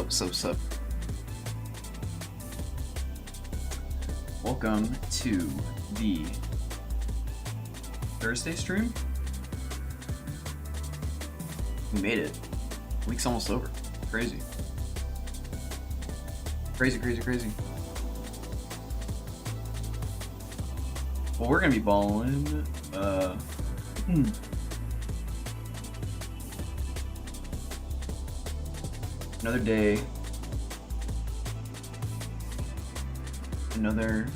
So. Welcome to the Thursday stream. We made it. Week's almost over. Crazy. Crazy. Well, we're gonna be balling. Another day. Another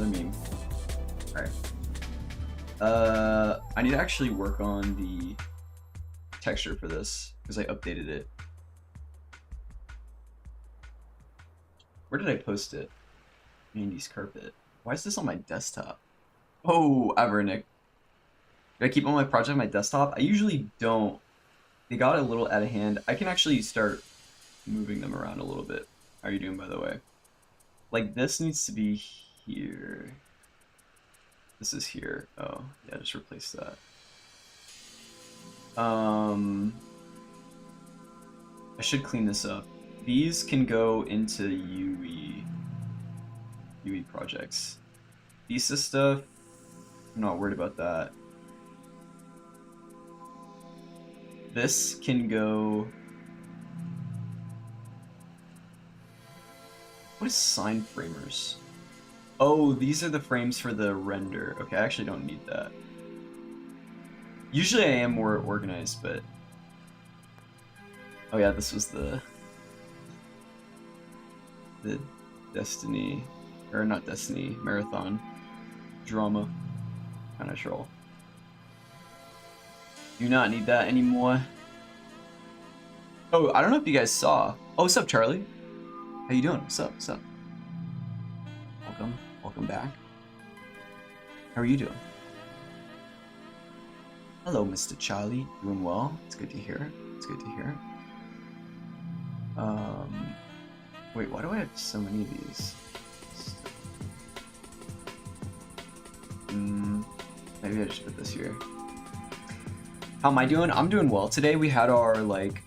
meme. Alright. I need to actually work on the texture for this because I updated it. Where did I post it? Andy's carpet. Why is this on my desktop? Oh, Evernick. Do I keep all my projects on my desktop? I usually don't. They got a little out of hand. I can actually start moving them around a little bit. How are you doing, by the way? Like, this needs to be here. This is here. Oh, yeah, just replace that. I should clean this up. These can go into UE projects. Visa stuff, I'm not worried about that. This can go... What is sign framers? Oh, these are the frames for the render. Okay, I actually don't need that. Usually I am more organized, but... Oh yeah, this was the Destiny, or not Destiny, Marathon drama kind of troll. Do not need that anymore. Oh, I don't know if you guys saw. Oh, what's up, Charlie? How you doing? What's up? Welcome back. How are you doing? Hello, Mr. Charlie. Doing well? It's good to hear. Wait, why do I have so many of these? Maybe I just put this here. How am I doing? I'm doing well. Today we had our, like,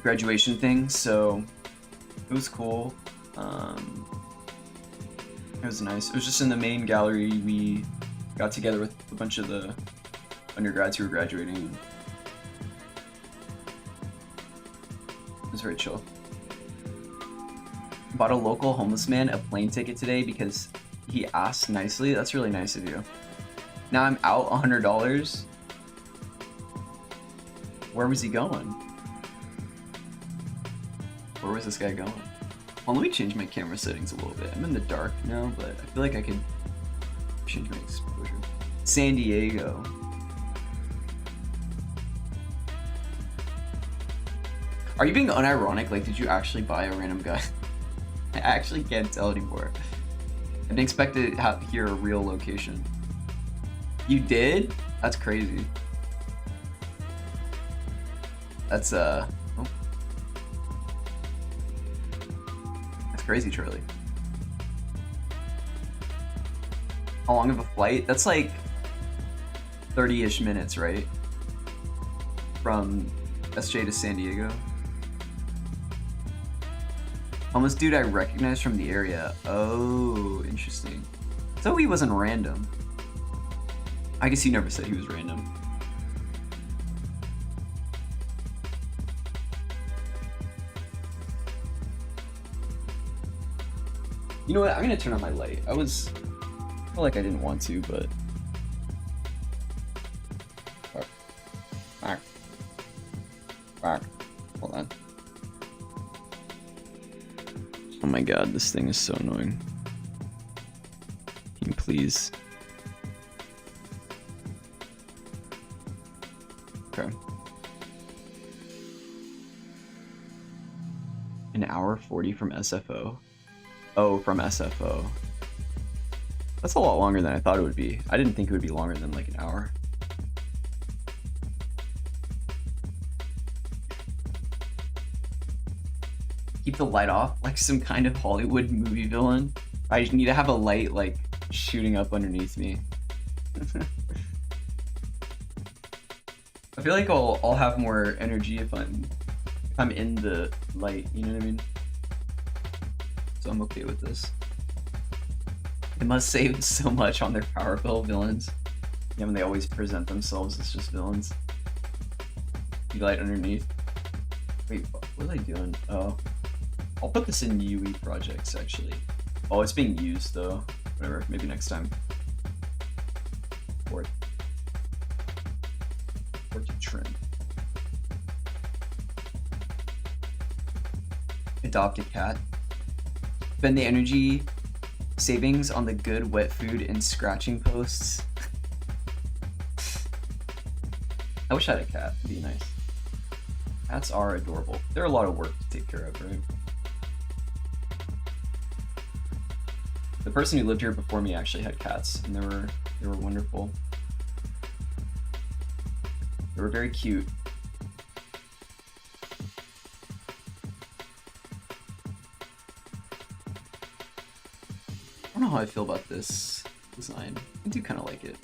graduation thing, so it was cool. It was nice. It was just in the main gallery. We got together with a bunch of the undergrads who were graduating. It was very chill. Bought a local homeless man a plane ticket today because he asked nicely. That's really nice of you. Now I'm out $100. Where was he going? Where was this guy going? Well, let me change my camera settings a little bit. I'm in the dark now, but I feel like I could change my exposure. San Diego. Are you being unironic? Like, did you actually buy a random guy? I actually can't tell anymore. I didn't expect to hear a real location. You did? That's crazy. That's oh. That's crazy, Charlie. How long of a flight? That's like 30-ish minutes, right? From SJ to San Diego. Homeless dude I recognize from the area. Oh, interesting. So he wasn't random. I guess he never said he was random. You know what? I'm gonna turn on my light. I feel like I didn't want to, but... Back. Hold on. Oh my god, this thing is so annoying. Can you please? Okay. An hour 40 from SFO. Oh, from SFO. That's a lot longer than I thought it would be. I didn't think it would be longer than like an hour. Keep the light off like some kind of Hollywood movie villain. I need to have a light like shooting up underneath me. I feel like I'll have more energy if I'm in the light, you know what I mean? So I'm okay with this. It must save so much on their power bill, villains. Yeah, when they always present themselves as just villains. You light underneath. Wait, what are they doing? Oh. I'll put this in UE projects, actually. Oh, it's being used, though. Whatever, maybe next time. Or to trim. Adopt a cat. Spend the energy savings on the good wet food and scratching posts. I wish I had a cat. It'd be nice. Cats are adorable. They're a lot of work to take care of, right? The person who lived here before me actually had cats, and they were wonderful. They were very cute. I don't know how I feel about this design. I do kind of like it.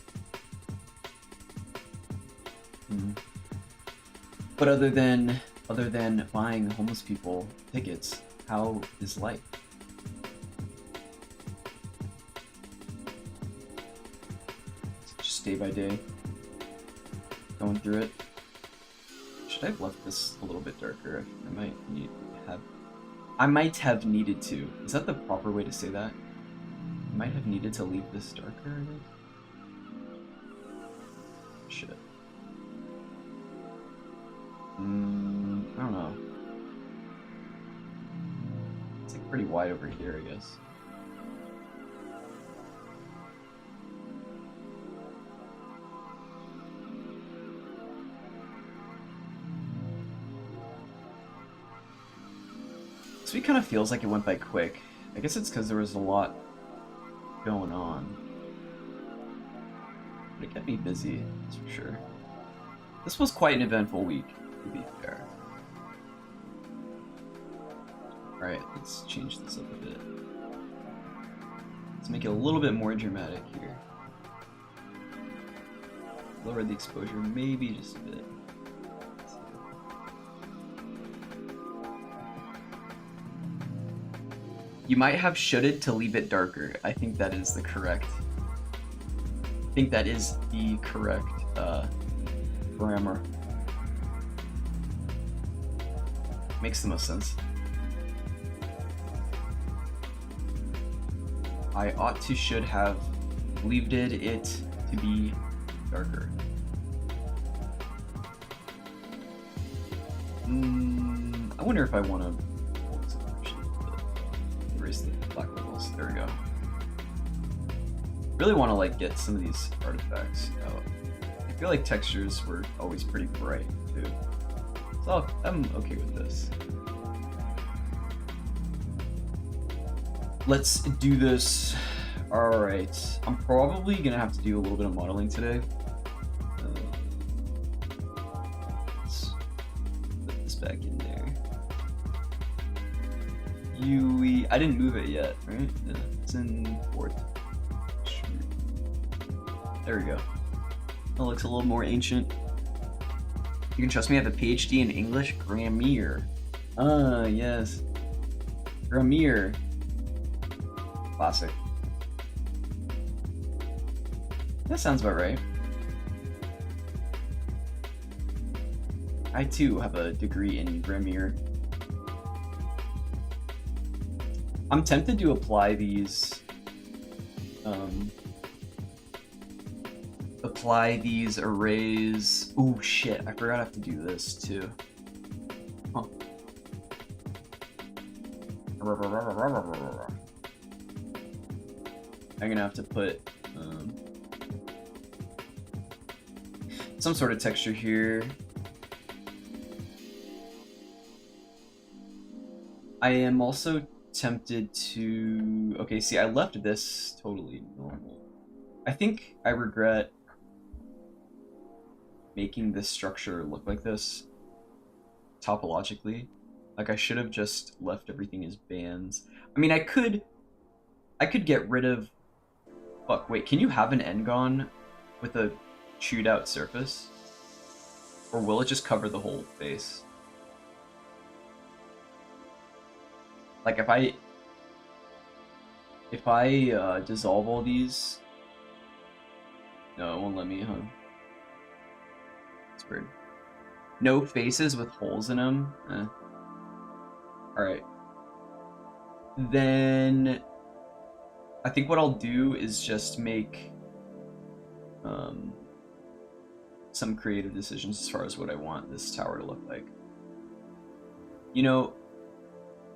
But other than buying homeless people tickets, how is life? Just day by day, going through it. Should I have left this a little bit darker? I might have needed to. Is that the proper way to say that? I might have needed to leave this darker. Shit. I don't know. It's like pretty wide over here, I guess. This week kind of feels like it went by quick. I guess it's because there was a lot going on. But it kept me busy, that's for sure. This was quite an eventful week, to be fair. Alright, let's change this up a bit. Let's make it a little bit more dramatic here. Lower the exposure maybe just a bit. You might have shoulded to leave it darker. I think that is the correct. I think that is the correct grammar. Makes the most sense. I ought to should have leaved it to be darker. I wonder if I want to erase the black labels. There we go. Really want to like get some of these artifacts out. I feel like textures were always pretty bright too. So I'm okay with this. Let's do this. Alright. I'm probably gonna have to do a little bit of modeling today. Let's put this back in there. UE. I didn't move it yet, right? Yeah, it's in fourth. There we go. That looks a little more ancient. You can trust me, I have a PhD in English grammar. Ah, yes. Grammar. Classic. That sounds about right. I too have a degree in grammar. I'm tempted to apply these arrays. Oh shit, I forgot I have to do this too. Huh. I'm gonna have to put some sort of texture here. I am also tempted to... Okay, see, I left this totally normal. I think I regret making this structure look like this topologically. Like, I should have just left everything as bands. I mean, I could get rid of... Fuck, wait, can you have an N-gon with a chewed out surface? Or will it just cover the whole face? Like if I dissolve all these, no, it won't let me, huh? It's weird. No faces with holes in them. All right. Then I think what I'll do is just make some creative decisions as far as what I want this tower to look like. You know,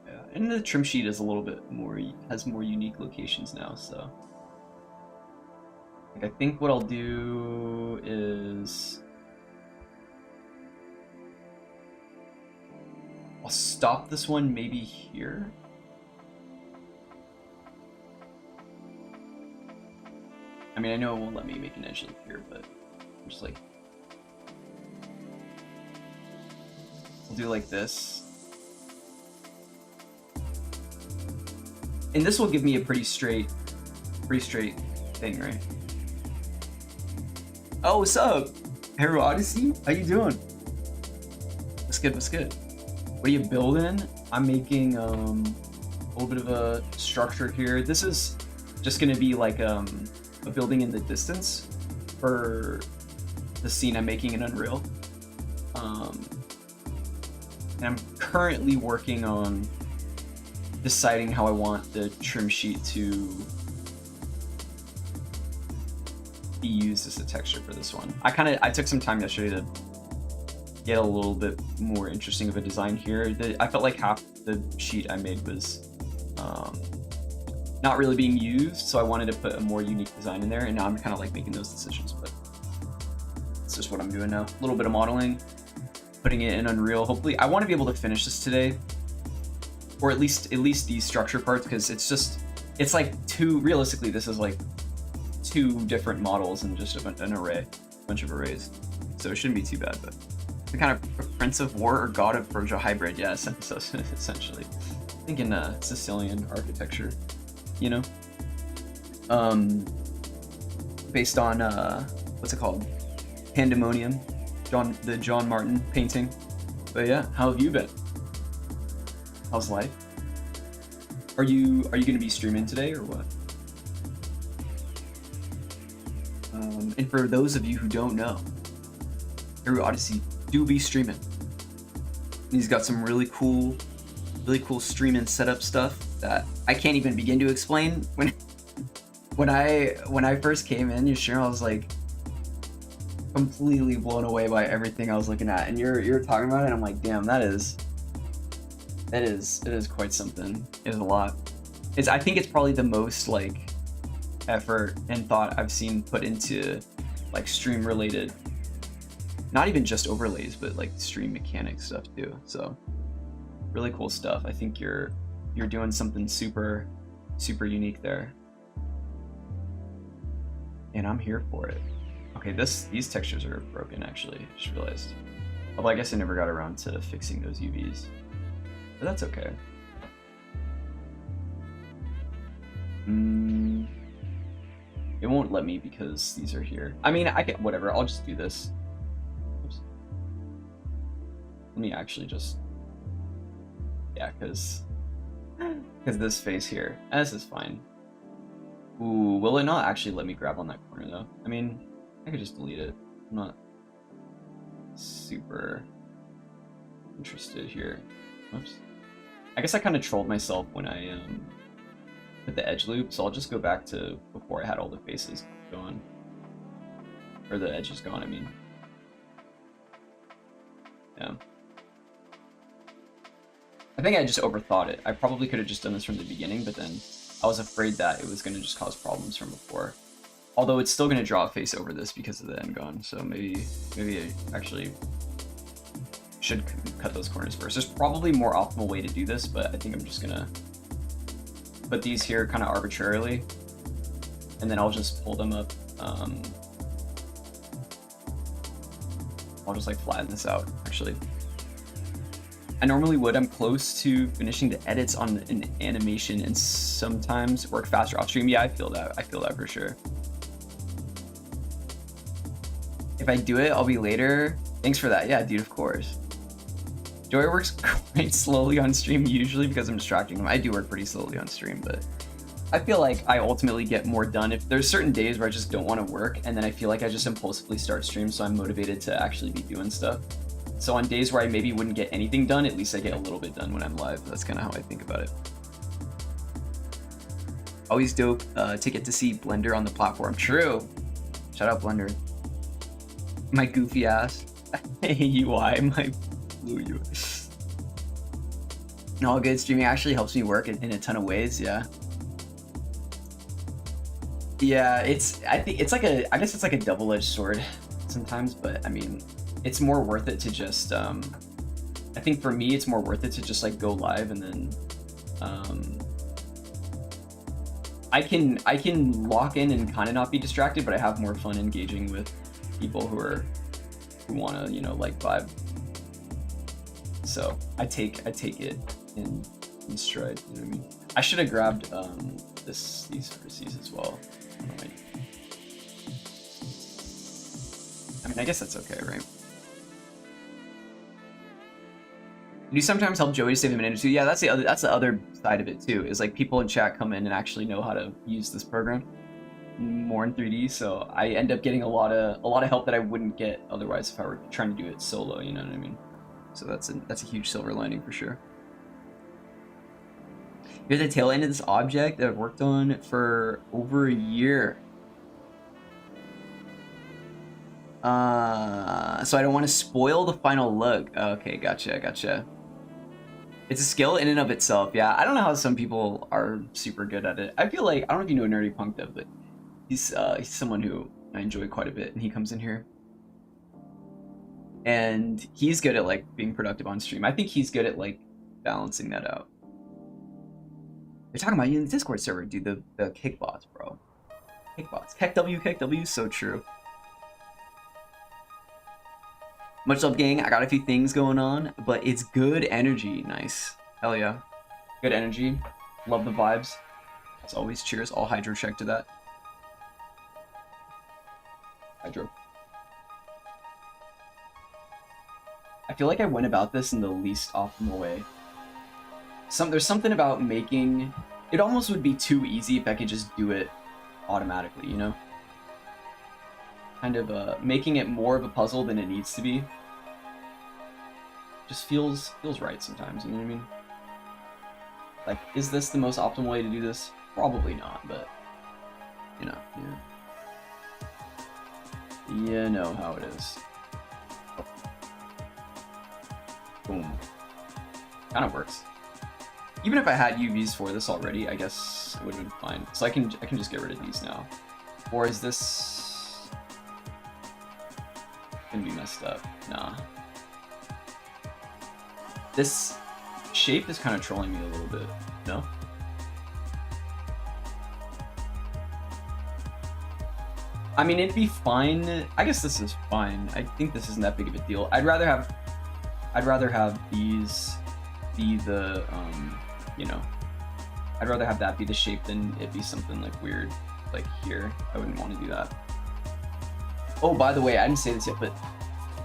yeah, and the trim sheet is a little bit more, has more unique locations now, so. Like, I think what I'll do is I'll stop this one maybe here. I mean, I know it won't let me make an edge loop here, but I'm just like, I'll do like this. And this will give me a pretty straight thing, right? Oh, what's up? Hero Odyssey? How you doing? What's good, what's good? What are you building? I'm making a little bit of a structure here. This is just gonna be like a building in the distance for the scene I'm making in Unreal. And I'm currently working on deciding how I want the trim sheet to be used as a texture for this one. I took some time yesterday to get a little bit more interesting of a design here. I felt like half the sheet I made was not really being used, so I wanted to put a more unique design in there, and now I'm kind of like making those decisions, but it's just what I'm doing now. A little bit of modeling, putting it in Unreal. Hopefully, I want to be able to finish this today, or at least these structure parts, because it's like realistically, this is like 2 different models and just an array, a bunch of arrays, so it shouldn't be too bad. But the kind of Prince of War or God of Persia hybrid, yeah, so essentially. Thinking Sicilian architecture, you know, based on what's it called, Pandemonium, the John Martin painting. But yeah, how have you been? How's life? Are you gonna be streaming today or what? And for those of you who don't know, Hero Odyssey do be streaming. He's got some really cool streaming setup stuff that I can't even begin to explain. When I first came in, I was like completely blown away by everything I was looking at, and you're talking about it, and I'm like, damn, it is quite something. It is a lot. I think it's probably the most like effort and thought I've seen put into like stream related, not even just overlays, but like stream mechanics stuff too. So really cool stuff. I think you're doing something super unique there, and I'm here for it. Okay, these textures are broken actually. Just realized. Although I guess I never got around to fixing those UVs, but that's okay. It won't let me because these are here. I mean, I get whatever. I'll just do this. Oops. Let me actually just, yeah, because this face here. This is fine. Ooh, will it not actually let me grab on that corner though? I mean, I could just delete it. I'm not super interested here. Oops. I guess I kind of trolled myself when I put the edge loop, so I'll just go back to before I had all the faces gone. Or the edges gone, I mean. Yeah. I think I just overthought it. I probably could have just done this from the beginning, but then I was afraid that it was going to just cause problems from before. Although it's still going to draw a face over this because of the end gone, so maybe I actually should cut those corners first. There's probably a more optimal way to do this, but I think I'm just going to put these here kind of arbitrarily, and then I'll just pull them up. I'll just like flatten this out, actually. I normally would. I'm close to finishing the edits on an animation and sometimes work faster off stream. Yeah, I feel that. I feel that for sure. If I do it, I'll be later. Thanks for that. Yeah, dude, of course. Joey works quite slowly on stream usually because I'm distracting him. I do work pretty slowly on stream, but I feel like I ultimately get more done if there's certain days where I just don't want to work, and then I feel like I just impulsively start stream, so I'm motivated to actually be doing stuff. So on days where I maybe wouldn't get anything done, at least I get a little bit done when I'm live. That's kind of how I think about it. Always dope to get to see Blender on the platform. True. Shout out Blender. My goofy ass. UI, my blue UI. All good. Streaming actually helps me work in a ton of ways. Yeah. Yeah, I think it's like I guess it's like a double-edged sword sometimes, but I mean, it's more worth it to just, I think for me, it's more worth it to just like go live and then, I can lock in and kind of not be distracted, but I have more fun engaging with people who want to, you know, like vibe. So I take it in stride. You know what I mean? I should have grabbed these vertices as well. I mean, I guess that's okay, right? You sometimes help Joey to save him an energy. Yeah, that's the other side of it too. Is like people in chat come in and actually know how to use this program more in 3D. So I end up getting a lot of help that I wouldn't get otherwise if I were trying to do it solo. You know what I mean? So that's a huge silver lining for sure. Here's the tail end of this object that I've worked on for over a year. So I don't want to spoil the final look. Okay, gotcha. It's a skill in and of itself. Yeah, I don't know how some people are super good at it. I feel like, I don't know if you know Nerdy Punk Dev, but he's someone who I enjoy quite a bit, and he comes in here. And he's good at like being productive on stream. I think he's good at like balancing that out. They're talking about you in the Discord server, dude, the kickbots, bro. Kickbots. KeckW, so true. Much love, gang. I got a few things going on, but it's good energy. Nice. Hell yeah. Good energy. Love the vibes. As always, cheers. All hydro check to that. Hydro. I feel like I went about this in the least optimal way. There's something about making... It almost would be too easy if I could just do it automatically, you know? Kind of making it more of a puzzle than it needs to be. Just feels right sometimes, you know what I mean? Like, is this the most optimal way to do this? Probably not, but you know, you know how it is. Boom. Kind of works. Even if I had UVs for this already, I guess it would have been fine. So I can just get rid of these now. Or is this gonna be messed up? Nah. This shape is kind of trolling me a little bit, no? I mean, it'd be fine. I guess this is fine. I think this isn't that big of a deal. I'd rather have these be the, you know, I'd rather have that be the shape than it be something like weird, like here. I wouldn't want to do that. Oh, by the way, I didn't say this yet, but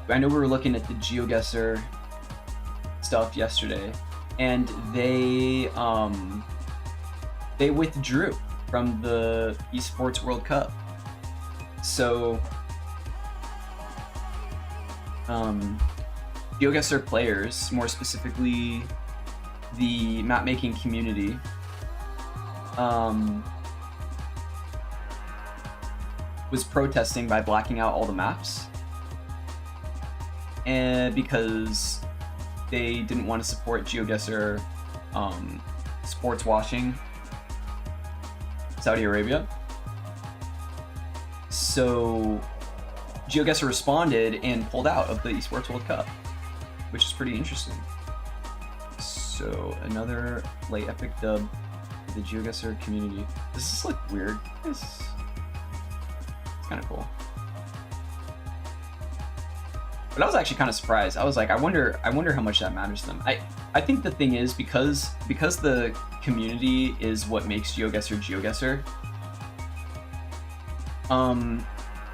I know we were looking at the GeoGuessr stuff yesterday, and they withdrew from the Esports World Cup. So, GeoGuessr players, more specifically the map making community, was protesting by blacking out all the maps, and because they didn't want to support GeoGuessr sports washing Saudi Arabia. So GeoGuessr responded and pulled out of the Esports World Cup, which is pretty interesting. So another late epic dub for the GeoGuessr community. Does this look weird? It's kind of cool. But I was actually kind of surprised. I was like, I wonder how much that matters to them. I think the thing is, because the community is what makes GeoGuessr GeoGuessr,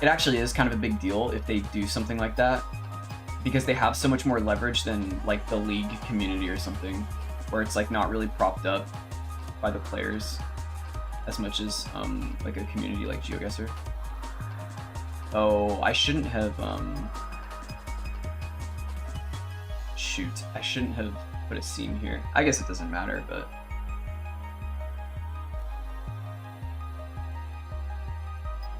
it actually is kind of a big deal if they do something like that, because they have so much more leverage than like the League community or something, where it's like not really propped up by the players as much as like a community like GeoGuessr. Oh, I shouldn't have shoot, I shouldn't have put a seam here. I guess it doesn't matter, but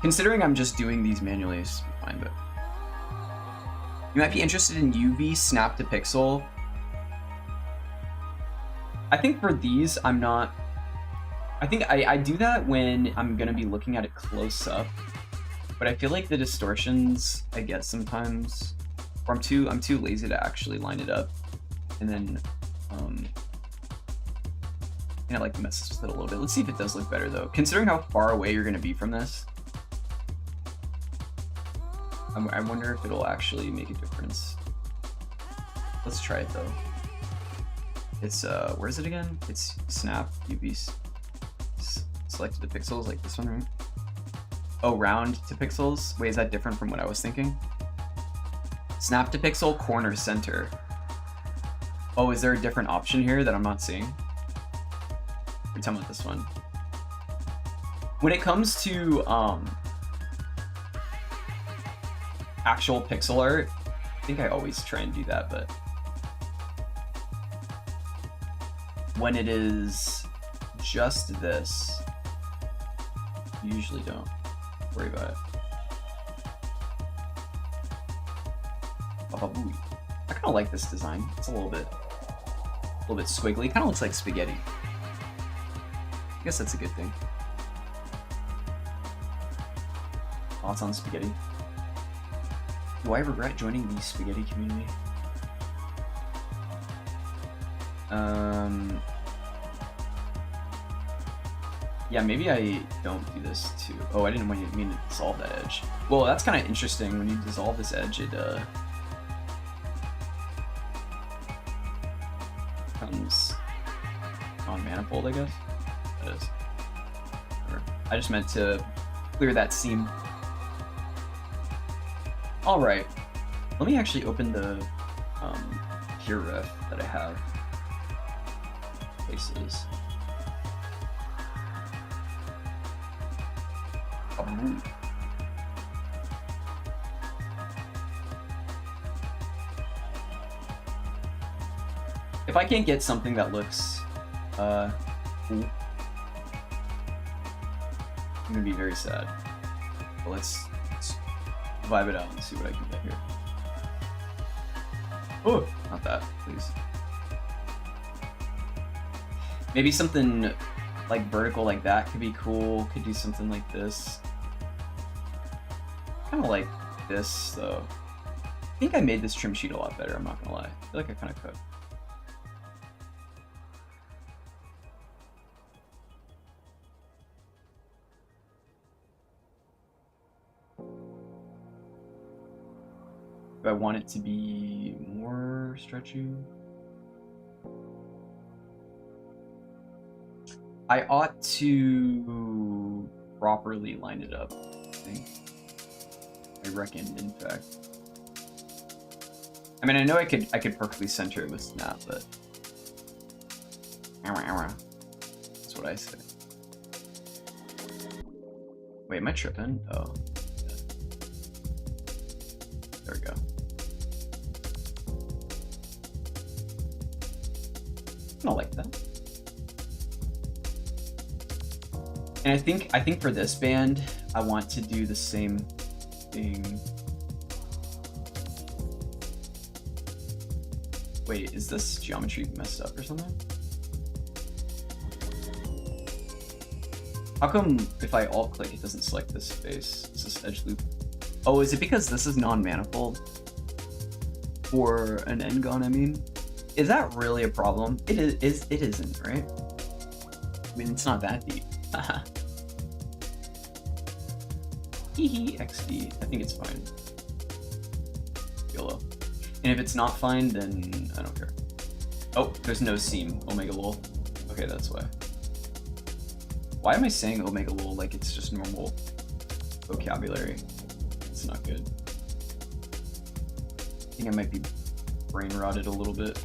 considering I'm just doing these manually, it's fine. But you might be interested in UV snap to pixel. I think for these, I'm not. I think I do that when I'm gonna be looking at it close up, but I feel like the distortions I get sometimes, or I'm too lazy to actually line it up, and then it like messes with it a little bit. Let's see if it does look better though. Considering how far away you're gonna be from this, I wonder if it'll actually make a difference. Let's try it though. It's where is it again? It's snap UV selected to pixels, like this one, right? Oh, round to pixels. Wait, is that different from what I was thinking? Snap to pixel, corner center. Oh, is there a different option here that I'm not seeing? We're talking about this one. When it comes to actual pixel art, I think I always try and do that, but when it is just this, you usually don't worry about it. I kind of like this design. It's a little bit squiggly. Kind of looks like spaghetti. I guess that's a good thing. Thoughts on spaghetti? Do I regret joining the spaghetti community? Yeah, maybe I don't do this too. Oh, I didn't mean to dissolve that edge. Well, that's kind of interesting. When you dissolve this edge, it becomes non-manifold, I guess. That is. I just meant to clear that seam. All right, let me actually open the pure ref that I have. Places. Oh. If I can't get something that looks cool, I'm gonna be very sad. But let's vibe it out and see what I can get here. Oh, not that, please. Maybe something like vertical like that could be cool. Could do something like this. Kind of like this, though. I think I made this trim sheet a lot better, I'm not gonna lie. I feel like I kind of could. Do I want it to be more stretchy? I ought to properly line it up, I think. I reckon, in fact. I mean, I know I could perfectly center it with snap, but that's what I say. Wait, am I tripping? Oh, yeah. There we go. I don't like that. And I think for this band, I want to do the same thing. Wait, is this geometry messed up or something? How come if I alt click it doesn't select this face? Is this edge loop? Oh, is it because this is non-manifold? For an n-gon, I mean? Is that really a problem? It isn't, right? I mean, it's not that deep. Haha. Hehe, XD. I think it's fine. YOLO. And if it's not fine, then I don't care. Oh, there's no seam. Omega lol. Okay, that's why. Why am I saying omega lol like it's just normal vocabulary? It's not good. think I might be brain rotted a little bit.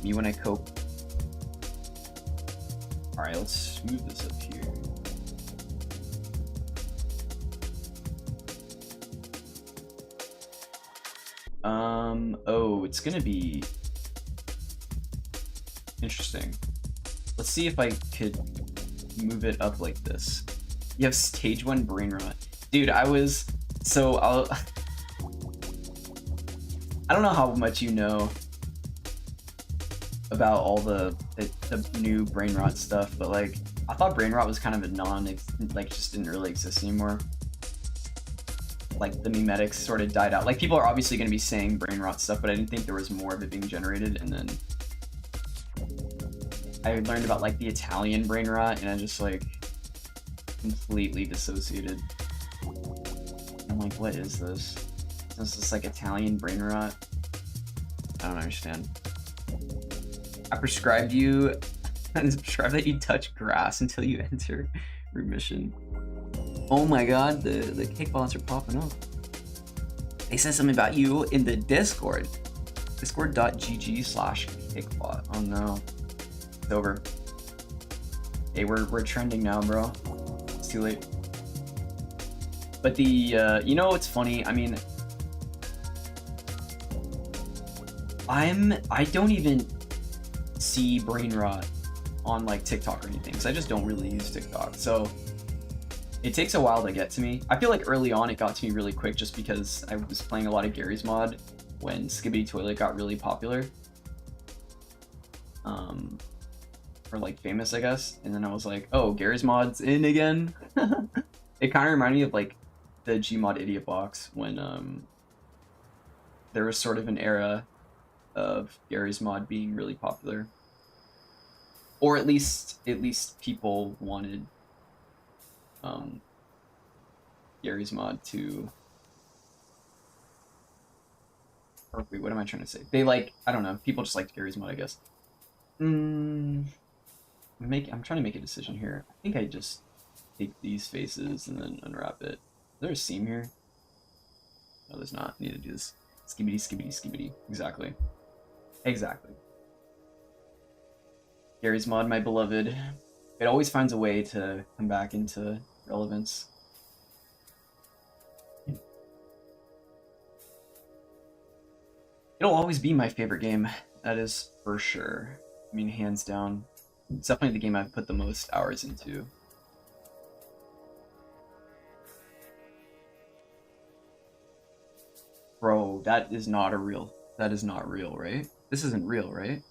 Me when I cope. Alright, let's move this up here. Oh, it's gonna be interesting. Let's see if I could move it up like this. You have stage 1 brain rot. Dude, I don't know how much you know about all the new brain rot stuff, but like, I thought brain rot was kind of a like just didn't really exist anymore. Like the memetics sort of died out. Like people are obviously going to be saying brain rot stuff, but I didn't think there was more of it being generated. And then I learned about like the Italian brain rot, and I just like completely dissociated. I'm like, what is this? Is this like Italian brain rot? I don't understand. I prescribed you. I prescribed that you touch grass until you enter remission. Oh my god, the kickballs are popping up. They said something about you in the Discord. Discord.gg/kickbot. Oh no. It's over. Hey, we're trending now, bro. It's too late. But the you know what's funny? I mean, I don't even see brain rot on like TikTok or anything, because I just don't really use TikTok. So it takes a while to get to me. I feel like early on it got to me really quick just because I was playing a lot of Gary's mod when Skibidi Toilet got really popular. Or like famous, I guess. And then I was like, oh, Gary's mod's in again. It kind of reminded me of like the Gmod Idiot Box when there was sort of an era of Gary's mod being really popular. Or at least people wanted Gary's mod to, or wait, what am I trying to say? They like, I don't know, people just liked Gary's mod, I guess. I'm trying to make a decision here. I think I just take these faces and then unwrap it. Is there a seam here? No, there's not. I need to do this. Skibidi, skibidi, skibidi. Exactly. Exactly. Gary's mod, my beloved. It always finds a way to come back into relevance. It'll always be my favorite game. That is for sure. I mean, hands down. It's definitely the game I've put the most hours into. Bro, that is not real, right? This isn't real, right?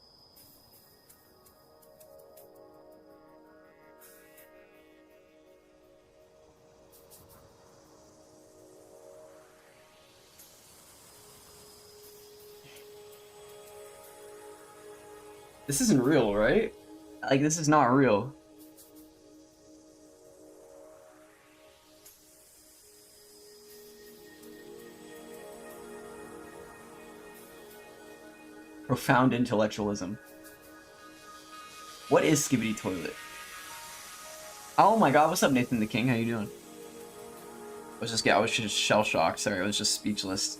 This isn't real, right? Like, this is not real. Profound intellectualism. What is Skibidi Toilet? Oh my god, what's up, Nathan the King? How you doing? I was just shell-shocked. Sorry, I was just speechless.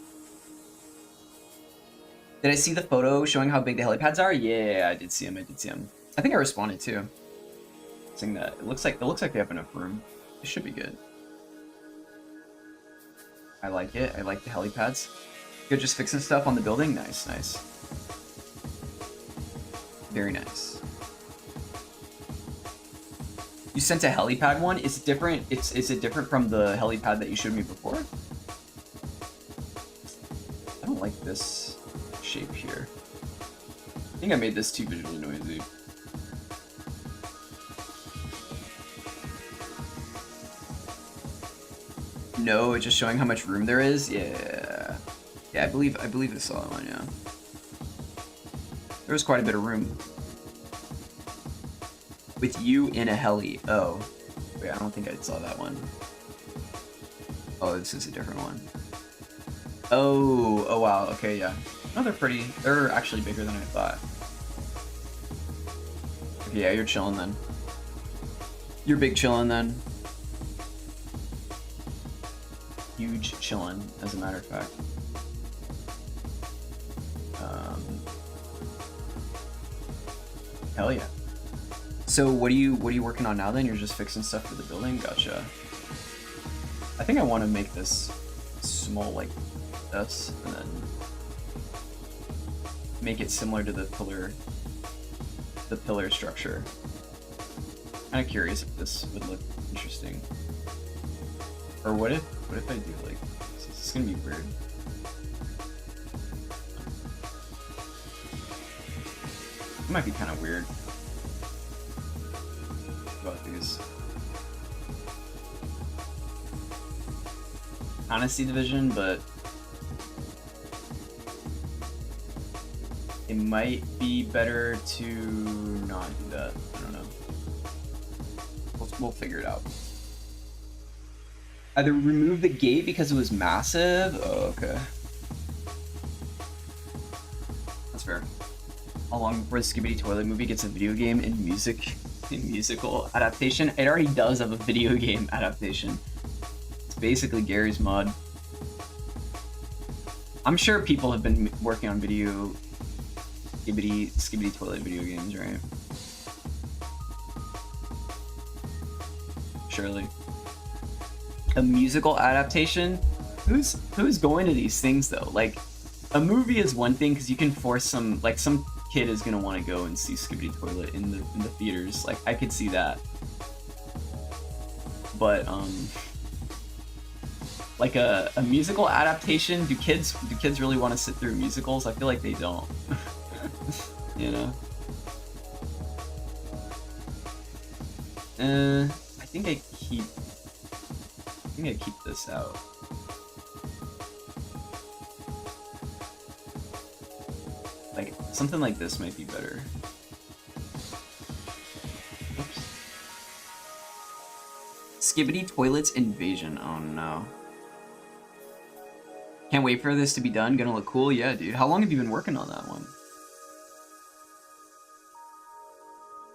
Did I see the photo showing how big the helipads are? Yeah, I did see them. I think I responded too, saying that it looks like they have enough room. It should be good. I like it. I like the helipads. Good, just fixing stuff on the building. Nice, nice. Very nice. You sent a helipad one? It's different. Is it different from the helipad that you showed me before? I don't like this shape here. I think I made this too visually noisy. No, it's just showing how much room there is. Yeah, I believe I saw that one. Yeah, there was quite a bit of room. With you in a heli. Oh, wait, I don't think I saw that one. Oh, this is a different one. Oh wow. Okay, yeah. No, they're pretty. They're actually bigger than I thought. Okay, yeah, you're chilling then. You're big chilling then. huge chillin', as a matter of fact. Hell yeah. So what are you working on now then? You're just fixing stuff for the building? Gotcha. I think I want to make this small like this, and then make it similar to the pillar structure. Kind of curious if this would look interesting. Or what if I do like this? This is gonna be weird. It might be kind of weird about these. Honesty division, but it might be better to not do that. I don't know. We'll figure it out. Either remove the gate because it was massive. Oh, okay. That's fair. How long before the Skibidi Toilet movie gets a video game and musical adaptation? It already does have a video game adaptation. It's basically Gary's mod. I'm sure people have been working on Skibidi Toilet video games, right? Surely. A musical adaptation? Who's going to these things though? Like, a movie is one thing because you can force some kid is gonna want to go and see Skibidi Toilet in the theaters. Like, I could see that. But like a musical adaptation, do kids really want to sit through musicals? I feel like they don't. You know? I think I keep this out. Like, something like this might be better. Oops. Skibidi Toilets Invasion. Oh no. Can't wait for this to be done. Gonna look cool. Yeah, dude. How long have you been working on that one?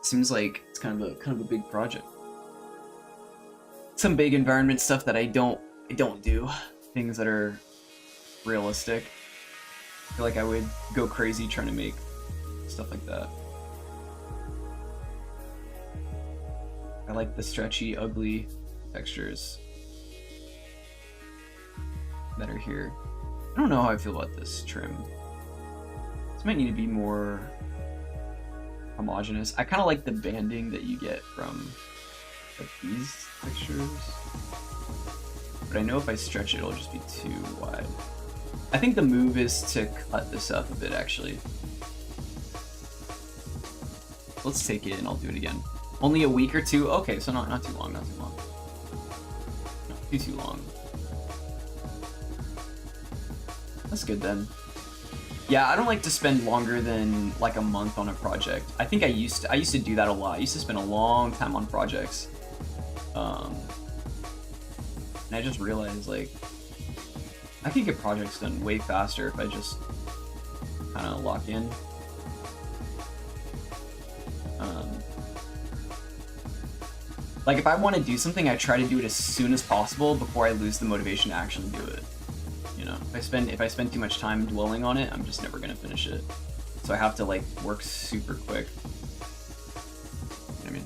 Seems like it's kind of a big project. Some big environment stuff that I don't do. Things that are realistic. I feel like I would go crazy trying to make stuff like that. I like the stretchy, ugly textures that are here. I don't know how I feel about this trim. This might need to be more homogeneous. I kind of like the banding that you get from like these textures, but I know if I stretch it, it'll just be too wide. I think the move is to cut this up a bit, actually. Let's take it and I'll do it again. Only a week or two? Okay, so not too long, not too long. Not too long. That's good then. Yeah, I don't like to spend longer than like a month on a project. I think I used to do that a lot. I used to spend a long time on projects. And I just realized, like, I can get projects done way faster if I just kind of lock in. Like, if I want to do something, I try to do it as soon as possible before I lose the motivation to actually do it. You know, if I spend too much time dwelling on it, I'm just never gonna finish it. So I have to like work super quick. I mean,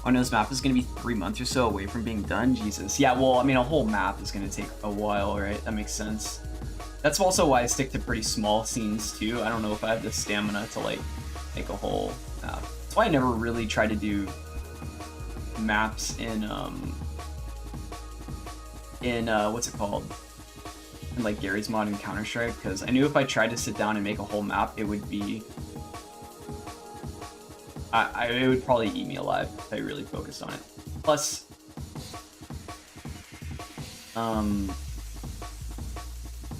oh no, this map is gonna be 3 months or so away from being done. Jesus. Yeah, well, I mean, a whole map is gonna take a while, right? That makes sense. That's also why I stick to pretty small scenes too. I don't know if I have the stamina to like make a whole map. That's why I never really try to do maps in what's it called? In like Gary's mod in Counter-Strike, because I knew if I tried to sit down and make a whole map, it would be it would probably eat me alive if I really focused on it. Plus, I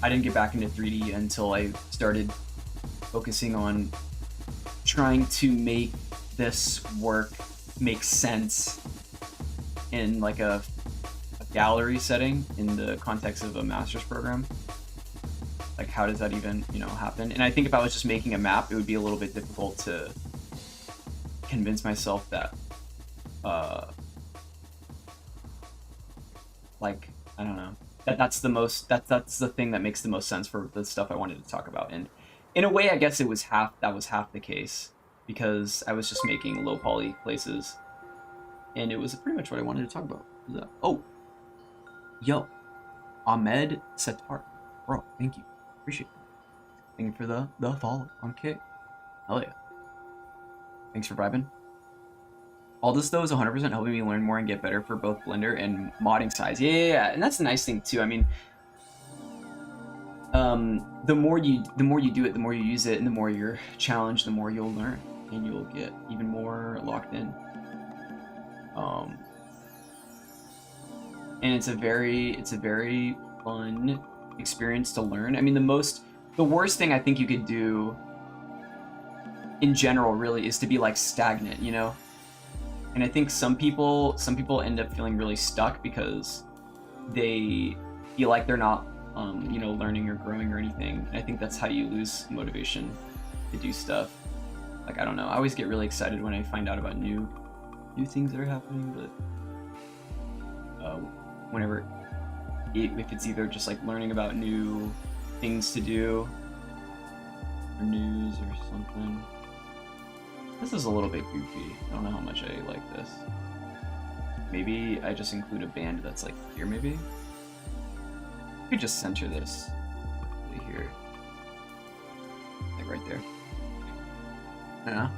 didn't get back into 3D until I started focusing on trying to make this work make sense in like a gallery setting in the context of a master's program. Like, how does that even, you know, happen? And I think if I was just making a map, it would be a little bit difficult to convince myself that like I don't know. That's the most that's the thing that makes the most sense for the stuff I wanted to talk about. And in a way, I guess it was half the case because I was just making low poly places, and it was pretty much what I wanted to talk about. Oh, yo, Ahmed Satar, bro, thank you, appreciate it. Thank you for the follow on Kick. Hell yeah, thanks for vibing. All this though is 100% helping me learn more and get better for both Blender and modding size. Yeah, and that's the nice thing too. I mean, the more you do it, the more you use it, and the more you're challenged, the more you'll learn, and you'll get even more locked in. And it's a very fun experience to learn. I mean, the worst thing I think you could do in general really is to be like stagnant, you know? And I think some people end up feeling really stuck because they feel like they're not you know, learning or growing or anything. And I think that's how you lose motivation to do stuff. Like, I don't know, I always get really excited when I find out about new things that are happening, but whenever if it's either just like learning about new things to do or news or something. This is a little bit goofy. I don't know how much I like this. Maybe I just include a band that's like here, maybe? I could just center this here. Like right there. Yeah.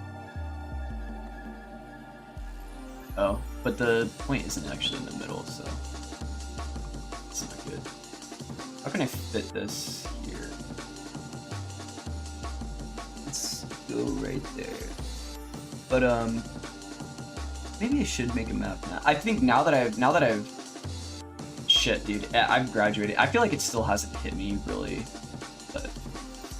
Oh, but the point isn't actually in the middle, so it's not good. How can I fit this here? Let's go right there. But maybe I should make a map now. I think now that I've shit, dude, I've graduated. I feel like it still hasn't hit me really, but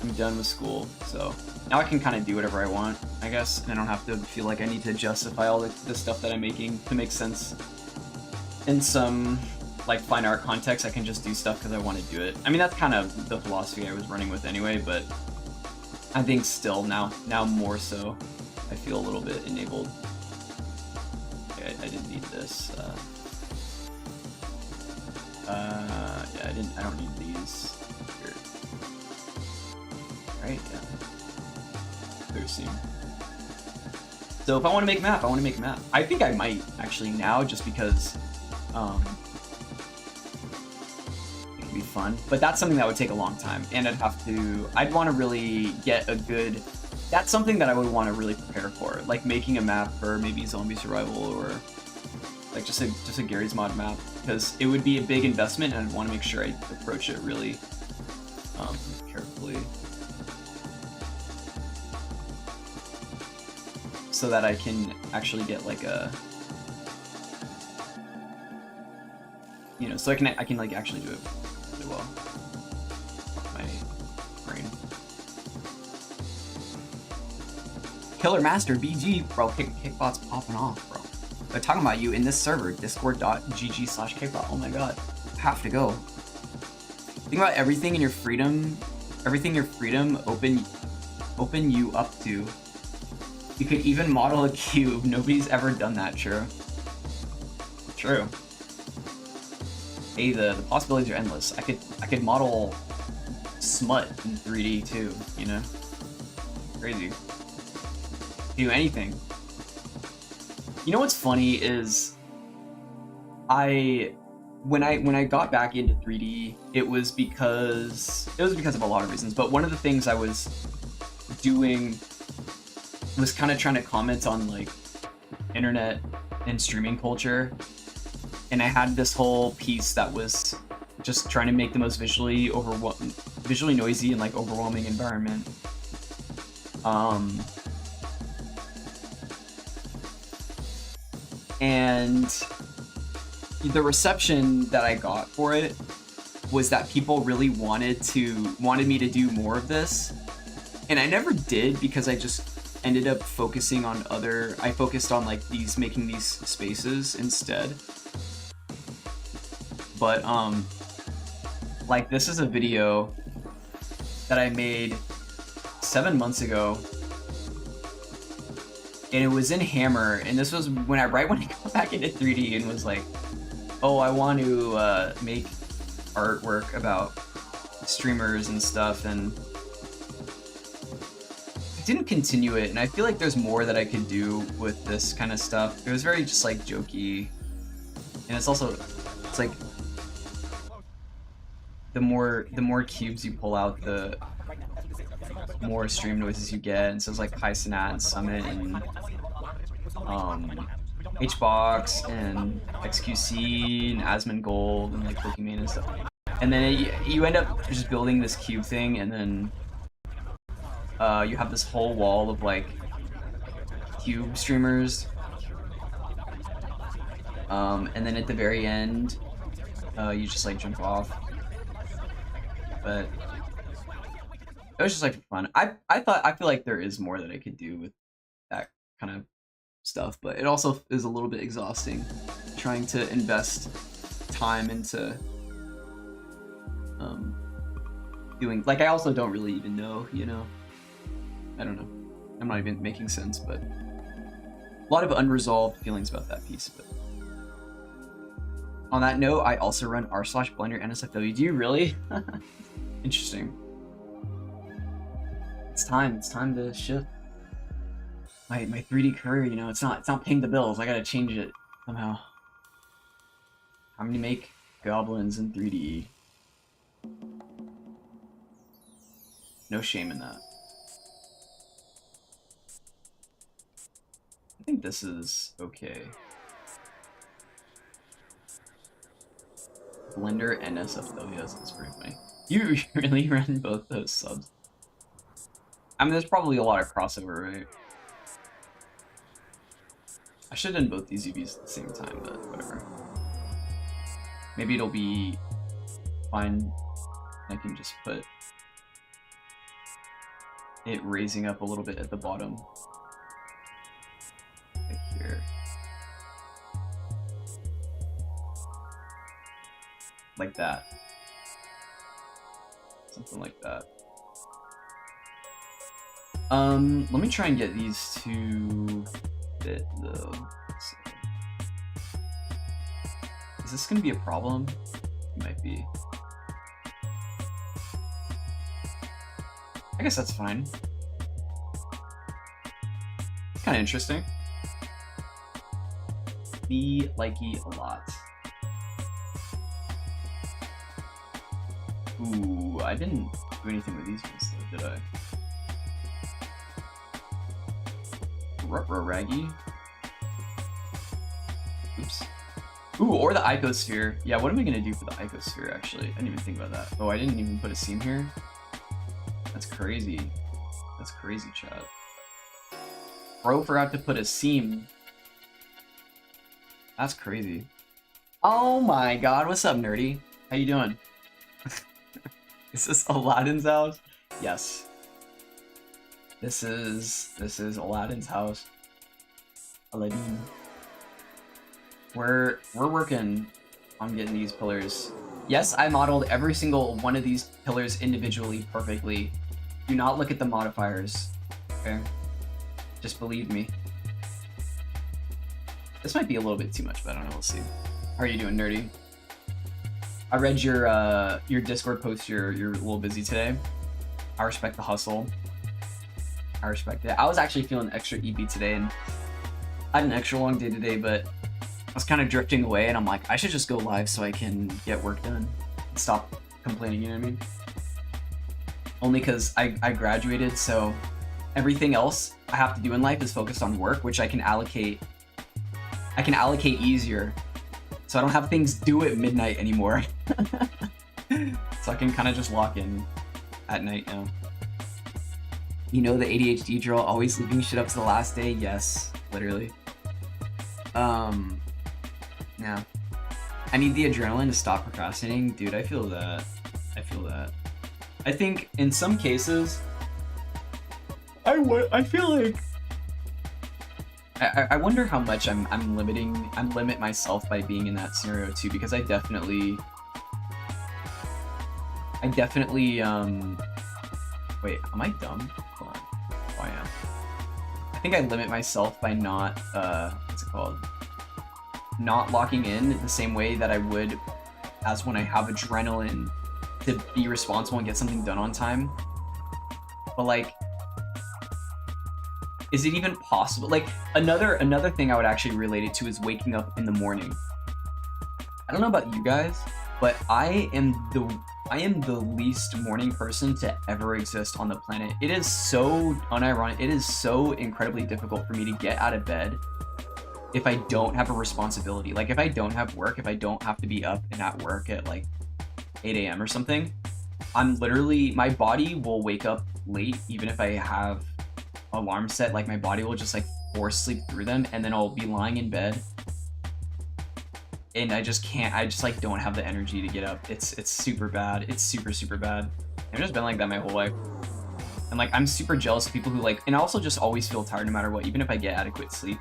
I'm done with school, so now I can kind of do whatever I want, I guess, and I don't have to feel like I need to justify all the stuff that I'm making to make sense in some like fine art context. I can just do stuff because I want to do it. I mean, that's kind of the philosophy I was running with anyway, but I think still now more so. I feel a little bit enabled. Okay, I didn't need this. Yeah, I don't need these here. Right? Yeah. Clear seam. So if I want to make a map, I want to make a map. I think I might actually now, just because it could be fun. But that's something that would take a long time, and I'd want to really get a good. That's something that I would want to really prepare for, like making a map for maybe zombie survival or like just a Gary's Mod map, because it would be a big investment and I'd want to make sure I approach it really carefully so that I can actually get like a, you know, so I can like actually do it really well. My brain. Killer Master BG, bro, Kickbot's popping off, bro. They're talking about you in this server, discord.gg/Kickbot. Oh my god, have to go. Think about everything in your freedom, open you up to. You could even model a cube. Nobody's ever done that, true. True. Hey, the possibilities are endless. I could model smut in 3D too, you know? Crazy. Do anything. You know what's funny is when I got back into 3D, it was because of a lot of reasons, but one of the things I was doing was kind of trying to comment on like internet and streaming culture, and I had this whole piece that was just trying to make the most visually noisy and like overwhelming environment. And the reception that I got for it was that people really wanted me to do more of this, and I never did because I just ended up focusing on I focused on like making these spaces instead. But like this is a video that I made 7 months ago, and it was in Hammer, and this was right when I got back into 3D and was like, oh, I want to make artwork about streamers and stuff, and I didn't continue it, and I feel like there's more that I could do with this kind of stuff. It was very just like jokey, and it's also, it's like the more cubes you pull out, the more stream noises you get. And so it's like Hycenat and Summit and HBox and XQC and Asmongold and like Pokemon and stuff. And then you end up just building this cube thing, and then you have this whole wall of like cube streamers. And then at the very end, you just like jump off. But it was just like fun. I feel like there is more that I could do with that kind of stuff, but it also is a little bit exhausting trying to invest time into doing, like, I also don't really even know, you know, I don't know, I'm not even making sense, but a lot of unresolved feelings about that piece. But on that note, I also run r/blender NSFW. Do you really? Interesting. It's time to shift my 3D career, you know. It's not paying the bills. I gotta change it somehow. Time to make goblins in 3D. No shame in that. I think this is okay. Blender and NSFW, that's pretty funny. You really run both those subs? I mean, there's probably a lot of crossover, right? I should have done both these UVs at the same time, but whatever. Maybe it'll be fine. I can just put it raising up a little bit at the bottom. Right here. Like that. Something like that. Let me try and get these two fit though. So, is this gonna be a problem? It might be. I guess that's fine. It's kind of interesting. Me likey a lot. Ooh, I didn't do anything with these ones though, did I? Ruh-roh Raggy. Oops. Ooh, or the Icosphere. Yeah, what am I gonna do for the Icosphere actually? I didn't even think about that. Oh, I didn't even put a seam here? That's crazy. That's crazy, chat. Bro forgot to put a seam. That's crazy. Oh my god, what's up, nerdy? How you doing? Is this Aladdin's house? Yes. This is Aladdin's house. Aladdin. We're working on getting these pillars. Yes, I modeled every single one of these pillars individually perfectly. Do not look at the modifiers. Okay? Just believe me. This might be a little bit too much, but I don't know, we'll see. How are you doing, nerdy? I read your Discord post. You're a little busy today. I respect the hustle. I respect it. I was actually feeling extra EP today, and I had an extra long day today, but I was kind of drifting away, and I'm like, I should just go live so I can get work done and stop complaining, you know what I mean? Only because I graduated, so everything else I have to do in life is focused on work, which I can allocate easier. So I don't have things due at midnight anymore. So I can kind of just lock in at night now. You know the ADHD drill, always leaving shit up to the last day? Yes, literally. Yeah. I need the adrenaline to stop procrastinating. Dude, I feel that. I feel that. I think in some cases, I feel like I wonder how much I'm limit myself by being in that scenario too, because I definitely wait, am I dumb? Hold on. Oh, I am. I think I limit myself by not what's it called? not locking in the same way that I would as when I have adrenaline to be responsible and get something done on time. But like, is it even possible? Like, another thing I would actually relate it to is waking up in the morning. I don't know about you guys, but I am the least morning person to ever exist on the planet. It is so unironic. It is so incredibly difficult for me to get out of bed if I don't have a responsibility. Like, if I don't have work, if I don't have to be up and at work at like 8 a.m. or something, I'm literally, my body will wake up late even if I have alarm set. Like, my body will just like force sleep through them, and then I'll be lying in bed and I just can't, I just like don't have the energy to get up. It's super bad. It's super bad. I've just been like that my whole life. And like, I'm super jealous of people who like, and I also just always feel tired no matter what, even if I get adequate sleep.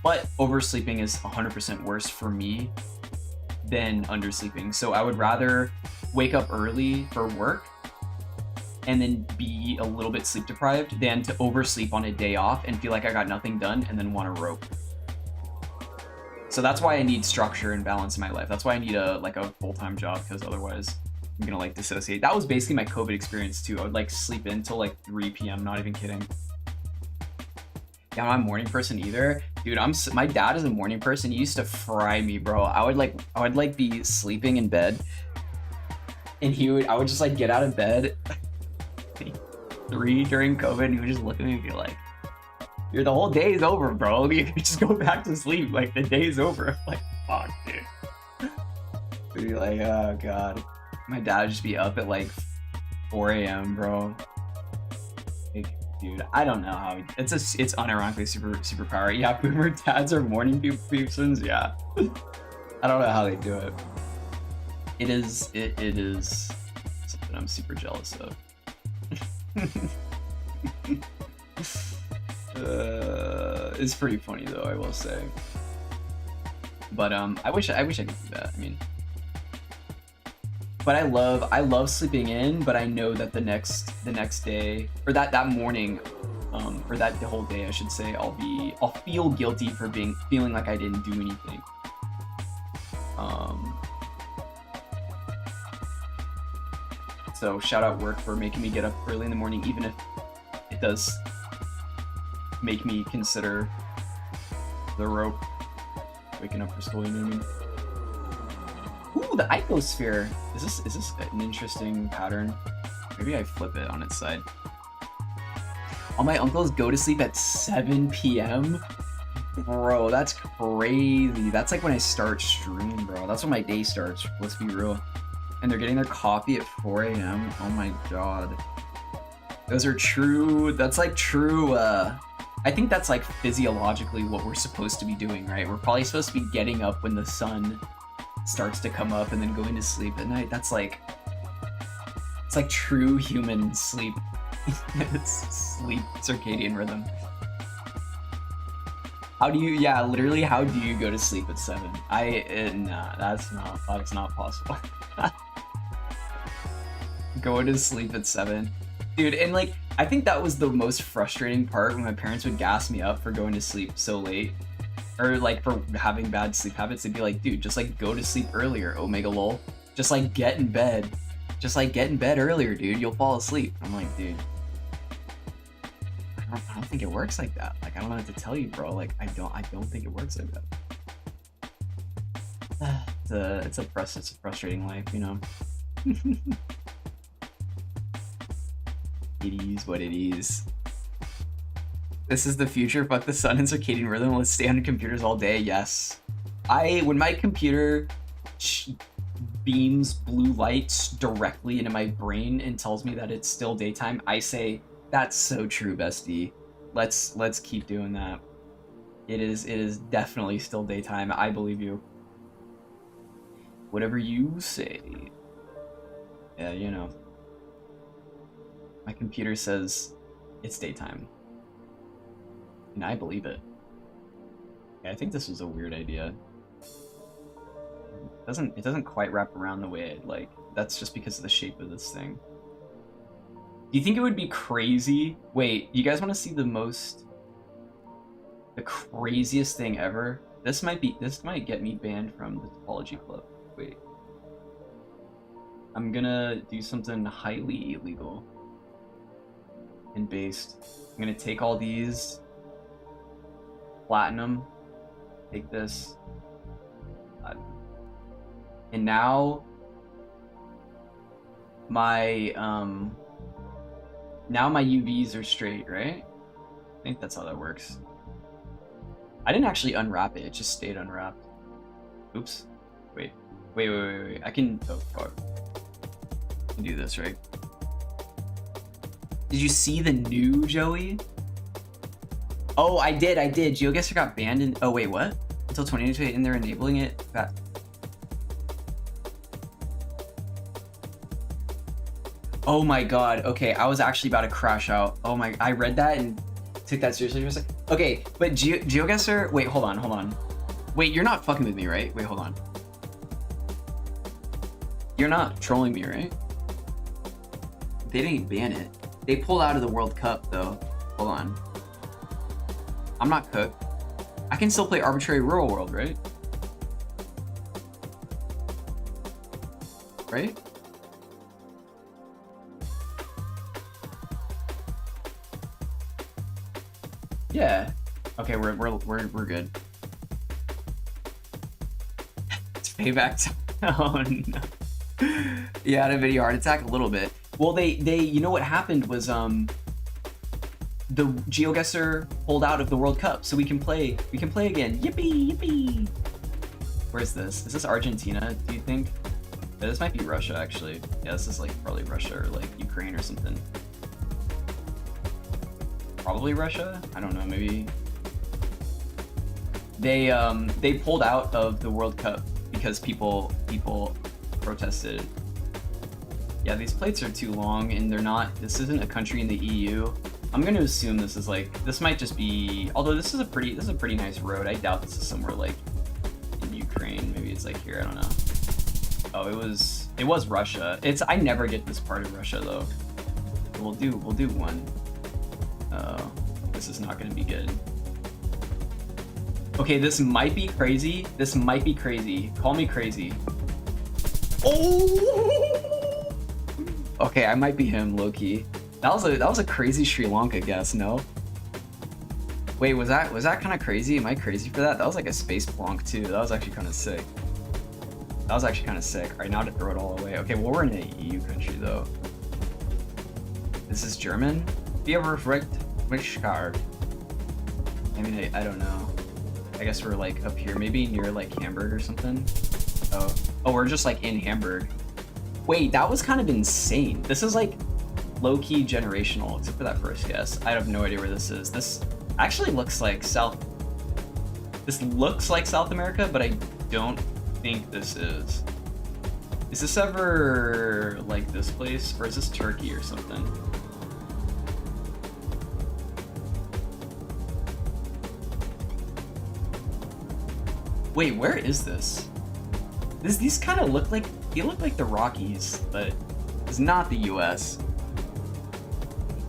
But oversleeping is 100% worse for me than undersleeping. So I would rather wake up early for work and then be a little bit sleep deprived than to oversleep on a day off and feel like I got nothing done and then want to rope. So that's why I need structure and balance in my life. That's why I need a full-time job, because otherwise I'm gonna like dissociate. That was basically my COVID experience too. I would like sleep in till like 3 p.m. Not even kidding. Yeah, I'm not a morning person either, dude. My dad is a morning person. He used to fry me, bro. I would be sleeping in bed, and I would just like get out of bed 3 during COVID, and he would just look at me and be like, "You're the whole day is over, bro. You can just go back to sleep. Like, the day's over." I'm like, fuck, dude. He'd be like, oh god. My dad would just be up at like 4 a.m., bro. Like, dude, I don't know how it's unironically super power. Yeah, boomer dads are morning persons. Yeah, I don't know how they do it. It is something I'm super jealous of. It's pretty funny though, I will say. But I wish I could do that. I mean, but I love sleeping in, but I know that the next day, or that morning, or that the whole day I should say, I'll feel guilty for feeling like I didn't do anything. So shout out work for making me get up early in the morning, even if it does make me consider the rope, waking up for school, you know what I mean? Ooh, the icosphere. Is this an interesting pattern? Maybe I flip it on its side. All my uncles go to sleep at 7 p.m. Bro, that's crazy. That's like when I start streaming, bro. That's when my day starts, let's be real. And they're getting their coffee at 4 a.m. Oh my god. Those are true. That's like true. I think that's like physiologically what we're supposed to be doing, right? We're probably supposed to be getting up when the sun starts to come up and then going to sleep at night. It's like true human sleep. It's sleep circadian rhythm. How do you, yeah, literally, how do you go to sleep at 7? Nah, that's not possible. Going to sleep at 7. Dude, and like, I think that was the most frustrating part when my parents would gas me up for going to sleep so late. Or like for having bad sleep habits. They'd be like, dude, just like go to sleep earlier, Omega lol. Just like get in bed. Just like get in bed earlier, dude. You'll fall asleep. I'm like, dude, I don't think it works like that. Like, I don't know what to tell you, bro. Like, I don't think it works like that. It's a frustrating life, you know. It is what it is. This is the future. Fuck the sun and circadian rhythm. Let's stay on computers all day. Yes. When my computer beams blue lights directly into my brain and tells me that it's still daytime, I say, that's so true, bestie. Let's keep doing that. It is definitely still daytime. I believe you. Whatever you say. Yeah, you know. My computer says it's daytime. And I believe it. Yeah, I think this was a weird idea. It doesn't quite wrap around the way I'd like. That's just because of the shape of this thing. Do you think it would be crazy? Wait, you guys want to see the craziest thing ever? This might get me banned from the topology club. Wait. I'm gonna do something highly illegal and based. I'm gonna take all these, platinum, take this, and now my UVs are straight, right? I think that's how that works. I didn't actually unwrap it, it just stayed unwrapped. Oops. Wait. I can, oh fuck. I can do this, right? Did you see the new Joey? Oh, I did. GeoGuessr got banned in, oh wait, what? Until 2028 and they're enabling it. Oh my god, okay, I was actually about to crash out. Oh my, I read that and took that seriously for a second. Okay, but GeoGuessr, wait, hold on. Wait, you're not fucking with me, right? Wait, hold on. You're not trolling me, right? They didn't ban it. They pulled out of the World Cup, though. Hold on. I'm not cooked. I can still play Arbitrary Rural World, right? Right? Yeah. Okay, we're good. It's payback time. Oh no. Yeah, I had a video heart attack a little bit. Well, they you know what happened was the GeoGuessr pulled out of the World Cup, so we can play again. Yippee! Where's this? Is this Argentina? Do you think? Yeah, this might be Russia actually. Yeah, this is like probably Russia or like Ukraine or something. Probably Russia. I don't know. Maybe they pulled out of the World Cup because people protested. Yeah, these plates are too long and they're not, this isn't a country in the EU. I'm going to assume this is like, this might just be, although this is a pretty nice road. I doubt this is somewhere like in Ukraine. Maybe it's like here, I don't know. Oh, it was Russia. I never get this part of Russia though. We'll do one. Oh, this is not going to be good. Okay, this might be crazy. Call me crazy. Oh! Okay, I might be him, low-key. That was a crazy Sri Lanka guess, no? Wait, was that kind of crazy? Am I crazy for that? That was like a space plonk too. That was actually kind of sick. All right, now to throw it all away. Okay, well we're in an EU country though. This is German? Be ever which card? I mean, I don't know. I guess we're like up here, maybe near like Hamburg or something. Oh, we're just like in Hamburg. Wait, that was kind of insane. This is like low-key generational, except for that first guess. I have no idea where this is. This actually looks like South America, but I don't think this is. Is this ever like this place, or is this Turkey or something? Wait, where is this? These kind of look like, they look like the Rockies, but it's not the US.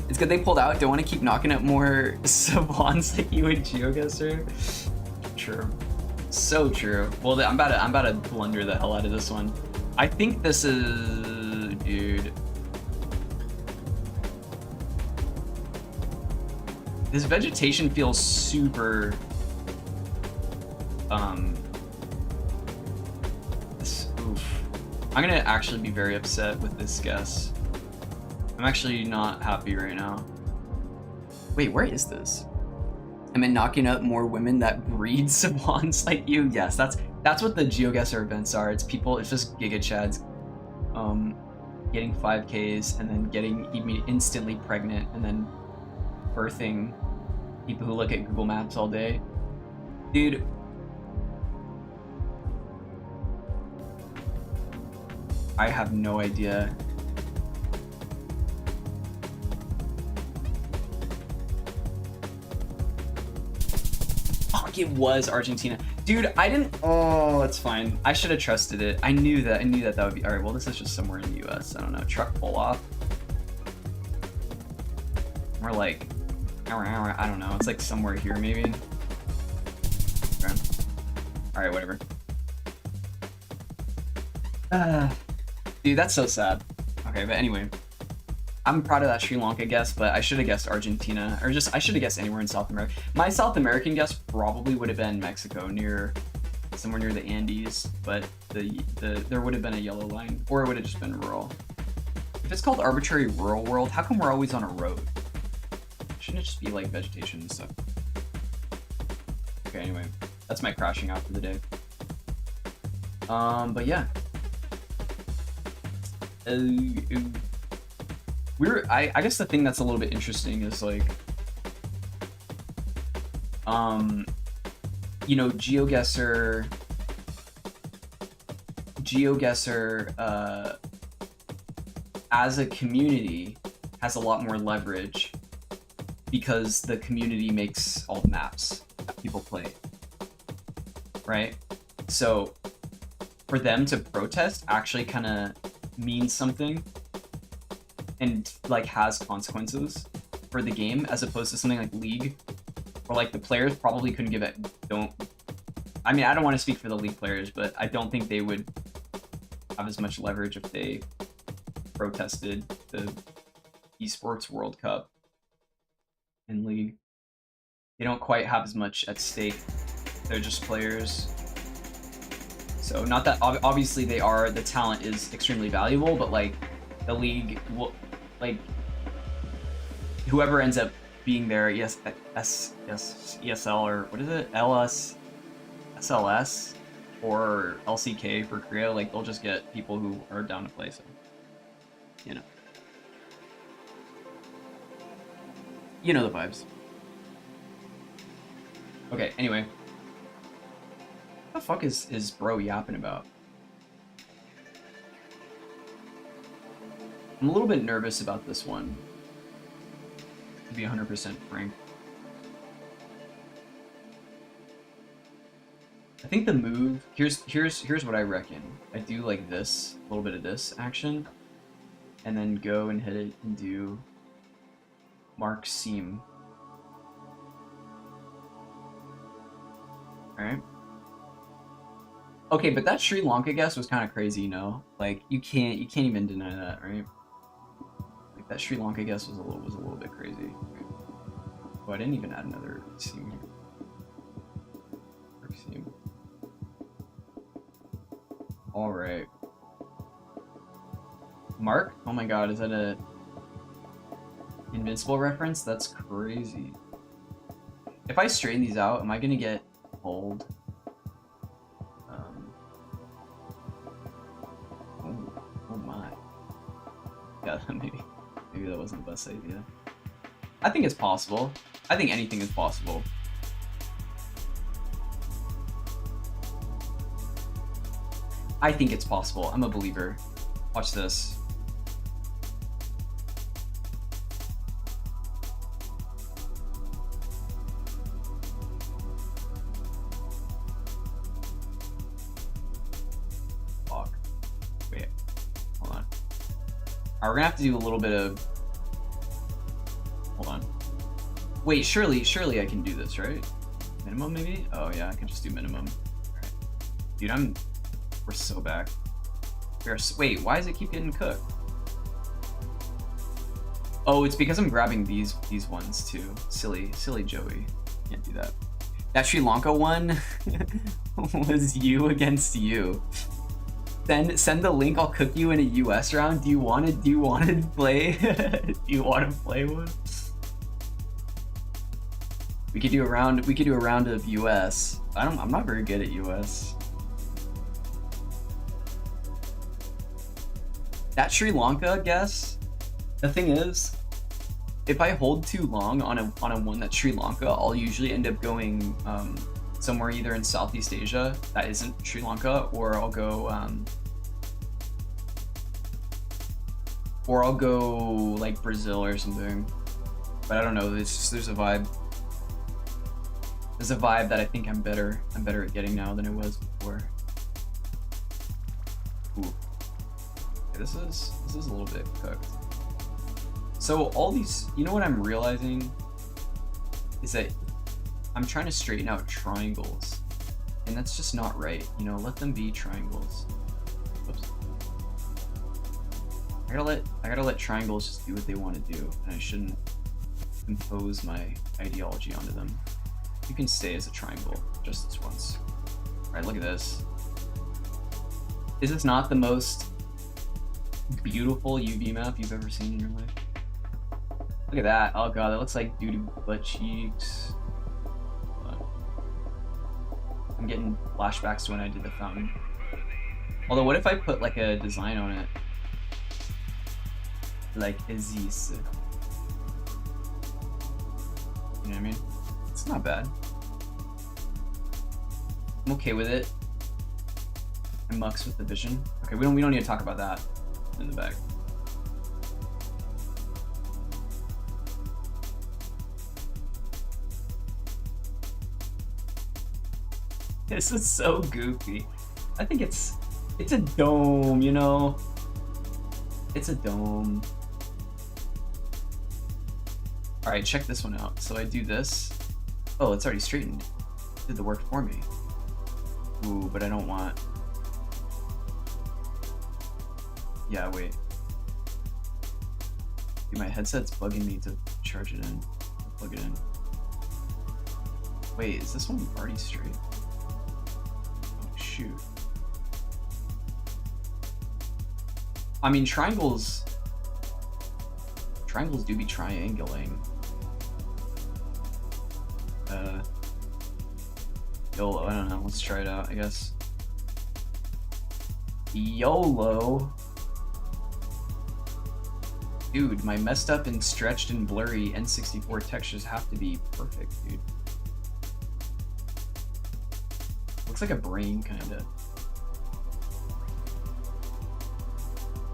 It's good they pulled out. Don't want to keep knocking up more savants like you and GeoGuessr. True. So true. Well, I'm about to blunder the hell out of this one. I think this is, dude. This vegetation feels super I'm gonna actually be very upset with this guess. I'm actually not happy right now. Wait, where is this? Am I knocking up more women that breed savants like you? Yes, that's what the GeoGuessr events are. It's just Giga Chads getting 5Ks and then getting instantly pregnant and then birthing people who look at Google Maps all day. Dude, I have no idea. Fuck, it was Argentina. Dude, I didn't, oh, it's fine. I should have trusted it. I knew that would be, all right, well, this is just somewhere in the US. I don't know, truck pull off. Or like, I don't know, it's like somewhere here maybe. Okay. All right, whatever. Dude, that's so sad. Okay, but anyway, I'm proud of that Sri Lanka guess, but I should have guessed Argentina, or just I should have guessed anywhere in South America. My South American guess probably would have been Mexico, somewhere near the Andes, but there would have been a yellow line, or it would have just been rural. If it's called arbitrary rural world, how come we're always on a road? Shouldn't it just be like vegetation and stuff? Okay, anyway, that's my crashing out for the day. But yeah. I guess the thing that's a little bit interesting is like, you know, GeoGuessr, as a community has a lot more leverage because the community makes all the maps that people play, right? So for them to protest actually kind of means something and like has consequences for the game, as opposed to something like League, where like the players probably couldn't give it. I mean, I don't want to speak for the League players, but I don't think they would have as much leverage if they protested the esports World Cup in League. They don't quite have as much at stake. They're just players. So not that obviously they are, the talent is extremely valuable, but like the League will, like whoever ends up being there, ESL or what is it? SLS or LCK for Korea, like they'll just get people who are down to play, so you know. You know the vibes. Okay, anyway. What the fuck is bro yapping about? I'm a little bit nervous about this one, to be 100% frank. I think the move, here's what I reckon. I do like this, a little bit of this action, and then go and hit it and do Mark Seam. Alright. Okay, but that Sri Lanka guess was kind of crazy, you know? Like you can't even deny that, right? Like that Sri Lanka guess was a little bit crazy. Oh, I didn't even add another seam here. Seam. All right. Mark? Oh my god, is that a Invincible reference? That's crazy. If I straighten these out, am I gonna get pulled? Oh my. Yeah, maybe that wasn't the best idea. I think it's possible. I think anything is possible. I think it's possible. I'm a believer. Watch this. Fuck. Wait. Hold on. Alright, we're gonna have to do a little bit of... Hold on. Wait, surely I can do this, right? Minimum, maybe? Oh yeah, I can just do minimum. Alright. Dude, we're so back. Wait, why does it keep getting cooked? Oh, it's because I'm grabbing these ones too. Silly Joey. Can't do that. That Sri Lanka one was you against you. Send the link. I'll cook you in a US round. Do you want to play? Do you want to play one? We could do a round. We could do a round of US. I'm not very good at US. That Sri Lanka guess, the thing is, if I hold too long on a one that's Sri Lanka, I'll usually end up going somewhere either in Southeast Asia that isn't Sri Lanka, or I'll go like Brazil or something. But I don't know. There's a vibe. There's a vibe that I think I'm better at getting now than I was before. Ooh. This is a little bit cooked. So all these, you know what I'm realizing is that I'm trying to straighten out triangles. And that's just not right. You know, let them be triangles. Whoops. I gotta let triangles just do what they want to do, and I shouldn't impose my ideology onto them. You can stay as a triangle just this once. Alright, look at this. Is this not the most beautiful UV map you've ever seen in your life? Look at that. Oh god, that looks like doo-doo butt cheeks. I'm getting flashbacks to when I did the fountain. Although, what if I put like a design on it? Like this. You know what I mean? It's not bad. I'm okay with it. I mucks with the vision. Okay, we don't need to talk about that in the back. This is so goofy. I think it's a dome, you know? It's a dome. Alright, check this one out. So I do this. Oh, it's already straightened. It did the work for me. Ooh, but I don't want... Yeah, wait. Dude, my headset's bugging me to charge it in. Plug it in. Wait, is this one already straight? Oh, shoot. I mean, triangles do be triangulating. YOLO, I don't know, let's try it out, I guess. YOLO. Dude, my messed up and stretched and blurry N64 textures have to be perfect, dude. Looks like a brain, kinda.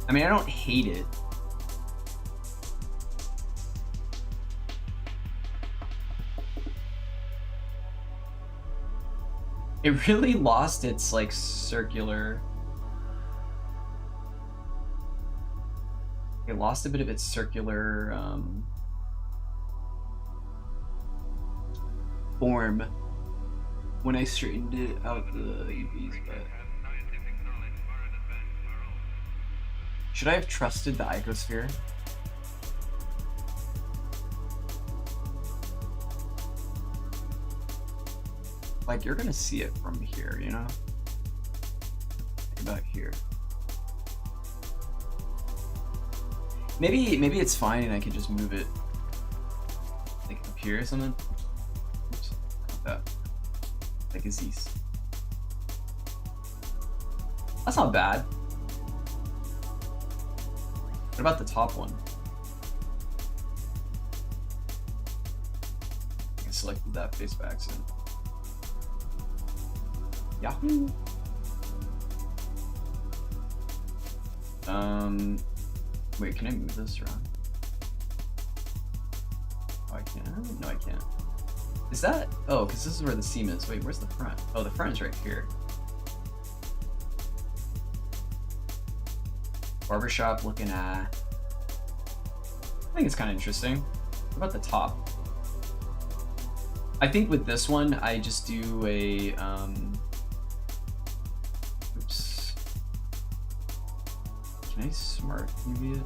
I mean, I don't hate it. It really lost its, like, circular... It lost a bit of its circular, form when I straightened it out the UVs, but... Should I have trusted the icosphere? Like, you're gonna see it from here, you know? Like about here. Maybe it's fine and I can just move it like up here or something. Oops, like that. Like a Z's. That's not bad. What about the top one? I selected that face by accident. Yahoo! Wait, can I move this around? Oh, I can't? No, I can't. Is that? Oh, because this is where the seam is. Wait, where's the front? Oh, the front is right here. Barbershop looking at... I think it's kind of interesting. What about the top? I think with this one, I just do a... Oops. Can I smart UV it?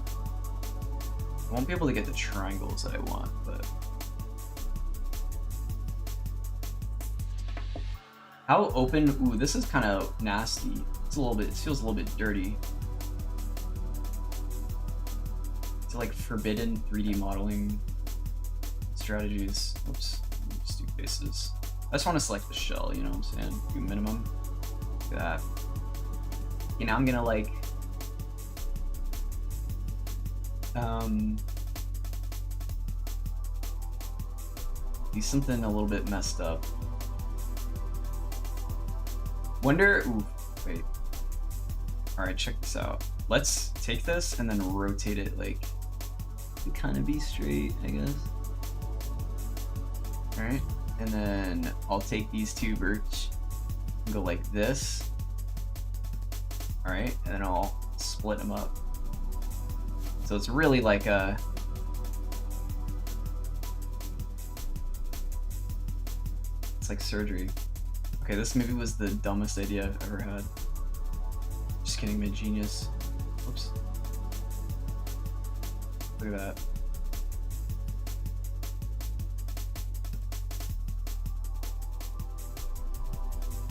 I won't be able to get the triangles that I want, but... How open? Ooh, this is kind of nasty. It's a little bit, it feels a little bit dirty. It's like forbidden 3D modeling strategies. Oops, just do faces. I just want to select the shell, you know what I'm saying? Do minimum. Look at that. Okay, now I'm gonna like... do something a little bit messed up. Wonder, ooh, wait. All right, check this out. Let's take this and then rotate it like to kind of be straight, I guess. All right, and then I'll take these two birch and go like this. All right, and then I'll split them up. So it's really like a... It's like surgery. Okay, this maybe was the dumbest idea I've ever had. Just kidding, my genius. Oops. Look at that.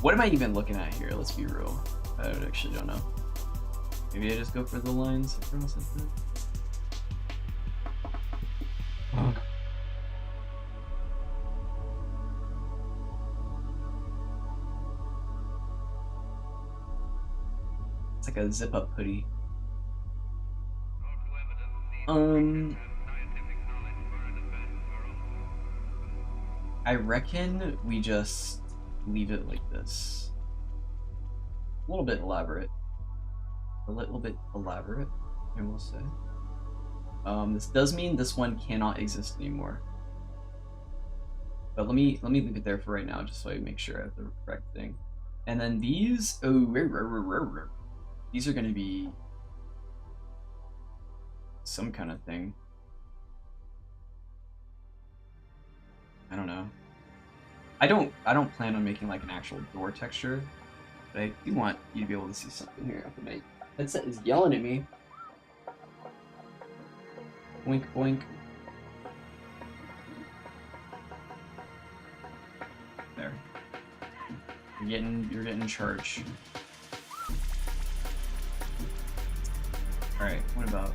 What am I even looking at here? Let's be real. I actually don't know. Maybe I just go for the lines across like that. It's like a zip-up hoodie. I reckon we just leave it like this. A little bit elaborate. A little bit elaborate, I will say. This does mean this one cannot exist anymore. But let me leave it there for right now, just so I make sure I have the correct thing. And then these, these are going to be some kind of thing. I don't know. I don't plan on making like an actual door texture, but I do want you to be able to see something here. My headset is yelling at me. Boink boink. There. You're getting charged. Alright, what about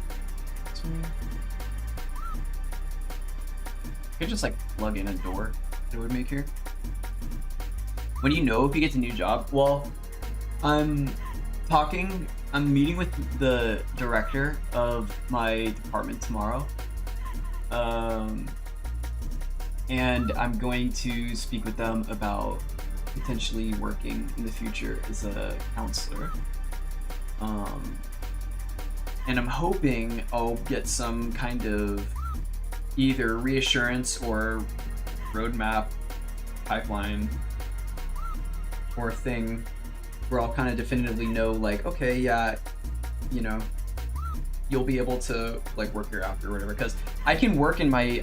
this one? You could just like plug in a door that it would make here. When do you know if you get a new job? Well, I'm meeting with the director of my department tomorrow. And I'm going to speak with them about potentially working in the future as a counselor. And I'm hoping I'll get some kind of either reassurance or roadmap, pipeline, or thing where I'll kind of definitively know, like, okay, yeah, you know, you'll be able to like work here after or whatever. Because I can work at my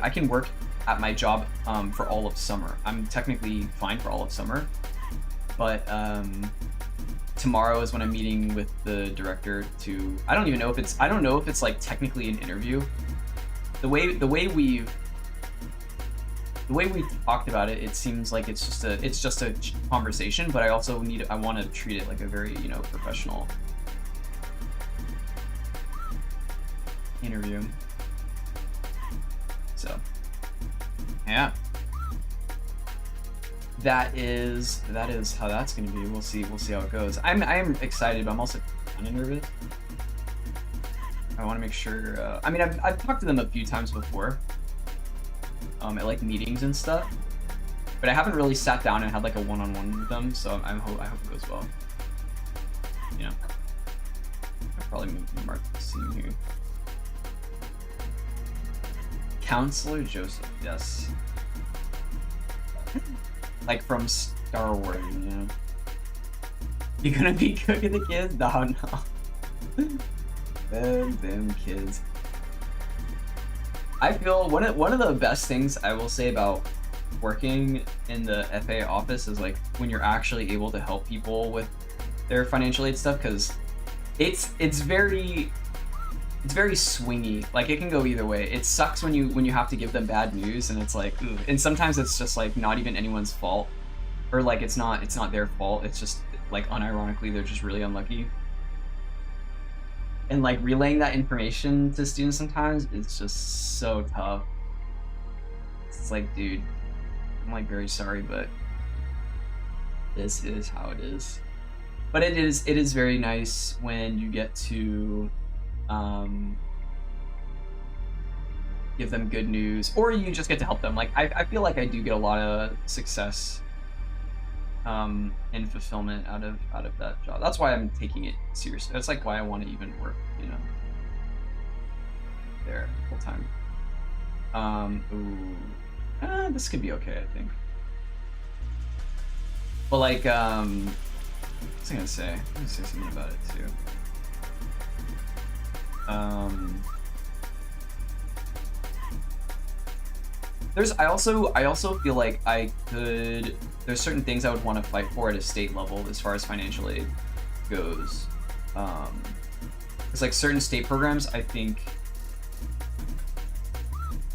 job for all of summer. I'm technically fine for all of summer, but tomorrow is when I'm meeting with the director to. I don't know if it's like technically an interview. The way we've talked about it, it seems like it's just a conversation, but I want to treat it like a very, you know, professional interview. So, yeah. That is how that's going to be. We'll see how it goes. I am excited, but I'm also kind of nervous. I want to make sure. I mean, I've talked to them a few times before. At like meetings and stuff, but I haven't really sat down and had like a one-on-one with them, so I hope it goes well. You know, I'll probably mark the scene here. Counselor Joseph, yes. Like from Star Wars, you know. You gonna be cooking the kids? No. Them kids. I feel one of the best things I will say about working in the FA office is like when you're actually able to help people with their financial aid stuff, because it's very swingy. Like it can go either way. It sucks when you have to give them bad news, and it's like, ooh. And sometimes it's just like not even anyone's fault, or like it's not their fault. It's just like unironically they're just really unlucky. And like relaying that information to students sometimes is just so tough. It's like, dude, I'm like very sorry, but this is how it is. But it is very nice when you get to give them good news, or you just get to help them. Like I feel like I do get a lot of success and fulfillment out of that job. That's why I'm taking it seriously. That's like why I want to even work, you know, there full time. This could be okay, I think. But like, what was I gonna say? I'm gonna say something about it too. I also feel like there's certain things I would want to fight for at a state level as far as financial aid goes. It's like certain state programs I think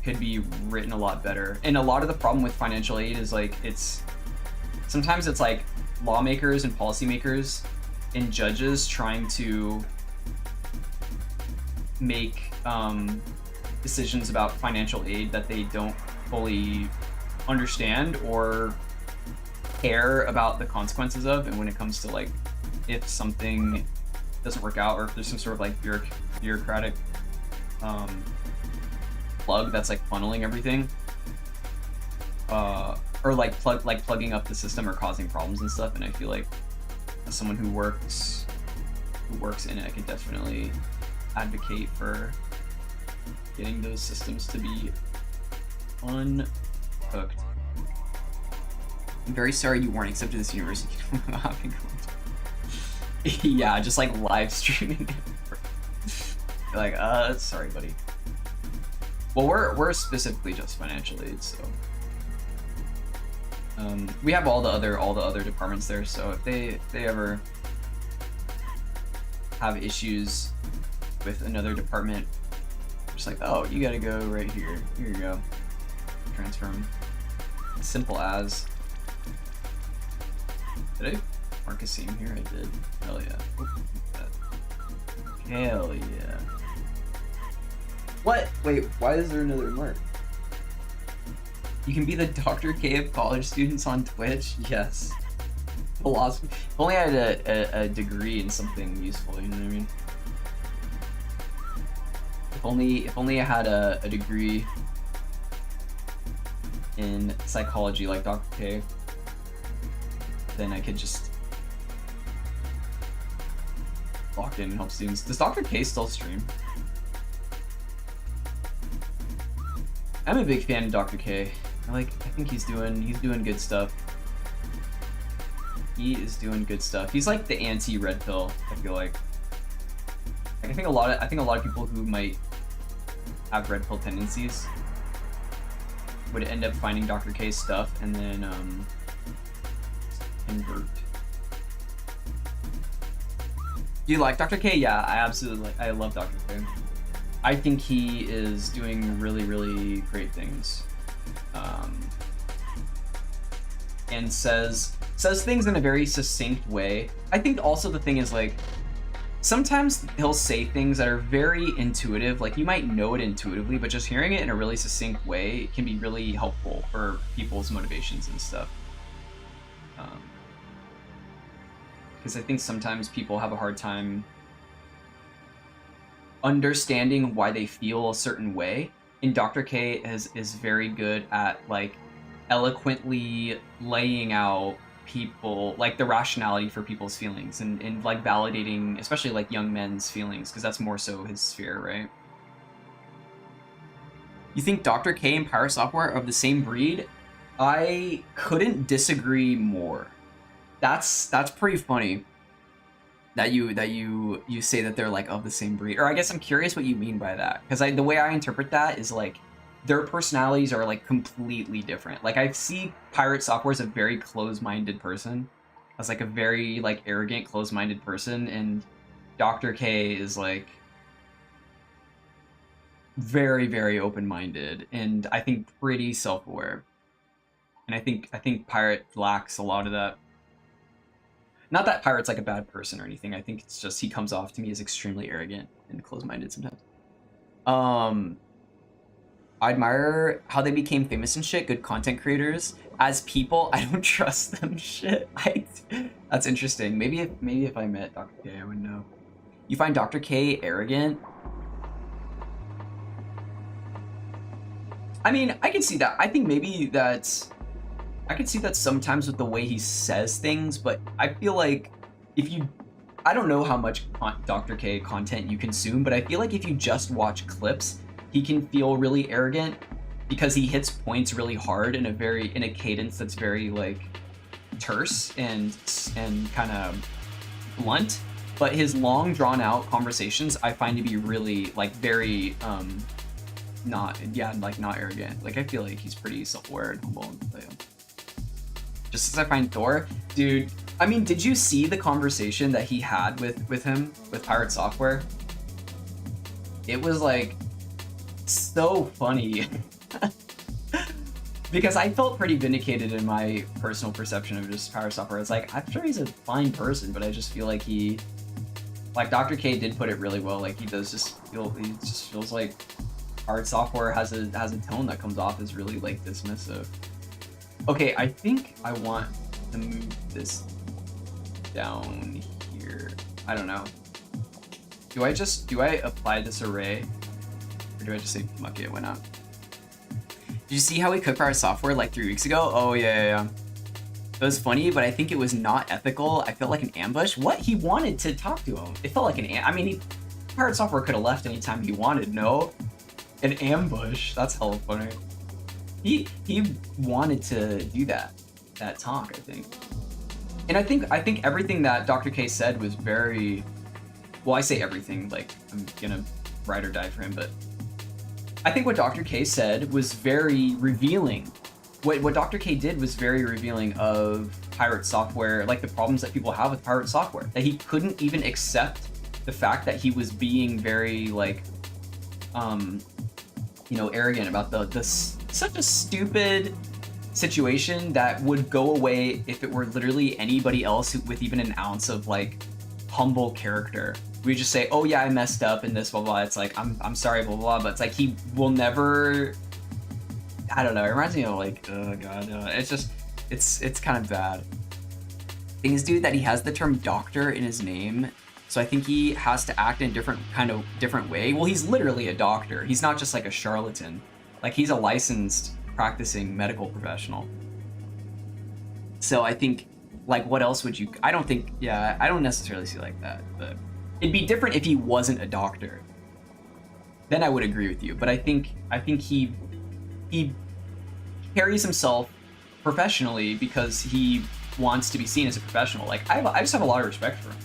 could be written a lot better. And a lot of the problem with financial aid is like sometimes it's like lawmakers and policymakers and judges trying to make decisions about financial aid that they don't fully understand or care about the consequences of. And when it comes to like if something doesn't work out or if there's some sort of like bureaucratic plug that's like funneling everything, or like plugging up the system or causing problems and stuff. And I feel like as someone who works in it, I could definitely advocate for getting those systems to be unhooked. I'm very sorry you weren't accepted to this university. Yeah, just like live streaming. Like, sorry, buddy. Well, we're specifically just financial aid, so we have all the other departments there. So if they ever have issues with another department, just like, oh, you gotta go right here. Here you go. Transfer them. Simple as. Did I mark a seam here? I did. Hell yeah. Hell yeah. What? Wait, why is there another mark? You can be the Dr. K of college students on Twitch? Yes. Philosophy. If only I had a degree in something useful, you know what I mean? If only I had a degree in psychology like Dr. K, then I could just lock in and help students. Does Dr. K still stream? I'm a big fan of Dr. K. I think he's doing good stuff. He is doing good stuff. He's like the anti-red pill, I feel like. I think a lot of people who might have red pill tendencies would end up finding Dr. K's stuff and then convert. Do you like Dr. K? Yeah, I love Dr. K. I think he is doing really, really great things. And says things in a very succinct way. I think also the thing is like, sometimes he'll say things that are very intuitive, like you might know it intuitively, but just hearing it in a really succinct way can be really helpful for people's motivations and stuff. Because I think sometimes people have a hard time understanding why they feel a certain way, and Dr. K is very good at like eloquently laying out people, like the rationality for people's feelings and like validating especially like young men's feelings, because that's more so his sphere, right? You think Dr. K and Pirate Software are of the same breed? I couldn't disagree more. That's pretty funny that you say that they're like of the same breed. Or I guess I'm curious what you mean by that, because the way I interpret that is like their personalities are like completely different. Like I see Pirate Software as a very close-minded person, as like a very like arrogant, close-minded person, and Dr. K is like very, very open-minded and I think pretty self-aware. And I think Pirate lacks a lot of that. Not that Pirate's like a bad person or anything. I think it's just he comes off to me as extremely arrogant and close-minded sometimes. I admire how they became famous and shit, good content creators. As people, I don't trust them shit. That's interesting. Maybe if I met Dr. K, I would know. You find Dr. K arrogant? I mean, I can see that. I think maybe I could see that sometimes with the way he says things, but I feel like I don't know how much Dr. K content you consume, but I feel like if you just watch clips, he can feel really arrogant because he hits points really hard in a cadence that's very like terse and kind of blunt. But his long drawn out conversations I find to be really like very not arrogant. Like I feel like he's pretty self-aware and humble. Just as I find Thor, dude. I mean, did you see the conversation that he had with him with Pirate Software? It was like so funny. Because I felt pretty vindicated in my personal perception of just Pirate Software. It's like, I'm sure he's a fine person, but I just feel like like Dr. K did put it really well. Like he just feels like Pirate Software has a tone that comes off as really like dismissive. Okay, I think I want to move this down here. I don't know. Do I apply this array? Or do I just say fuck it, why not? Did you see how we cooked Pirate Software like 3 weeks ago? Oh yeah. It was funny, but I think it was not ethical. I felt like an ambush. What? He wanted to talk to him. It felt like Pirate Software could have left anytime he wanted, no? An ambush? That's hella funny. He wanted to do that talk, I think. And I think everything that Dr. K said was very, well, I say everything, like I'm gonna ride or die for him, but I think what Dr. K said was very revealing. What Dr. K did was very revealing of Pirate Software, like the problems that people have with Pirate Software. That he couldn't even accept the fact that he was being very like, arrogant about such a stupid situation that would go away if it were literally anybody else with even an ounce of like humble character. We just say, oh yeah, I messed up in this, blah, blah. It's like, I'm sorry, blah, blah, but it's like, he will never, I don't know. It reminds me of like, oh God, it's just, it's kind of bad. Thing is, dude, that he has the term doctor in his name. So I think he has to act in a different way. Well, he's literally a doctor. He's not just like a charlatan. Like he's a licensed practicing medical professional. So I think, like, what else would you, I don't necessarily see like that, but it'd be different if he wasn't a doctor. Then I would agree with you. But I think he carries himself professionally because he wants to be seen as a professional. Like I just have a lot of respect for him.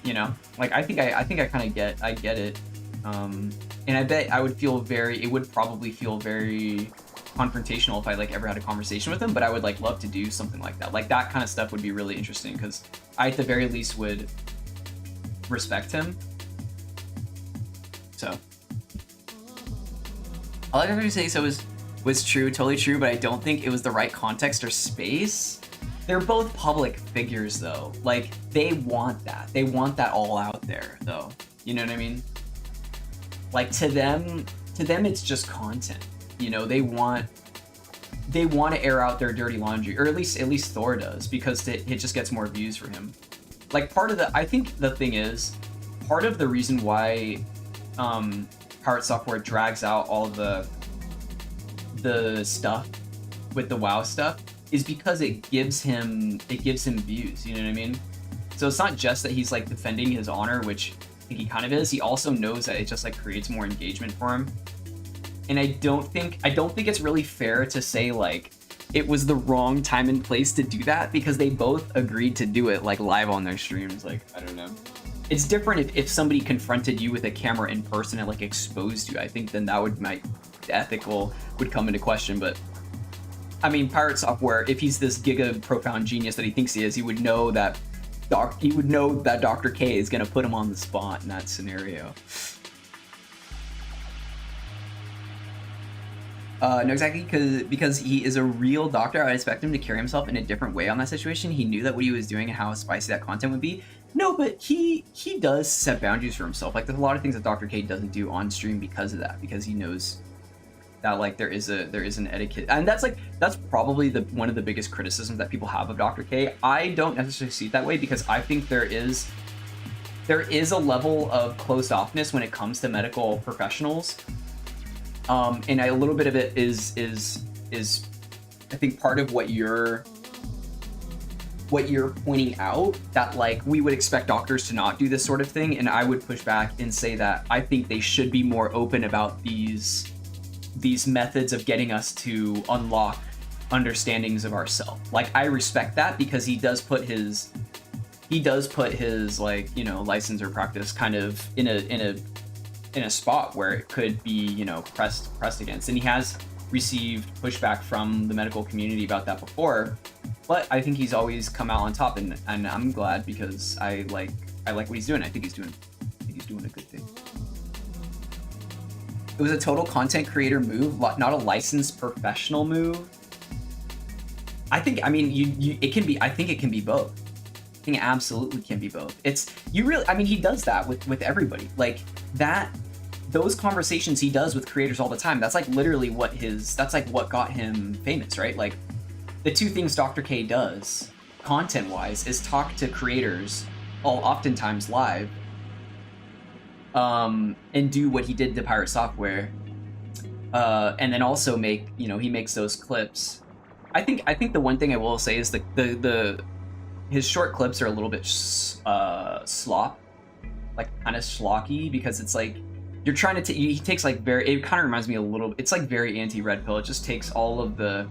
You know, like I think I kind of get it. And I bet it would probably feel very confrontational if I like ever had a conversation with him, but I would like love to do something like that. Like that kind of stuff would be really interesting because I at the very least would respect him. So I like everybody say so was true, totally true, but I don't think it was the right context or space. They're both public figures though. Like they want that. They want that all out there though. You know what I mean? Like to them it's just content. You know, they want to air out their dirty laundry, or at least Thor does, because it just gets more views for him. Like I think the thing is, part of the reason why Pirate Software drags out all the stuff with the WoW stuff is because it gives him views, you know what I mean? So it's not just that he's like defending his honor, which I think he kind of is. He also knows that it just like creates more engagement for him. And I don't think it's really fair to say like it was the wrong time and place to do that, because they both agreed to do it like live on their streams. Like, I don't know. It's different if somebody confronted you with a camera in person and like exposed you. I think then that the ethical would come into question. But I mean, Pirate Software, if he's this giga profound genius that he thinks he is, he would know that Dr. K is gonna put him on the spot in that scenario. No, exactly, because he is a real doctor. I would expect him to carry himself in a different way on that situation. He knew that what he was doing and how spicy that content would be. No, but he does set boundaries for himself. Like, there's a lot of things that Dr. K doesn't do on stream because of that, because he knows that like there is an etiquette, and that's probably one of the biggest criticisms that people have of Dr. K. I don't necessarily see it that way, because I think there is a level of closed offness when it comes to medical professionals. And a little bit of it is I think part of what you're pointing out, that like we would expect doctors to not do this sort of thing, and I would push back and say that I think they should be more open about these methods of getting us to unlock understandings of ourselves. Like, I respect that, because he does put his like, you know, license or practice kind of in a in a spot where it could be, you know, pressed against. And he has received pushback from the medical community about that before, but I think he's always come out on top, and I'm glad, because I like what he's doing. I think he's doing a good thing. It was a total content creator move, not a licensed professional move. I think, I mean, it can be, I think it can be both. I think it absolutely can be both. I mean, he does that with everybody. Like, those conversations he does with creators all the time, that's like literally that's like what got him famous, right? Like, the two things Dr. K does, content-wise, is talk to creators, oftentimes live, and do what he did to Pirate Software, and then also he makes those clips. I think the one thing I will say is his short clips are a little bit slop, like kind of schlocky, because it's like you're trying to he takes like it kind of reminds me a little, it's like very anti-Red Pill. It just takes all of the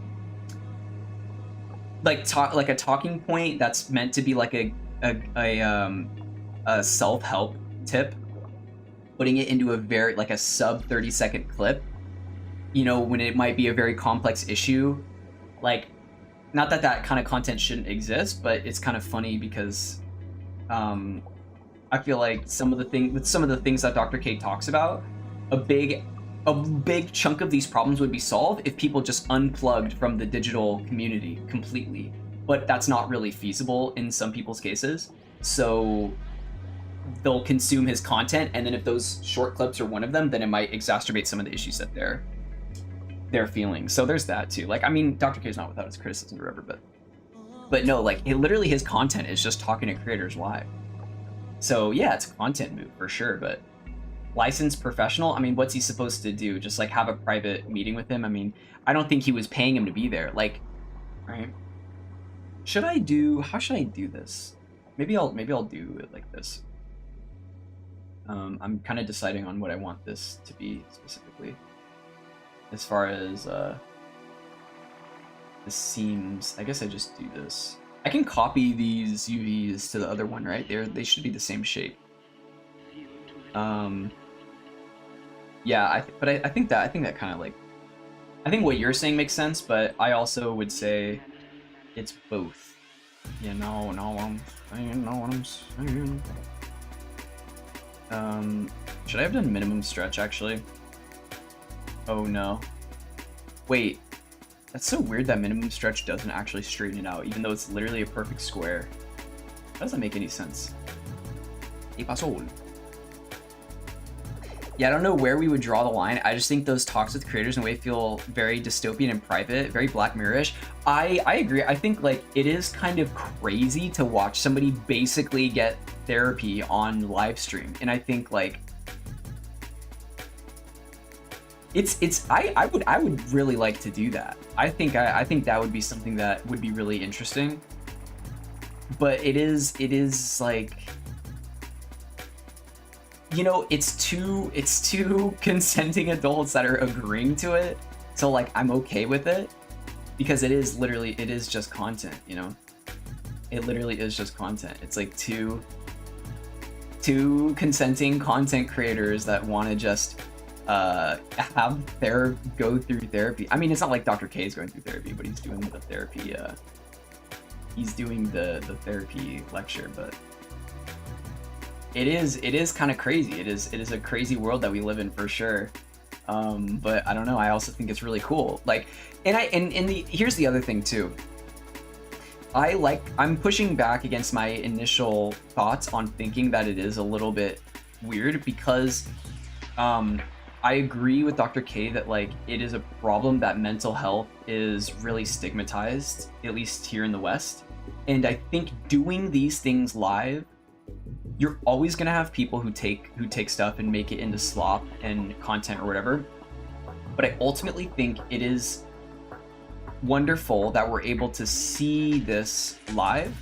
like a talking point that's meant to be like a self-help tip, putting it into a sub 30-second clip, you know, when it might be a very complex issue. Like, not that kind of content shouldn't exist, but it's kind of funny because I feel like some of the things that Dr. K talks about, a big chunk of these problems would be solved if people just unplugged from the digital community completely. But that's not really feasible in some people's cases. So they'll consume his content, and then if those short clips are one of them, then it might exacerbate some of the issues that they're feeling. So there's that too. Like, I mean, Dr. K is not without his criticism or whatever, but no, like, literally his content is just talking to creators live. So yeah, it's a content move for sure, but licensed professional, I mean, what's he supposed to do? Just like have a private meeting with him? I mean, I don't think he was paying him to be there. Like, right? How should I do this? Maybe I'll do it like this. I'm kind of deciding on what I want this to be specifically. As far as this seems, I guess I just do this. I can copy these UVs to the other one, right? They should be the same shape. Yeah, but I think that kind of like, I think what you're saying makes sense, but I also would say it's both. You know what I'm saying. Should I have done minimum stretch actually? Oh no. Wait, that's so weird that minimum stretch doesn't actually straighten it out, even though it's literally a perfect square. That doesn't make any sense. ¿Qué pasó? Yeah, I don't know where we would draw the line. I just think those talks with creators in a way feel very dystopian and private, very Black Mirror-ish. I agree. I think like it is kind of crazy to watch somebody basically get therapy on live stream, and I think like I would really like to do that. I think that would be something that would be really interesting. But it is like, you know, it's two consenting adults that are agreeing to it. So like I'm okay with it, because it is just content, you know? It literally is just content. It's like two consenting content creators that want to just go through therapy. I mean, it's not like Dr. K is going through therapy, but he's doing the therapy he's doing the therapy lecture. But it is kind of crazy. It is a crazy world that we live in for sure. But I don't know, I also think it's really cool. Like, here's the other thing too. I'm pushing back against my initial thoughts on thinking that it is a little bit weird, because I agree with Dr. K that like it is a problem that mental health is really stigmatized, at least here in the West. And I think doing these things live, you're always gonna have people who take stuff and make it into slop and content or whatever. But I ultimately think it is wonderful that we're able to see this live,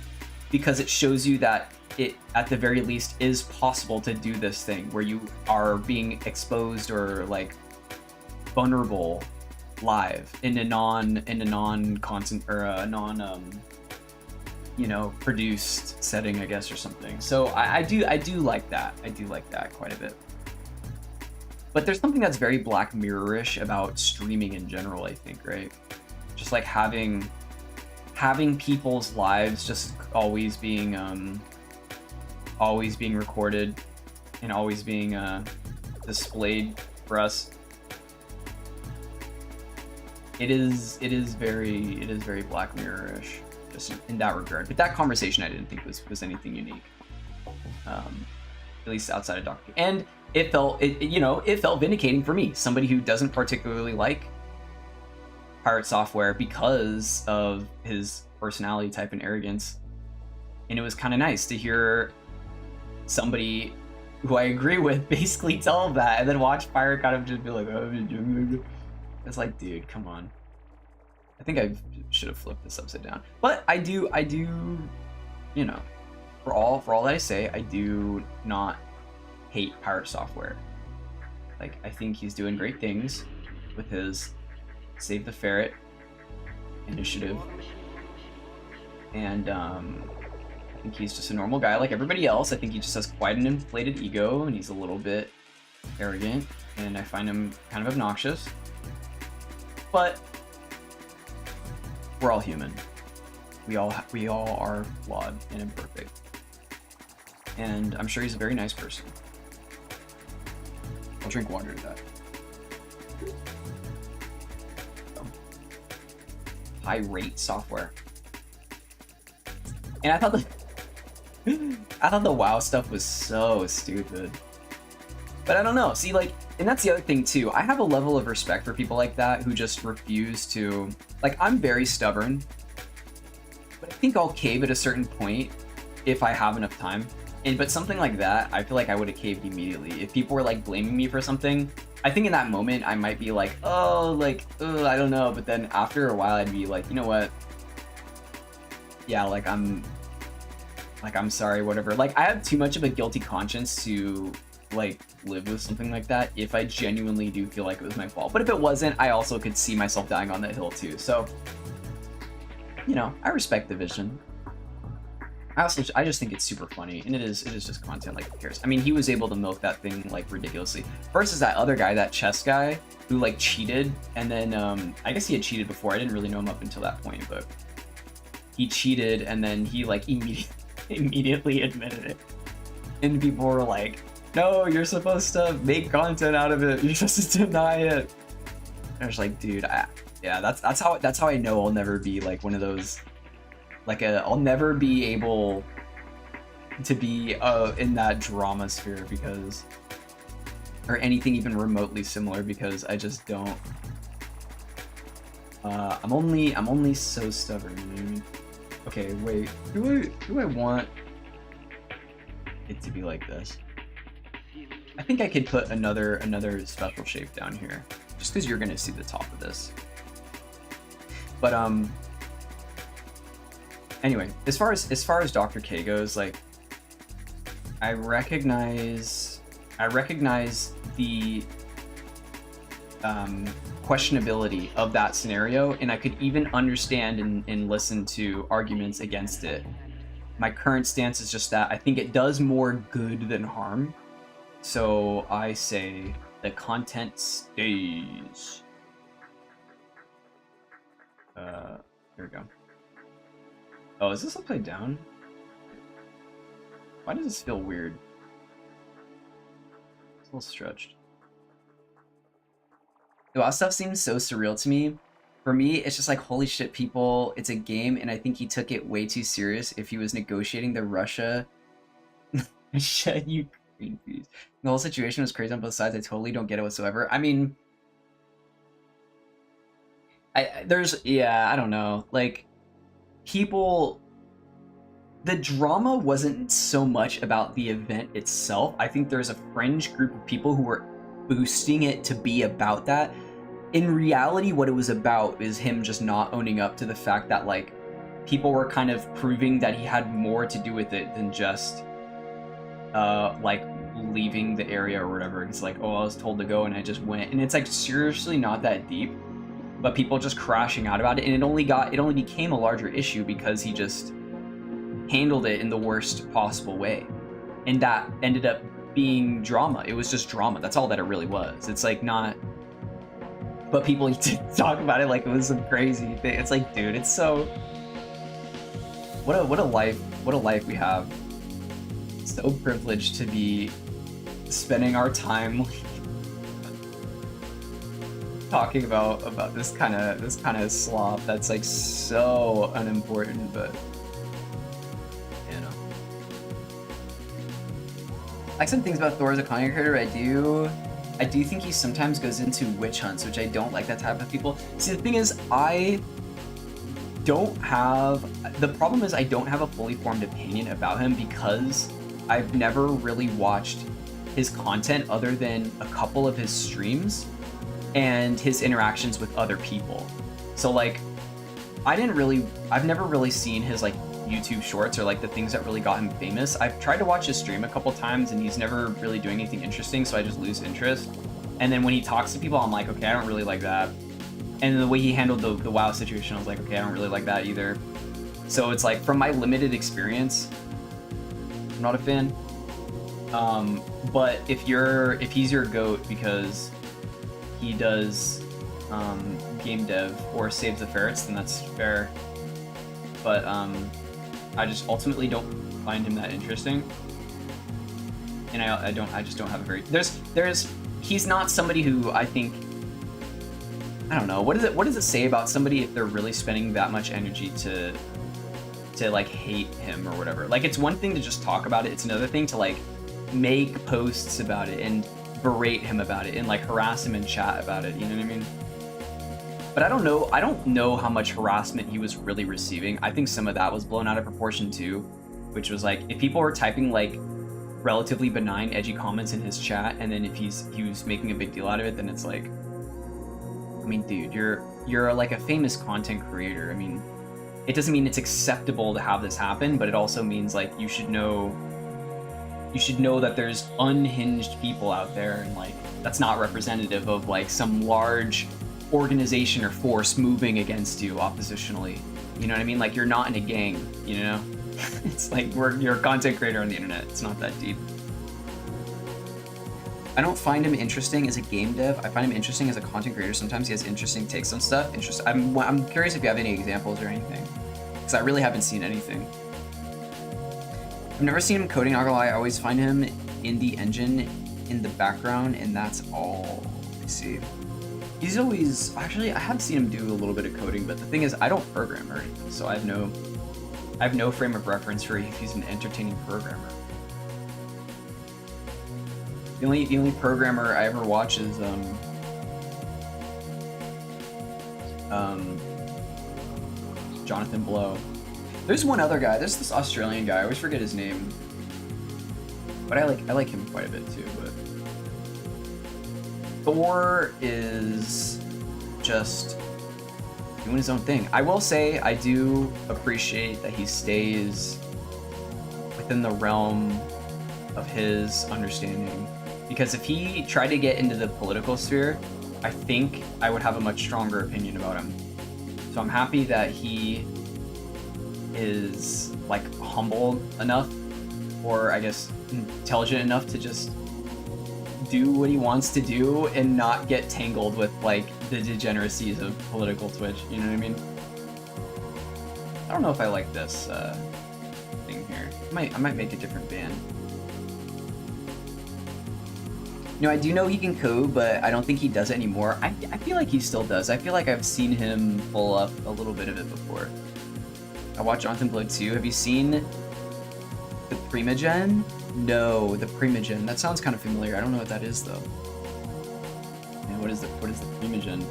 because it shows you that it, at the very least, is possible to do this thing where you are being exposed or like vulnerable live in a non-content or a non produced setting, I guess, or something. So I do like that. I do like that quite a bit. But there's something that's very Black Mirror-ish about streaming in general, I think, right? Just like having people's lives just always being recorded and always being displayed for us. It is very Black Mirror-ish, just in that regard. But that conversation I didn't think was anything unique, at least outside of Doctor. And it felt vindicating for me, somebody who doesn't particularly like Pirate Software because of his personality type and arrogance. And it was kind of nice to hear somebody who I agree with basically tell him that, and then watch Pirate kind of just be like, oh. It's like, dude, come on. I think I should have flipped this upside down. But I do, you know, for all that I say, I do not hate Pirate Software. Like, I think he's doing great things with his Save the Ferret initiative. And I think he's just a normal guy like everybody else. I think he just has quite an inflated ego, and he's a little bit arrogant, and I find him kind of obnoxious. But we're all human. We all are flawed and imperfect. And I'm sure he's a very nice person. I'll drink water to that. So, Pirate Software. And I thought the WoW stuff was so stupid. But I don't know. See, like, and that's the other thing too. I have a level of respect for people like that who just refuse to, like, I'm very stubborn, but I think I'll cave at a certain point if I have enough time. But something like that, I feel like I would have caved immediately. If people were like blaming me for something, I think in that moment I might be like, oh, like, I don't know. But then after a while, I'd be like, you know what? Yeah, like I'm sorry, whatever. Like, I have too much of a guilty conscience to like live with something like that if I genuinely do feel like it was my fault. But if it wasn't, I also could see myself dying on that hill too. So, you know, I respect the vision. I just think it's super funny, and it is just content. Like, who cares? I mean, he was able to milk that thing like ridiculously. Versus that other guy, that chess guy, who like cheated, and then I guess he had cheated before. I didn't really know him up until that point, but he cheated, and then he like immediately admitted it, and people were like, "No, you're supposed to make content out of it. You're supposed to deny it." And I was like, dude, yeah, that's how I know I'll never be like one of those. Like, I'll never be able to be in that drama sphere because, or anything even remotely similar, because I just don't. I'm only so stubborn. You know what I mean? Okay, wait. Do I want it to be like this? I think I could put another special shape down here, just because you're gonna see the top of this. But anyway, as far as Dr. K goes, like, I recognize the questionability of that scenario, and I could even understand and listen to arguments against it. My current stance is just that I think it does more good than harm. So I say the content stays. Here we go. Oh, is this upside down? Why does this feel weird? It's a little stretched. The WoW stuff seems so surreal to me. For me, it's just like, holy shit, people, it's a game, and I think he took it way too serious if he was negotiating the Russia Ukraine peace. The whole situation was crazy on both sides. I totally don't get it whatsoever. I mean, I don't know. Like, people, the drama wasn't so much about the event itself. I think there's a fringe group of people who were boosting it to be about that. In reality, what it was about is him just not owning up to the fact that, like, people were kind of proving that he had more to do with it than just like leaving the area or whatever. It's like, oh, I was told to go and I just went, and it's like seriously not that deep, but people just crashing out about it, and it only became a larger issue because he just handled it in the worst possible way, and that ended up being drama. It was just drama. That's all that it really was. It's like not. But people talk about it like it was some crazy thing. It's like, dude, it's so. What a life we have. So privileged to be spending our time talking about this kind of slop that's like so unimportant, but you know. I like some things about Thor as a content creator. I do think he sometimes goes into witch hunts, which I don't like that type of people. See, the thing is, the problem is I don't have a fully formed opinion about him because I've never really watched his content other than a couple of his streams and his interactions with other people. So like, I've never really seen his like YouTube shorts or like the things that really got him famous. I've tried to watch his stream a couple times and he's never really doing anything interesting, so I just lose interest. And then when he talks to people, I'm like, okay, I don't really like that. And the way he handled the WoW situation, I was like, okay, I don't really like that either. So it's like, from my limited experience, I'm not a fan. But if he's your GOAT because he does game dev or saves the ferrets, then that's fair. But I just ultimately don't find him that interesting, and I just don't have a very he's not somebody who I think, I don't know, what does it say about somebody if they're really spending that much energy to like hate him or whatever. Like, it's one thing to just talk about it, it's another thing to like make posts about it and berate him about it and like harass him in chat about it, you know what I mean? But I don't know how much harassment he was really receiving. I think some of that was blown out of proportion too, which was like, if people were typing like relatively benign, edgy comments in his chat, and then if he was making a big deal out of it, then it's like, I mean, dude, you're like a famous content creator. I mean, it doesn't mean it's acceptable to have this happen, but it also means like you should know that there's unhinged people out there, and like that's not representative of like some large organization or force moving against you oppositionally. You know what I mean? Like, you're not in a gang, you know? It's like you're a content creator on the internet. It's not that deep. I don't find him interesting as a game dev. I find him interesting as a content creator. Sometimes he has interesting takes on stuff. I'm curious if you have any examples or anything, because I really haven't seen anything. I've never seen him coding, not gonna lie. I always find him in the engine in the background, and that's all I see. He's always, actually, I have seen him do a little bit of coding, but the thing is, I don't program or anything, so I have no frame of reference for if he's an entertaining programmer. The only programmer I ever watch is Jonathan Blow. There's one other guy. There's this Australian guy. I always forget his name, but I like him quite a bit too. But Thor is just doing his own thing. I will say I do appreciate that he stays within the realm of his understanding, because if he tried to get into the political sphere, I think I would have a much stronger opinion about him. So I'm happy that he is like humble enough, or I guess intelligent enough to just do what he wants to do and not get tangled with like the degeneracies of political Twitch, you know what I mean? I don't know if I like this thing here. I might make a different band. You know, I do know he can code, but I don't think he does it anymore. I feel like he still does. I feel like I've seen him pull up a little bit of it before. I watched Jonathan Blow too. Have you seen the Primogen? No, the Primogen. That sounds kind of familiar. I don't know what that is though. Man, what is the Primogen?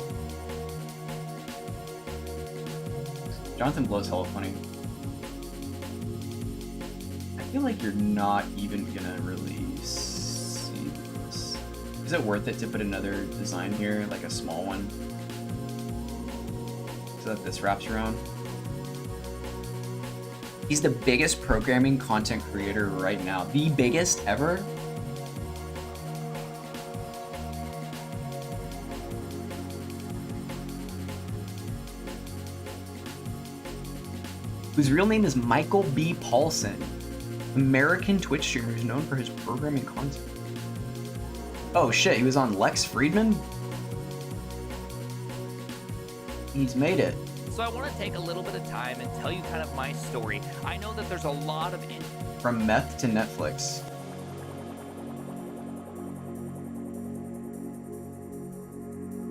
Jonathan Blow's hella funny. I feel like you're not even gonna really see this. Is it worth it to put another design here, like a small one, so that this wraps around? He's the biggest programming content creator right now. The biggest ever? Whose real name is Michael B. Paulson. American Twitch streamer who's known for his programming content. Oh shit, he was on Lex Friedman? He's made it. So I want to take a little bit of time and tell you kind of my story. I know that there's a lot of... From meth to Netflix.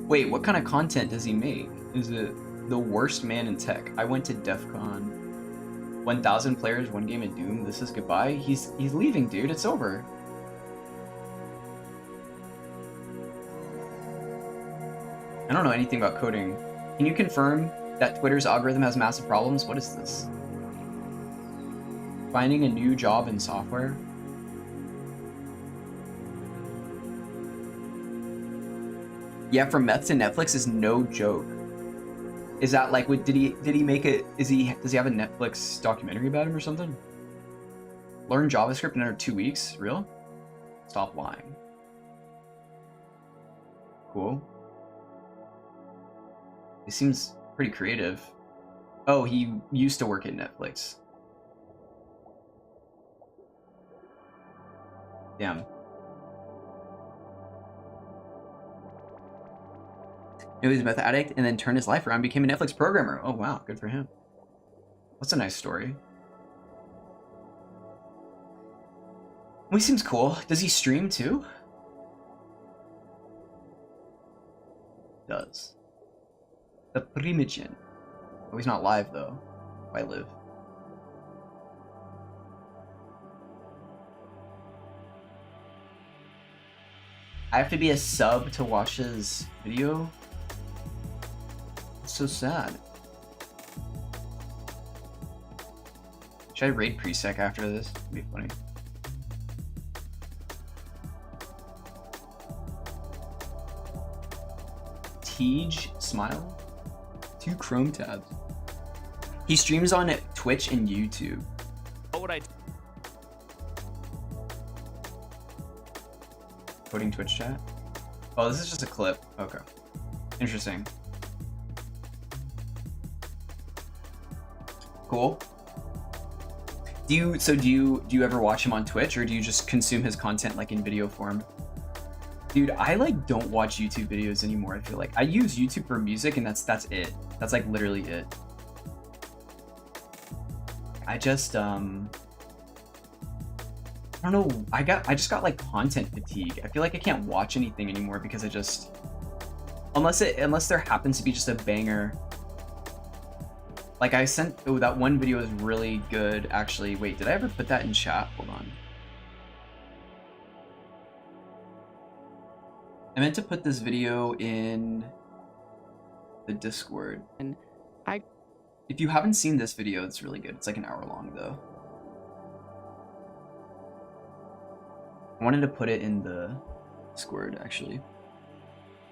Wait, what kind of content does he make? Is it the worst man in tech? I went to DEF CON. 1,000 players, one game of Doom. This is goodbye. He's leaving, dude. It's over. I don't know anything about coding. Can you confirm that Twitter's algorithm has massive problems? What is this? Finding a new job in software? Yeah, from meth to Netflix is no joke. Is that like, did he make it? Does he have a Netflix documentary about him or something? Learn JavaScript in under 2 weeks? Real? Stop lying. Cool. It seems pretty creative. Oh, he used to work at Netflix. Damn. He was a meth addict and then turned his life around and became a Netflix programmer. Oh wow, good for him. That's a nice story. Well, he seems cool. Does he stream too? Does. The Primogen. Oh, he's not live though. I live. I have to be a sub to watch his video? It's so sad. Should I raid Presec after this? It'd be funny. Tej Smile? 2 Chrome tabs. He streams on Twitch and YouTube. What would I do? Coding Twitch chat? Oh, this is just a clip. Okay. Interesting. Cool. Do you ever watch him on Twitch, or do you just consume his content like in video form? Dude, I like don't watch YouTube videos anymore. I feel like I use YouTube for music, and that's it. That's like literally it. I just I don't know. I just got like content fatigue. I feel like I can't watch anything anymore because I just unless there happens to be just a banger. Like I sent that one video is really good actually. Wait, did I ever put that in chat? Hold on. I meant to put this video in the Discord. And if you haven't seen this video, it's really good. It's like an hour long though. I wanted to put it in the Discord actually.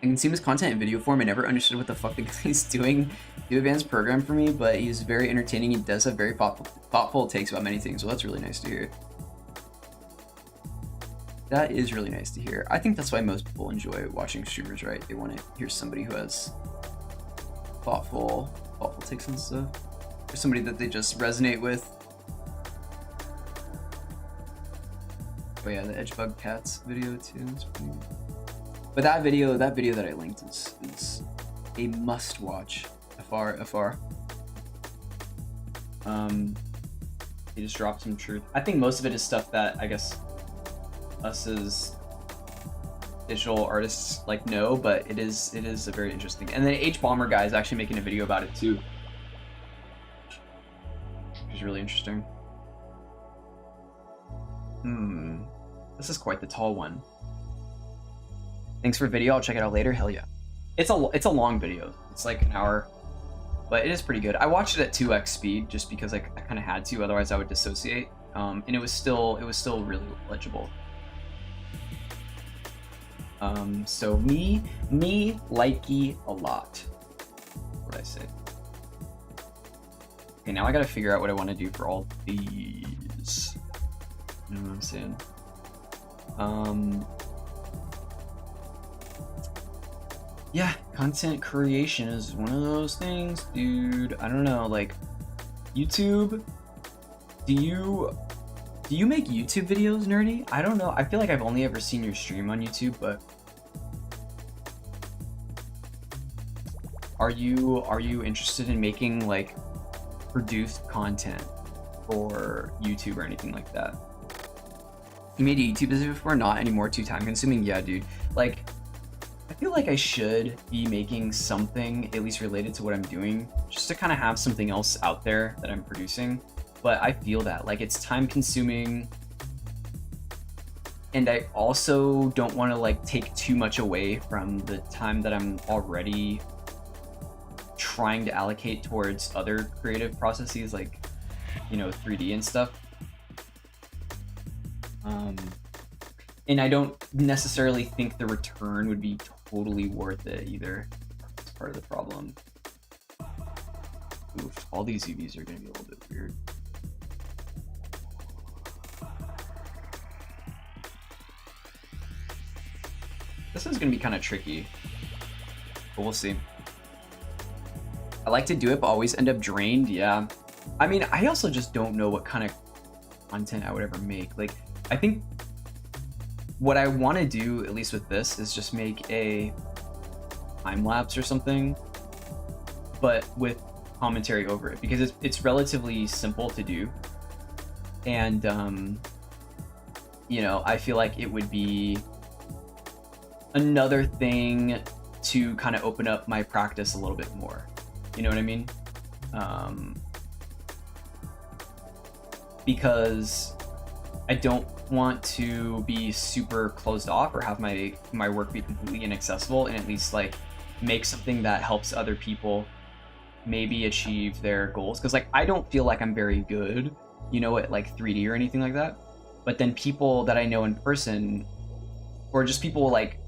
I can see his content in video form. I never understood what the fuck the guy's doing. He advanced program for me, but he's very entertaining and does have very thoughtful takes about many things. Well, that's really nice to hear. That is really nice to hear. I think that's why most people enjoy watching streamers, right? They want to hear somebody who has thoughtful takes and stuff. Or somebody that they just resonate with. Oh yeah, the Edgebug Cats video too. That's pretty good. But that video that I linked is a must watch. Afar. He just dropped some truth. I think most of it is stuff that I guess us as digital artists like know, but it is a very interesting. And then H Bomber guy is actually making a video about it too, which is really interesting. This is quite the tall one. Thanks for video. I'll check it out later. Hell yeah. It's a long video. It's like an hour, but it is pretty good. I watched it at 2x speed just because I kind of had to. Otherwise, I would dissociate. And it was still really legible. So me likey a lot. What did I say? Okay, now I gotta figure out what I want to do for all these. You know what I'm saying? Yeah, content creation is one of those things, dude. I don't know, like YouTube, do you Do you make YouTube videos, Nerdy? I don't know. I feel like I've only ever seen your stream on YouTube, but are you interested in making like produced content for YouTube or anything like that? You made a YouTube video before? Not anymore, too time consuming? Yeah, dude. Like, I feel like I should be making something at least related to what I'm doing, just to kind of have something else out there that I'm producing. But I feel that like it's time consuming, and I also don't want to like take too much away from the time that I'm already trying to allocate towards other creative processes, like, you know, 3D and stuff. And I don't necessarily think the return would be totally worth it either. That's part of the problem. Oof, all these UVs are going to be a little bit weird. This is going to be kind of tricky, but we'll see. I like to do it, but always end up drained. Yeah. I mean, I also just don't know what kind of content I would ever make. Like, I think what I want to do, at least with this, is just make a time lapse or something, but with commentary over it, because it's relatively simple to do. And, you know, I feel like it would be another thing to kind of open up my practice a little bit more. You know what I mean? Because I don't want to be super closed off or have my work be completely inaccessible, and at least like make something that helps other people maybe achieve their goals. Because like I don't feel like I'm very good, you know, at like 3D or anything like that. But then people that I know in person, or just people like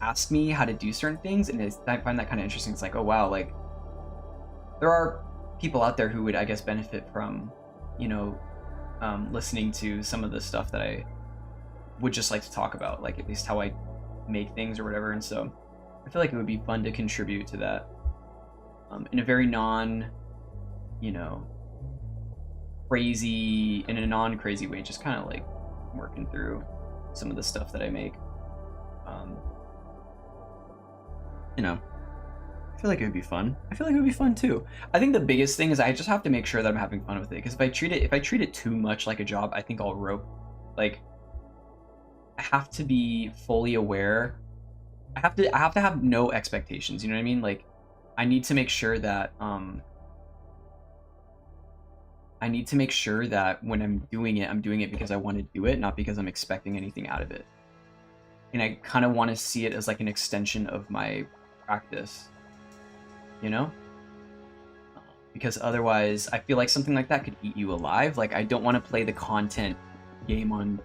ask me how to do certain things, and I find that kind of interesting. It's like, oh wow, like there are people out there who would, I guess, benefit from, you know, listening to some of the stuff that I would just like to talk about, like at least how I make things or whatever. And so I feel like it would be fun to contribute to that in a very you know, crazy, in a non-crazy way, just kind of like working through some of the stuff that I make. You know, I feel like it would be fun. I feel like it would be fun too. I think the biggest thing is I just have to make sure that I'm having fun with it. Because if I treat it too much like a job, I think I'll rope. Like, I have to be fully aware. I have to have no expectations. You know what I mean? Like, I need to make sure that when I'm doing it because I want to do it, not because I'm expecting anything out of it. And I kind of want to see it as like an extension of my practice. You know, because otherwise I feel like something like that could eat you alive. Like, I don't want to play the content game on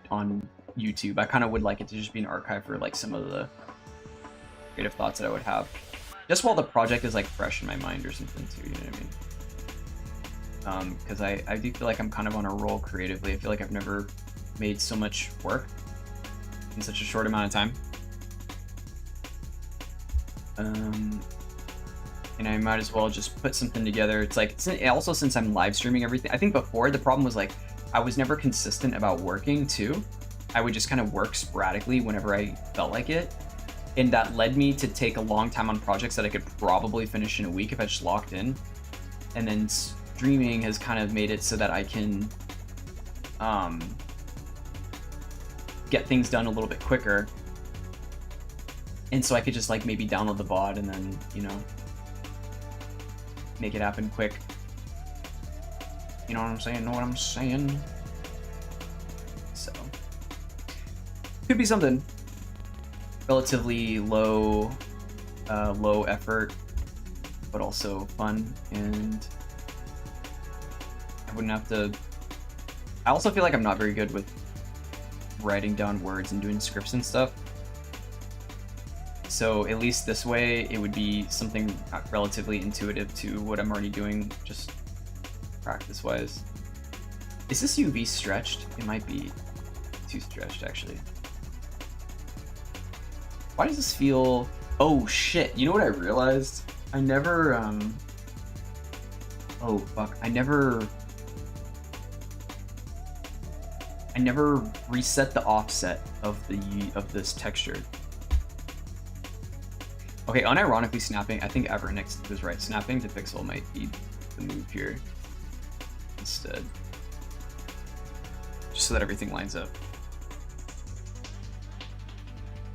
YouTube. I kind of would like it to just be an archive for like some of the creative thoughts that I would have, just while the project is like fresh in my mind or something too. You know what I mean? Because I do feel like I'm kind of on a roll creatively. I feel like I've never made so much work in such a short amount of time. And I might as well just put something together. It's like, also since I'm live streaming everything, I think before the problem was like I was never consistent about working too. I would just kind of work sporadically whenever I felt like it, and that led me to take a long time on projects that I could probably finish in a week if I just locked in. And then streaming has kind of made it so that I can get things done a little bit quicker, and so I could just like maybe download the VOD and then, you know, make it happen quick. You know what I'm saying? Know what I'm saying? So, could be something relatively low effort, but also fun, and I wouldn't have to. I also feel like I'm not very good with writing down words and doing scripts and stuff. So at least this way, it would be something relatively intuitive to what I'm already doing, just practice-wise. Is this UV stretched? It might be too stretched, actually. Why does this feel... Oh, shit. You know what I realized? I never, Oh, fuck. I never... I never reset the offset of this texture. Okay, unironically snapping, I think Evernex was right. Snapping to pixel might be the move here instead. Just so that everything lines up.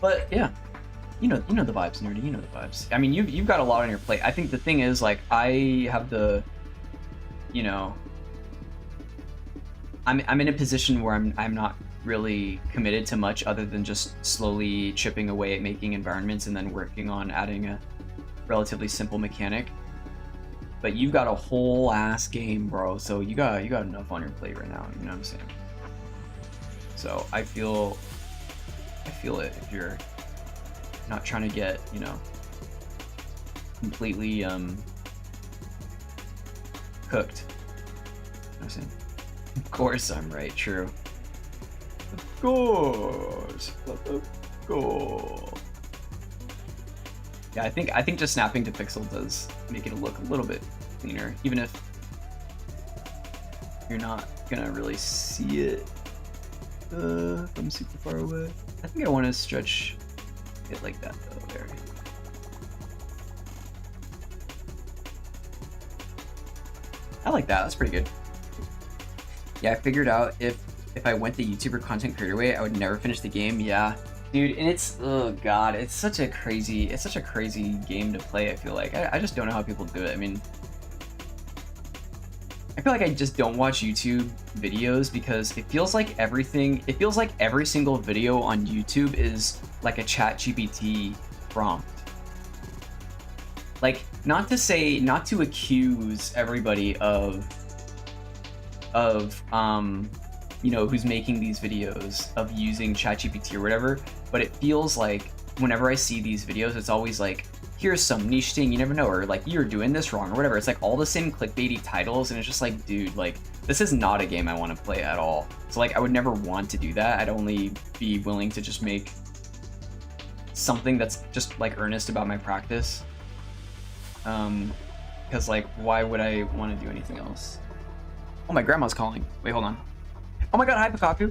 But yeah, you know the vibes, nerdy. You know the vibes. I mean, you've got a lot on your plate. I think the thing is, like, I have the, you know, I'm in a position where I'm not really committed to much other than just slowly chipping away at making environments and then working on adding a relatively simple mechanic. But you've got a whole ass game, bro. So you got enough on your plate right now. You know what I'm saying? So I feel it if you're not trying to get, you know, completely cooked. You know what I'm saying? Of course I'm right, true. Of course. Of course. Yeah, I think just snapping to pixel does make it look a little bit cleaner, even if you're not gonna really see it from super far away. I think I want to stretch it like that though. There. I like that. That's pretty good. Yeah, I figured out if I went the YouTuber content creator way, I would never finish the game. Yeah, dude, and it's, oh god, it's such a crazy game to play. I feel like I just don't know how people do it. I mean, I feel like I just don't watch YouTube videos because it feels like every single video on YouTube is like a ChatGPT prompt. Like, not to accuse everybody of you know, who's making these videos of using ChatGPT or whatever, but it feels like whenever I see these videos, it's always like, here's some niche thing you never know, or like, you're doing this wrong or whatever. It's like all the same clickbaity titles, and it's just like, dude, like, this is not a game I want to play at all. So like, I would never want to do that. I'd only be willing to just make something that's just like earnest about my practice. Because like, why would I want to do anything else? Oh, my grandma's calling. Wait, hold on. Oh my god, hi Pikachu.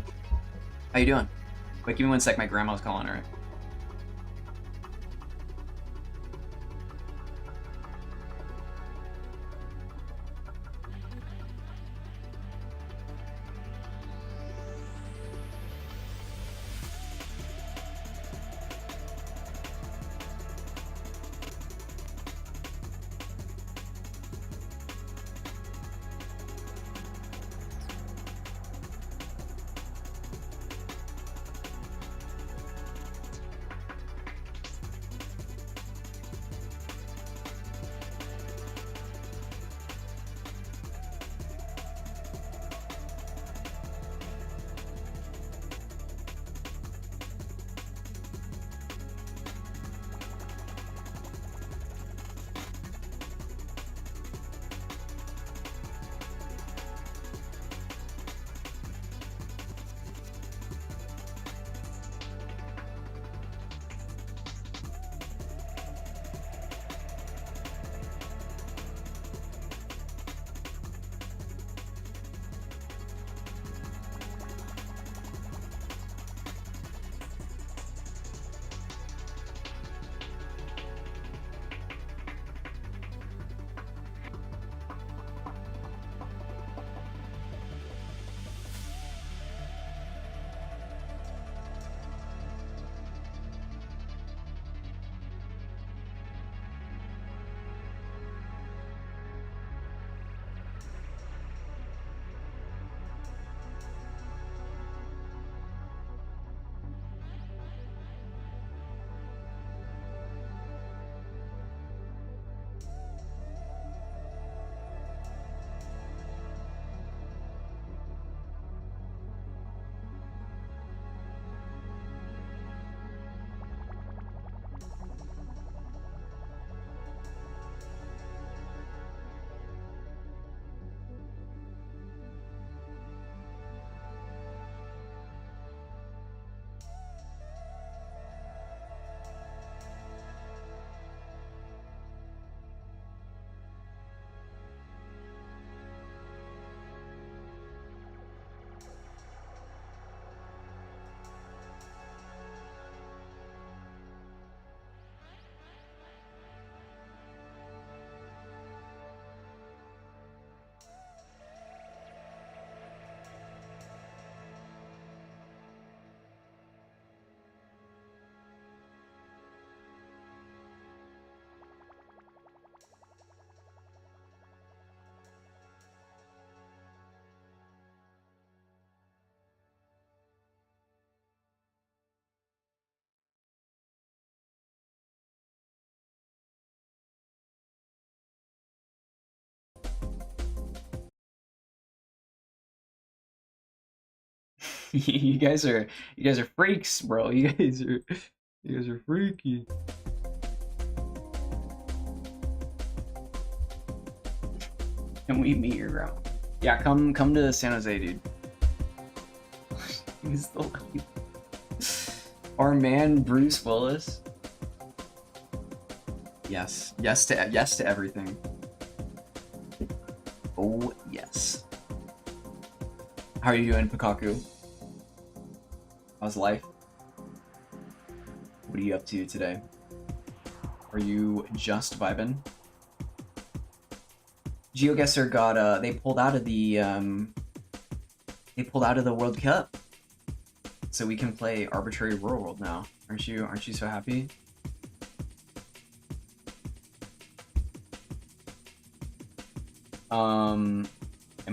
How you doing? Wait, give me 1 sec, my grandma's calling, alright. You guys are freaks, bro. You guys are freaky. Can we meet your grandma? Yeah, come to San Jose, dude. He's the our man Bruce Willis. Yes to everything. Oh yes. How are you doing, Pikachu? How's life? What are you up to today? Are you just vibing? GeoGuessr got they pulled out of the World Cup, so we can play Arbitrary World now. Aren't you so happy? Am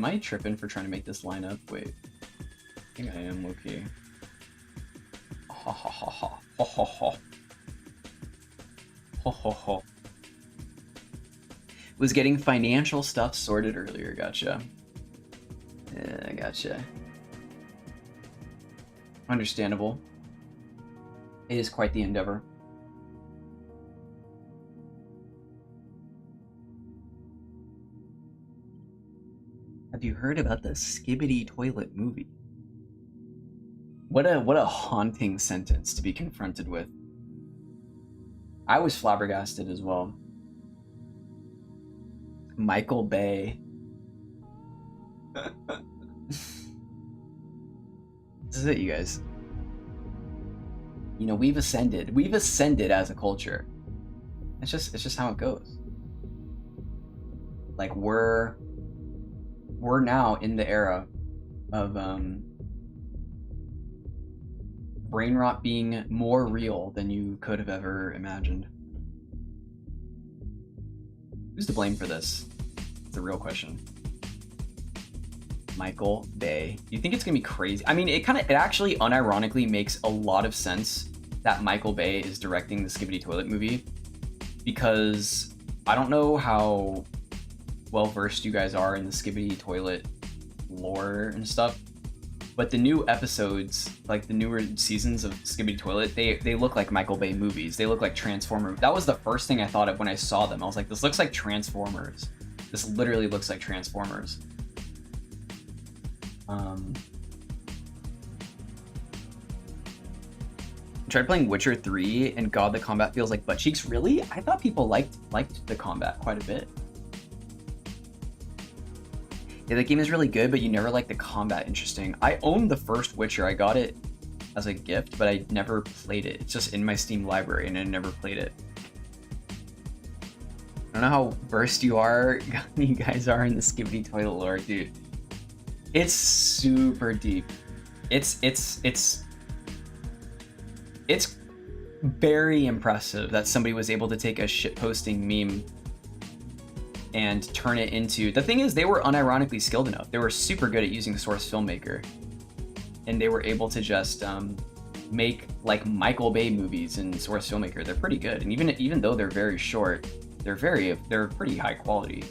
I tripping for trying to make this lineup? Wait, I think I am. Okay. Ha ha ha ha ha ha ha ha ha ha. Was getting financial stuff sorted earlier. Gotcha. Yeah, gotcha. Understandable. It is quite the endeavor. Have you heard about the Skibbity Toilet movie? What a haunting sentence to be confronted with. I was flabbergasted as well. Michael Bay. This is it, you guys. You know, we've ascended as a culture. It's just how it goes. Like we're now in the era of brain rot being more real than you could have ever imagined. Who's to blame for this? It's a real question. Michael Bay. Do you think it's gonna be crazy? I mean, it actually unironically makes a lot of sense that Michael Bay is directing the Skibbity Toilet movie, because I don't know how well versed you guys are in the Skibbity Toilet lore and stuff, but the new episodes, like the newer seasons of Skibbity Toilet, they look like Michael Bay movies. They look like Transformers. That was the first thing I thought of when I saw them. I was like, this looks like Transformers. This literally looks like Transformers. Tried playing Witcher 3 and God, the combat feels like butt cheeks. Really? I thought people liked the combat quite a bit. Yeah, the game is really good, but you never like the combat. Interesting. I owned the first Witcher. I got it as a gift, but I never played it. It's just in my Steam library, and I never played it. I don't know how versed you guys are in the Skibbity Toilet lore, dude. It's super deep. It's very impressive that somebody was able to take a shitposting meme and turn it into... The thing is, they were unironically skilled enough. They were super good at using Source Filmmaker, and they were able to just make like Michael Bay movies in Source Filmmaker. They're pretty good, and even though they're very short, they're pretty high quality,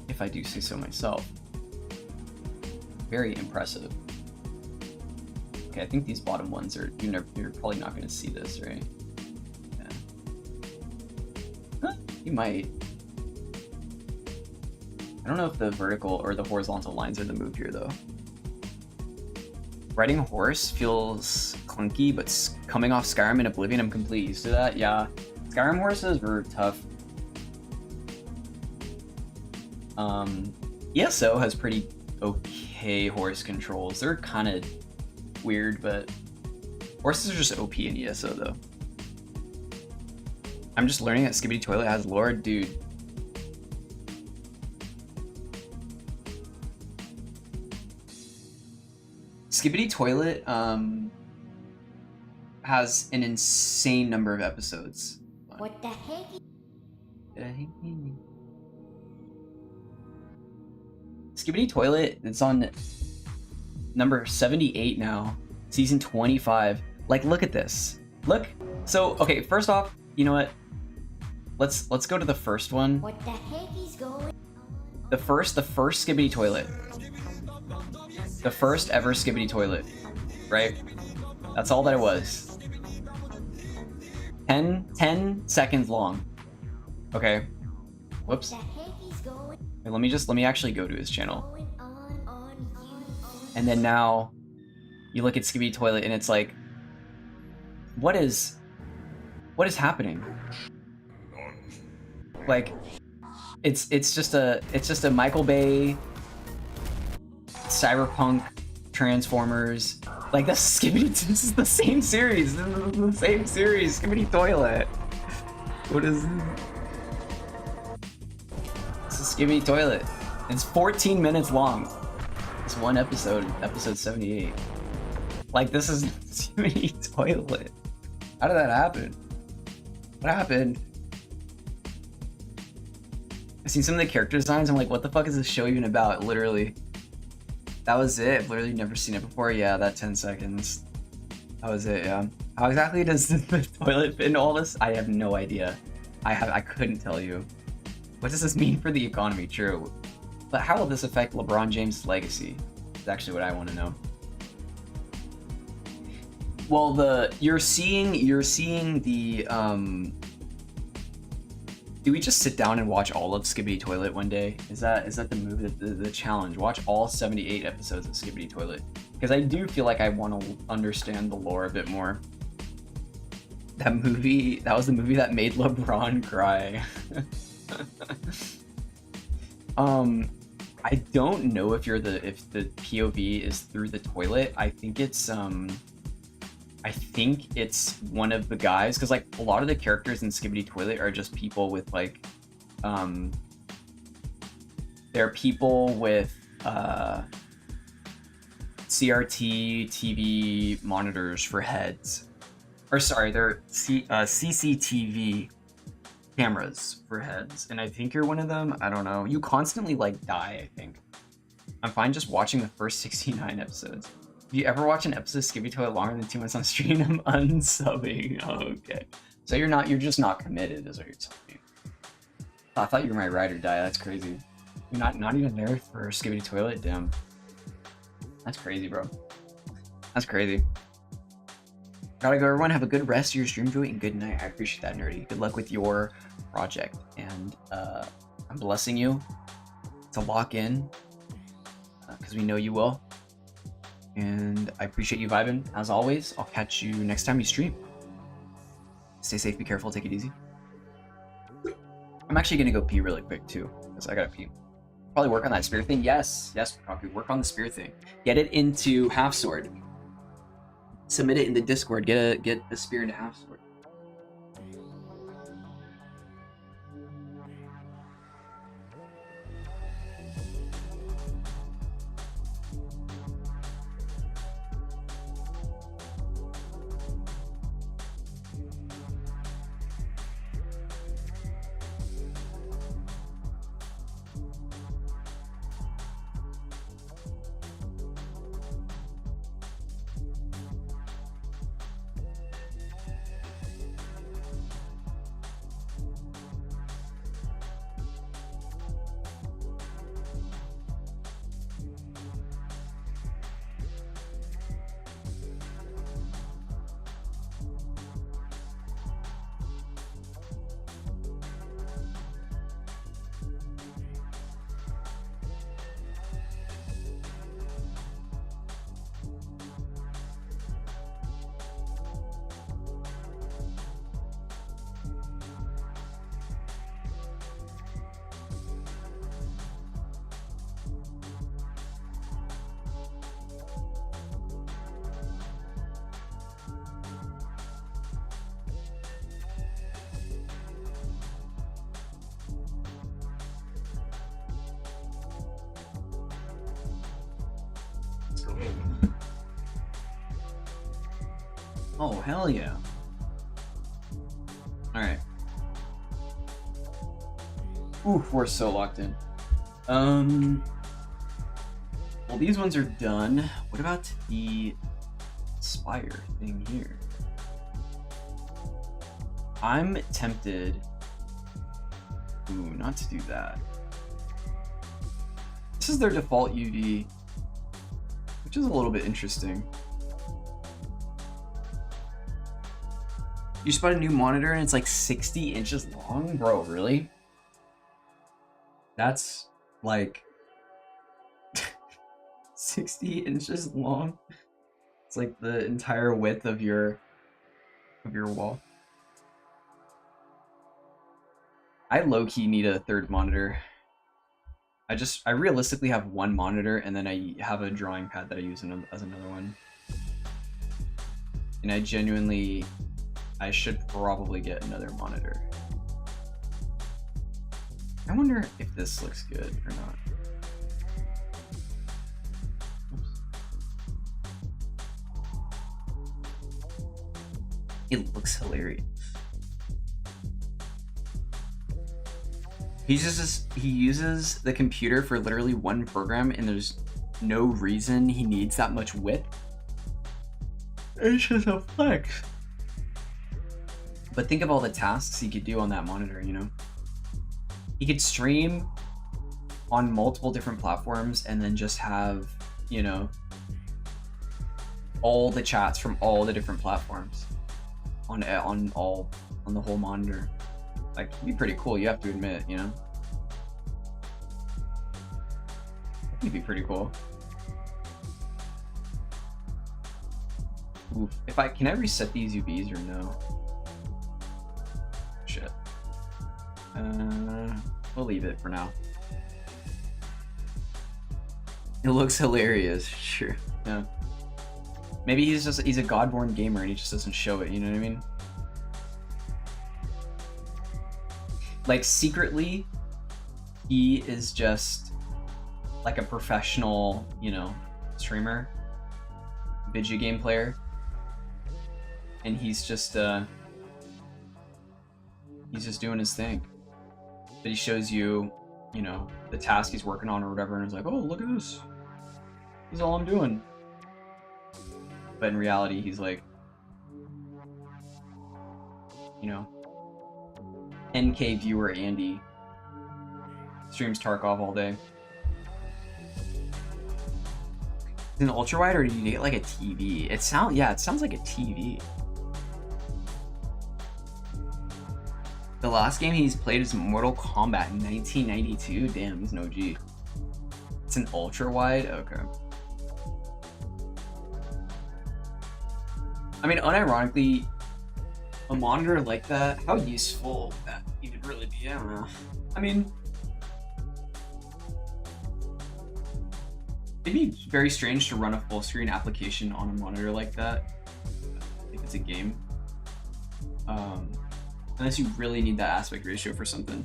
if I do say so myself. Very impressive. Okay, I think these bottom ones are... You're probably not going to see this, right? Yeah. Huh, you might. I don't know if the vertical or the horizontal lines are the move here, though. Riding a horse feels clunky, but coming off Skyrim and Oblivion, I'm completely used to that. Yeah, Skyrim horses were tough. ESO has pretty okay horse controls. They're kind of weird, but horses are just OP in ESO, though. I'm just learning that Skibbity Toilet has lore, dude. Skibbity Toilet has an insane number of episodes. What the heck? Skibbity Toilet, it's on number 78 now, season 25. Like, look at this. Look. So, okay, first off, you know what? Let's go to the first one. What the heck is going on? The first Skibbity Toilet. The first ever Skibbity Toilet. right? That's all that it was. 10 seconds long. Okay. Whoops. The heck is going Wait, let me actually go to his channel. on you? And then now you look at Skibidi Toilet and it's like, what is happening? Like, it's just a Michael Bay cyberpunk Transformers. Like, this is the same series. This is the same series. Skibidi Toilet. What is this? This is Skibidi Toilet. It's 14 minutes long. It's one episode 78. Like, this is Skibidi Toilet. How did that happen? What happened? I've seen some of the character designs. I'm like, what the fuck is this show even about? Literally. That was it. I've literally never seen it before. Yeah, that 10 seconds. That was it, yeah. How exactly does the toilet fit into all this? I have no idea. I couldn't tell you. What does this mean for the economy? True. But how will this affect LeBron James' legacy? That's actually what I want to know. Well, you're seeing the do we just sit down and watch all of Skibidi Toilet one day? Is that the move, the challenge? Watch all 78 episodes of Skibidi Toilet. Because I do feel like I want to understand the lore a bit more. That was the movie that made LeBron cry. I don't know if the POV is through the toilet. I think it's one of the guys, because like a lot of the characters in Skibidi Toilet are just people with like they're people with CRT TV monitors for heads, or sorry, they're CCTV cameras for heads, and I think you're one of them. I don't know. You constantly like die, I think. I'm fine just watching the first 69 episodes. If you ever watch an episode of Skibidi Toilet longer than 2 months on stream, I'm unsubbing. Okay. So you're just not committed, is what you're telling me. Oh, I thought you were my ride or die. That's crazy. You're not even there for Skibidi Toilet? Damn. That's crazy, bro. That's crazy. Gotta go, everyone. Have a good rest of your stream, Joey, and good night. I appreciate that, Nerdy. Good luck with your project. And I'm blessing you to lock in, because we know you will. And I appreciate you vibing, as always. I'll catch you next time you stream. Stay safe, be careful, take it easy. I'm actually gonna go pee really quick too, because I gotta pee. Probably work on that spear thing. Yes, Kaku, work on the spear thing. Get it into half sword. Submit it in the Discord. Get the spear into half sword. Oh, hell yeah. Alright. Oof, we're so locked in. Well, these ones are done. What about the Spire thing here? I'm tempted... Ooh, not to do that. This is their default UV, which is a little bit interesting. You just bought a new monitor and it's like 60 inches long? Bro, really? That's like 60 inches long? It's like the entire width of your wall. I low-key need a third monitor. I realistically have one monitor and then I have a drawing pad that I use as another one. And I should probably get another monitor. I wonder if this looks good or not. It looks hilarious. He uses the computer for literally one program and there's no reason he needs that much width. It's just a flex. But think of all the tasks he could do on that monitor, you know? He could stream on multiple different platforms and then just have, you know, all the chats from all the different platforms on the whole monitor. Like, it'd be pretty cool, you have to admit, you know? It'd be pretty cool. Oof. Can I reset these UVs or no? Shit. We'll leave it for now. It looks hilarious, sure. Yeah. Maybe he's a godborn gamer and he just doesn't show it, you know what I mean? Like, secretly, he is just like a professional, you know, streamer, video game player, and he's just doing his thing. But he shows you, you know, the task he's working on or whatever, and he's like, oh, look at this. This is all I'm doing. But in reality, he's like, you know, NK viewer Andy streams Tarkov all day. Is it an ultra wide or do you get like a TV? It sounds like a TV. The last game he's played is Mortal Kombat in 1992. Damn, he's an OG. It's an ultra wide? Okay. I mean, unironically, a monitor like that, how useful would that even really be? I don't know. I mean, it'd be very strange to run a full screen application on a monitor like that, if it's a game. Unless you really need that aspect ratio for something.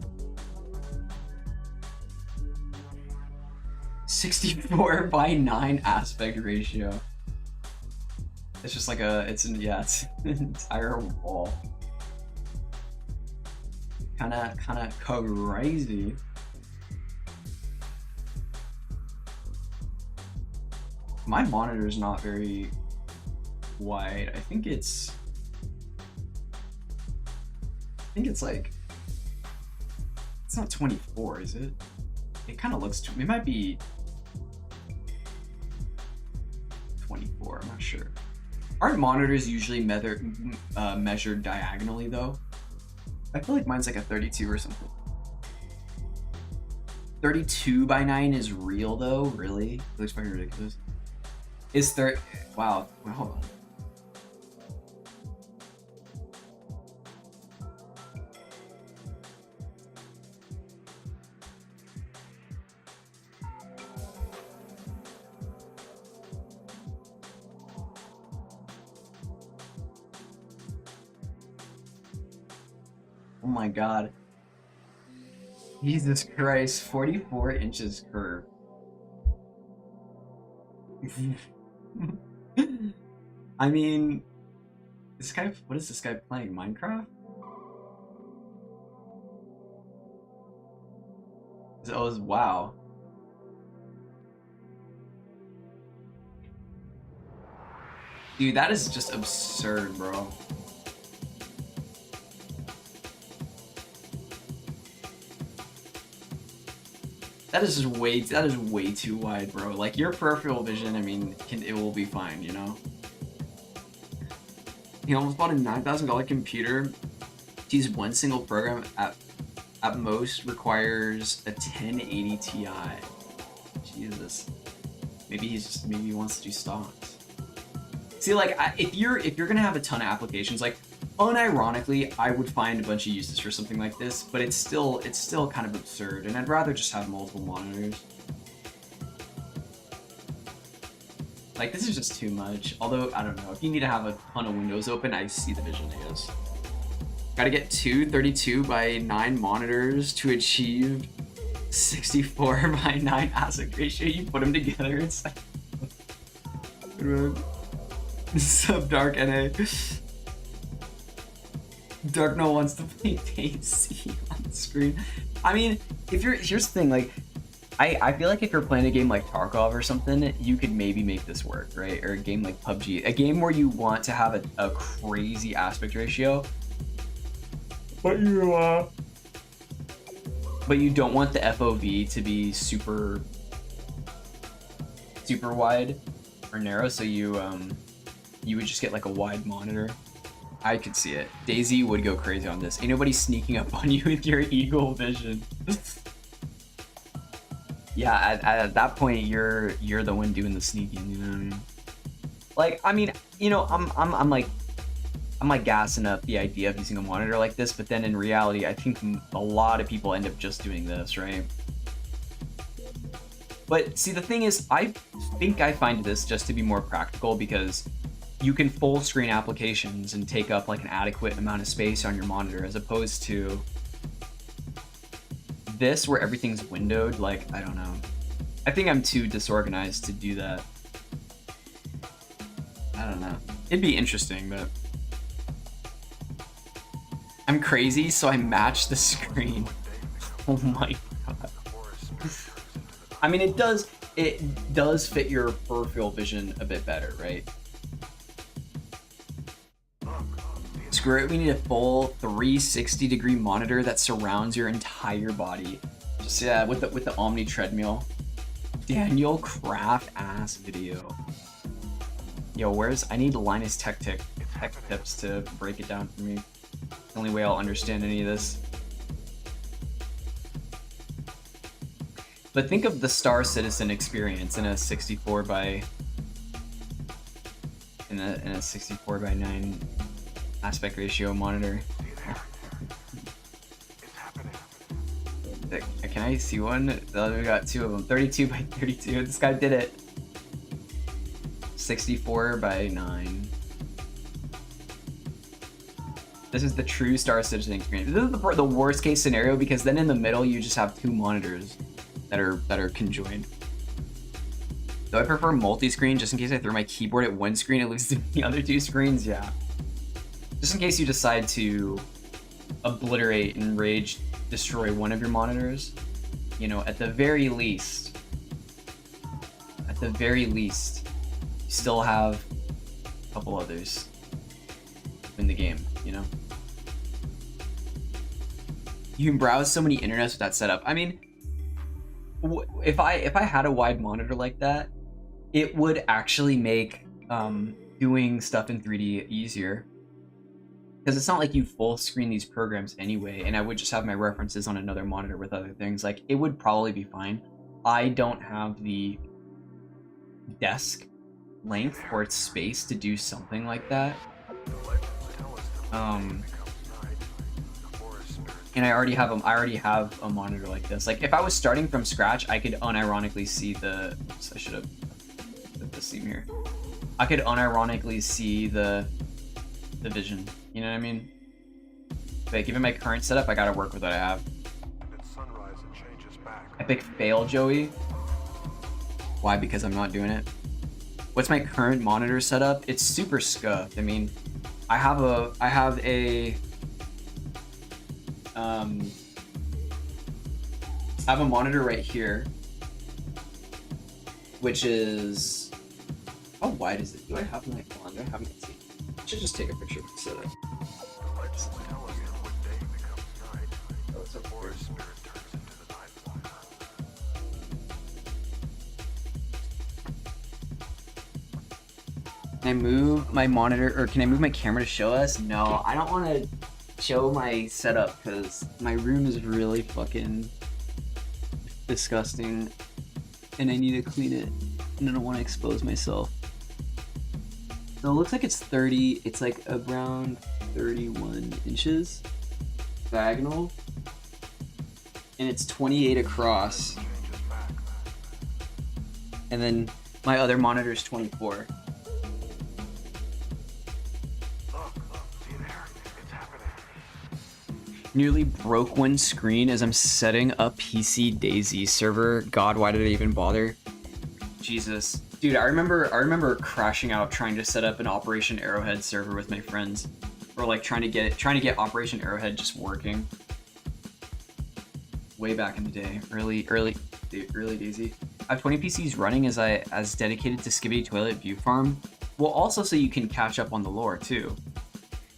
64:9 aspect ratio. It's just like it's an entire wall. Kinda crazy. My monitor's not very wide. I think it's like, it's not 24, is it? It kind of looks to, it might be 24, I'm not sure. Aren't monitors usually measured diagonally though? I feel like mine's like a 32 or something. 32:9 is real though, really? It looks fucking ridiculous. Is there, wow, wait, hold on. Oh my god. Jesus Christ, 44 inches curve. I mean, this guy, what is this guy playing? Minecraft? Oh, wow. Dude, that is just absurd, bro. That is way too wide, bro. Like, your peripheral vision, I mean, it will be fine, you know? He almost bought a $9,000 computer to use one single program at most requires a 1080 Ti. Jesus. Maybe he wants to do stocks. See, like, if you're gonna have a ton of applications, like, unironically, I would find a bunch of uses for something like this, but it's still kind of absurd, and I'd rather just have multiple monitors. Like, this is just too much. Although, I don't know, if you need to have a ton of windows open, I see the vision, I guess. Gotta get two 32:9 monitors to achieve 64:9 aspect ratio. You put them together, it's like... Sub Dark NA. Dark No wants to play Daisy on the screen. I mean, here's the thing, like, I feel like if you're playing a game like Tarkov or something, you could maybe make this work, right? Or a game like PUBG, a game where you want to have a crazy aspect ratio, but you don't want the FOV to be super wide or narrow, so you would just get like a wide monitor. I could see it. Daisy would go crazy on this. Ain't nobody sneaking up on you with your eagle vision. Yeah, at that point, you're the one doing the sneaking. You know what I mean? Like, I mean, you know, I'm like gassing up the idea of using a monitor like this, but then in reality, I think a lot of people end up just doing this, right? But see, the thing is, I think I find this just to be more practical because you can full screen applications and take up like an adequate amount of space on your monitor, as opposed to this where everything's windowed. Like, I don't know. I think I'm too disorganized to do that. I don't know. It'd be interesting, but I'm crazy, so I match the screen. Oh my god. I mean, it does fit your peripheral vision a bit better, right? Screw it, we need a full 360-degree monitor that surrounds your entire body. Just, yeah, with the Omni treadmill. Daniel Craft ass video. Yo, I need Linus Tech Tips to break it down for me. The only way I'll understand any of this. But think of the Star Citizen experience in a 64 by 9 aspect ratio monitor. Can I see one? We got two of them. 32 by 32. This guy did it. 64 by 9. This is the true Star Citizen experience. This is the worst case scenario, because then in the middle you just have two monitors that are conjoined. Though I prefer multi-screen, just in case I throw my keyboard at one screen, it loses the other two screens. Yeah. Just in case you decide to obliterate and rage destroy one of your monitors, you know, at the very least, you still have a couple others in the game, you know? You can browse so many internets with that setup. I mean, if I had a wide monitor like that, it would actually make doing stuff in 3D easier. Because it's not like you full screen these programs anyway, and I would just have my references on another monitor with other things. Like, it would probably be fine. I don't have the desk length or its space to do something like that. And I already have a monitor like this. Like, if I was starting from scratch, I could unironically see the... Oops, I should have put the seam here. I could unironically see the vision. You know what I mean? But given my current setup, I gotta work with what I have. Epic fail, Joey. Why? Because I'm not doing it. What's my current monitor setup? It's super scuffed. I mean, I have a monitor right here, which is... How wide is it? Do I have my on? Do I have my seat? I should just take a picture of the setup. Can I move my monitor, or can I move my camera to show us? No, I don't want to show my setup because my room is really fucking disgusting and I need to clean it and I don't want to expose myself. So it looks like it's 30, it's like around 31 inches diagonal and it's 28 across. And then my other monitor is 24. Nearly broke one screen as I'm setting up PC Daisy server. God, why did I even bother? Jesus. Dude, I remember crashing out trying to set up an Operation Arrowhead server with my friends. Or like trying to get Operation Arrowhead just working. Way back in the day. Early Daisy. I have 20 PCs running as dedicated to Skibidi Toilet View Farm. Well, also so you can catch up on the lore too.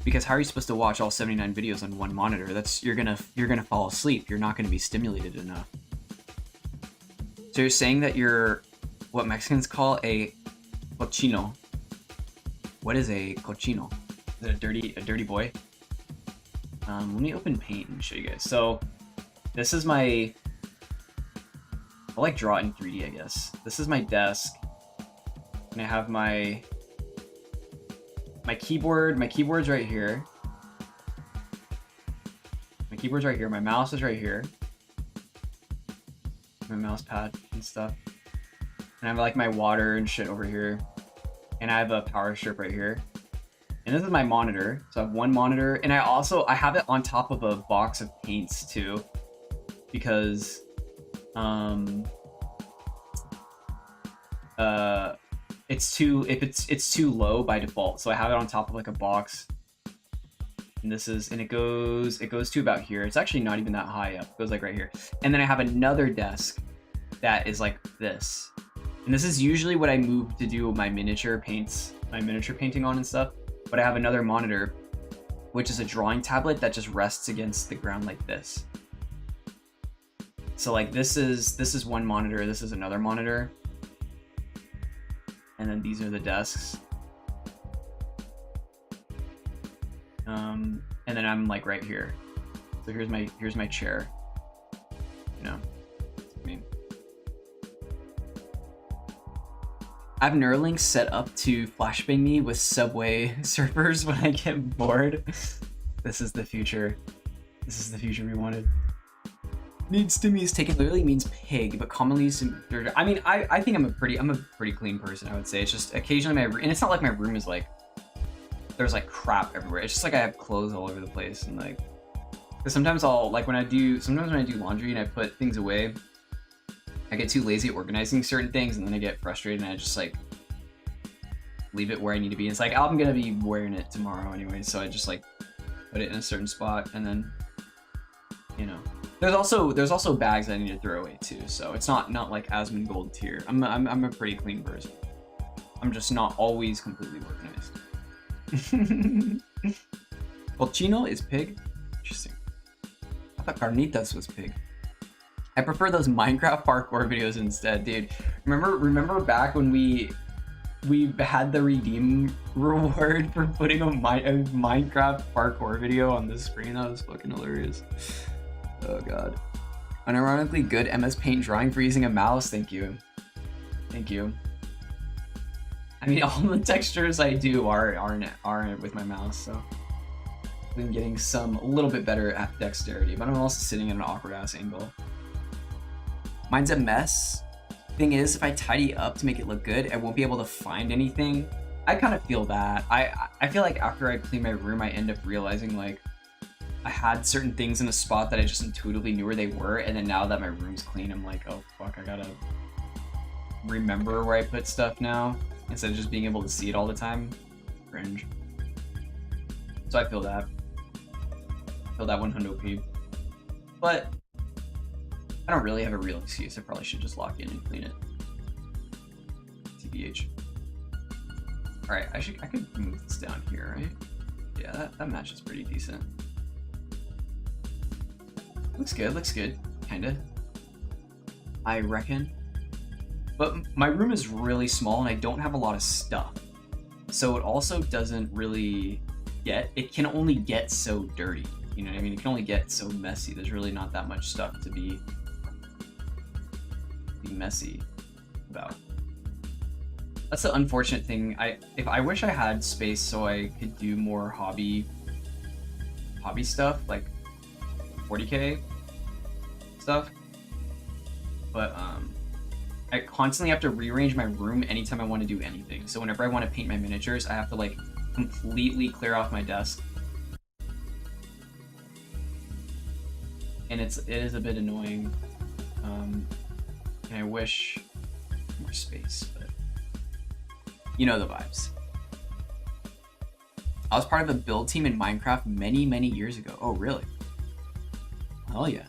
Because how are you supposed to watch all 79 videos on one monitor? You're gonna fall asleep. You're not gonna be stimulated enough. So you're saying that you're what Mexicans call a cochino. What is a cochino? Is it a dirty boy? Let me open Paint and show you guys. So this is my. I like draw it in 3D, I guess. This is my desk, and I have my keyboard. My keyboard's right here. My keyboard's right here. My mouse is right here. My mouse pad and stuff. And I have like my water and shit over here. And I have a power strip right here. And this is my monitor. So I have one monitor. And I have it on top of a box of paints too. Because it's too low by default, so I have it on top of like a box. And it goes to about here. It's actually not even that high up. It goes like right here. And then I have another desk that is like this. And this is usually what I move to do my miniature painting on and stuff. But I have another monitor, which is a drawing tablet that just rests against the ground like this. So like this is one monitor, this is another monitor. And then these are the desks. And then I'm like right here. So here's my chair. You know, I mean, I have Neuralink set up to flashbang me with Subway servers when I get bored. This is the future. This is the future we wanted. Needs to me is taken literally means pig, but commonly used in I mean, I think I'm a pretty clean person, I would say. It's just occasionally and it's not like my room is like there's like crap everywhere. It's just like I have clothes all over the place and like because sometimes when I do laundry and I put things away, I get too lazy at organizing certain things and then I get frustrated and I just like leave it where I need to be. It's like I'm gonna be wearing it tomorrow anyway, so I just like put it in a certain spot and then you know. There's also bags that I need to throw away too, so it's not like Asmon Gold tier. I'm a pretty clean person. I'm just not always completely organized. Well, Chino is pig. Interesting. I thought Carnitas was pig. I prefer those Minecraft parkour videos instead, dude. Remember back when we had the redeem reward for putting a Minecraft parkour video on the screen? That was fucking hilarious. Oh god. Unironically good MS Paint drawing for using a mouse. Thank you. Thank you. I mean, all the textures I do aren't with my mouse, so I've been getting a little bit better at dexterity, but I'm also sitting at an awkward ass angle. Mine's a mess. Thing is, if I tidy up to make it look good, I won't be able to find anything. I kind of feel that. I feel like after I clean my room, I end up realizing like I had certain things in a spot that I just intuitively knew where they were, and then now that my room's clean, I'm like, oh fuck, I gotta remember where I put stuff now instead of just being able to see it all the time. Cringe. So I feel that. I feel that 100p. But I don't really have a real excuse. I probably should just lock in and clean it. TBH. Alright, I could move this down here, right? Yeah, that matches pretty decent. Looks good, kinda. I reckon. But my room is really small and I don't have a lot of stuff. So it also doesn't really it can only get so dirty. You know what I mean? It can only get so messy. There's really not that much stuff to be messy about. That's the unfortunate thing. I wish I had space so I could do more hobby stuff, like 40K stuff. But I constantly have to rearrange my room anytime I want to do anything. So whenever I want to paint my miniatures, I have to like completely clear off my desk. And it is a bit annoying. And I wish more space, but you know the vibes. I was part of a build team in Minecraft many years ago. Oh, really? Hell yeah.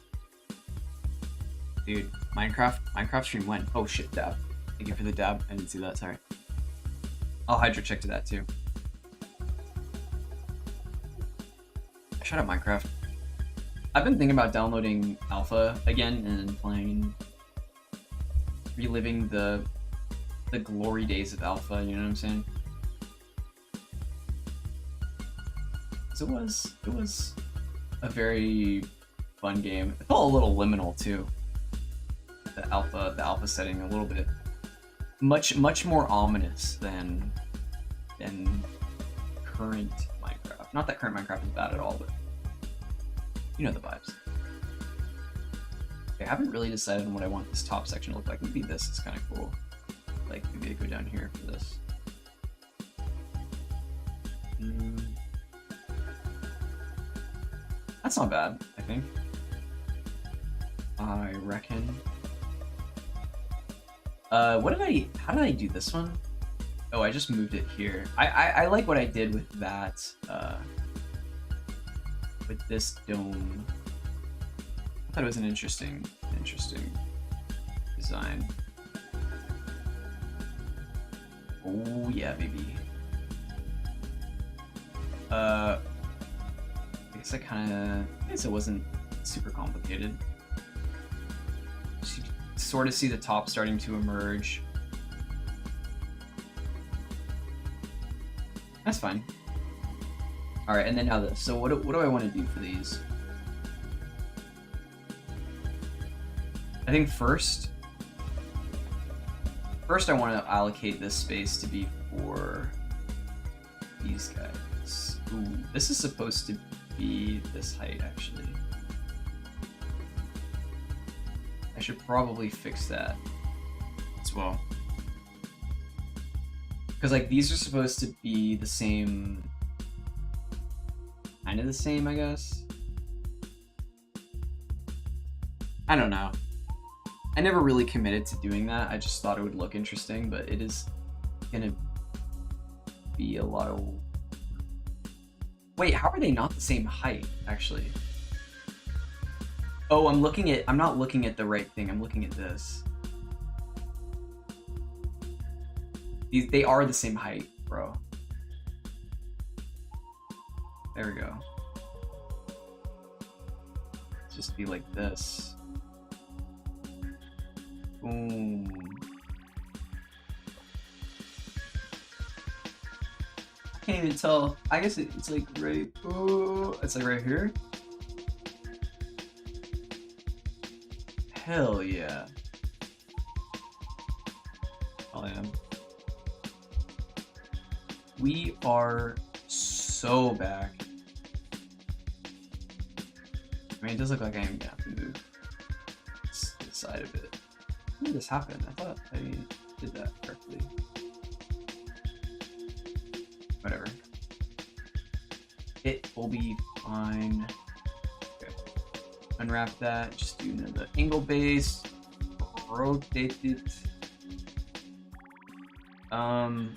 Dude, Minecraft stream when? Oh shit, dab. Thank you for the dab. I didn't see that, sorry. I'll hydro check to that too. Shut up, Minecraft. I've been thinking about downloading Alpha again and playing, reliving the glory days of Alpha, you know what I'm saying? So it was a very fun game. It felt a little liminal too. The alpha setting a little bit much more ominous than current Minecraft. Not that current Minecraft is bad at all, but you know the vibes. Okay, I haven't really decided on what I want this top section to look like. Maybe this is kind of cool. Like maybe I go down here for this. That's not bad, I think. I reckon. How did I do this one? Oh, I just moved it here. I like what I did with that, with this dome. I thought it was an interesting design. Oh yeah, baby. I guess it wasn't super complicated. You sort of see the top starting to emerge. That's fine. All right, and then now this. So what do I want to do for these? I think first I want to allocate this space to be for these guys. Ooh, this is supposed to be this height, actually. I should probably fix that as well. Because, like, these are supposed to be the same... kind of the same, I guess? I don't know. I never really committed to doing that. I just thought it would look interesting, but it is gonna be a lot of... Wait, how are they not the same height, actually? Oh, I'm not looking at the right thing. I'm looking at this. They are the same height, bro. There we go. Just be like this. Boom. I can't even tell. I guess it's like right. Oh, it's like right here. Hell yeah. Oh yeah. We are so back. I mean, it does look like I am gonna have to move this side of it. When did this happen? I thought I did that correctly. Whatever. It will be fine. Okay. Unwrap that. Just do the angle base. Rotate it. I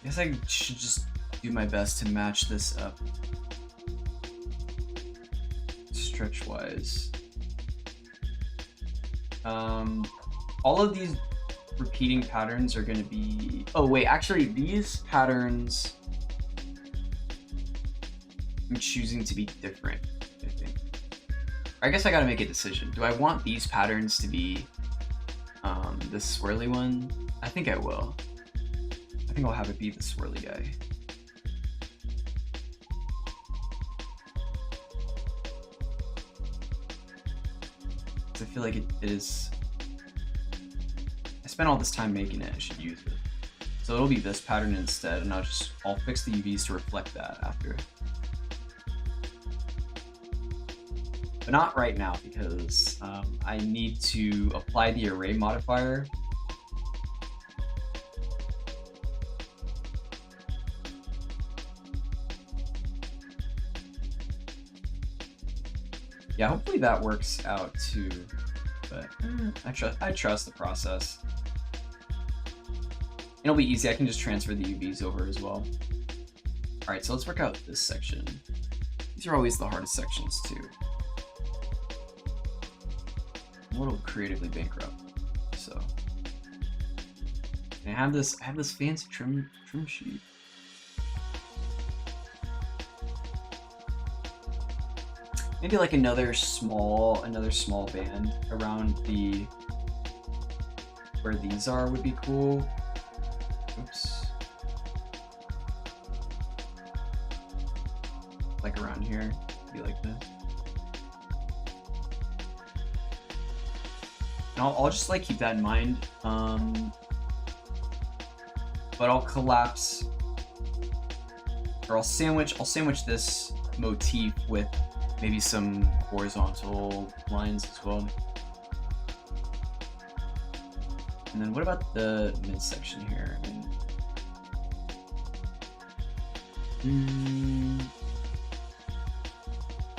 guess I should just do my best to match this up stretch-wise. All of these repeating patterns are going to be... Oh, wait, actually, these patterns I'm choosing to be different, I think. I guess I gotta make a decision. Do I want these patterns to be this swirly one? I think I will. I think I'll have it be the swirly guy. I feel like it is. I spent all this time making it. I should use it. So it'll be this pattern instead, and I'll fix the UVs to reflect that after. But not right now because I need to apply the array modifier. Yeah, hopefully that works out too. But I trust the process. It'll be easy. I can just transfer the UVs over as well. All right, so let's work out this section. These are always the hardest sections too. I'm a little creatively bankrupt, so. And I have this fancy trim sheet. Maybe like another small band around where these are would be cool. Oops. Like around here, be like this. And I'll just like keep that in mind. But I'll collapse, or I'll sandwich this motif with maybe some horizontal lines as well. And then what about the midsection here? I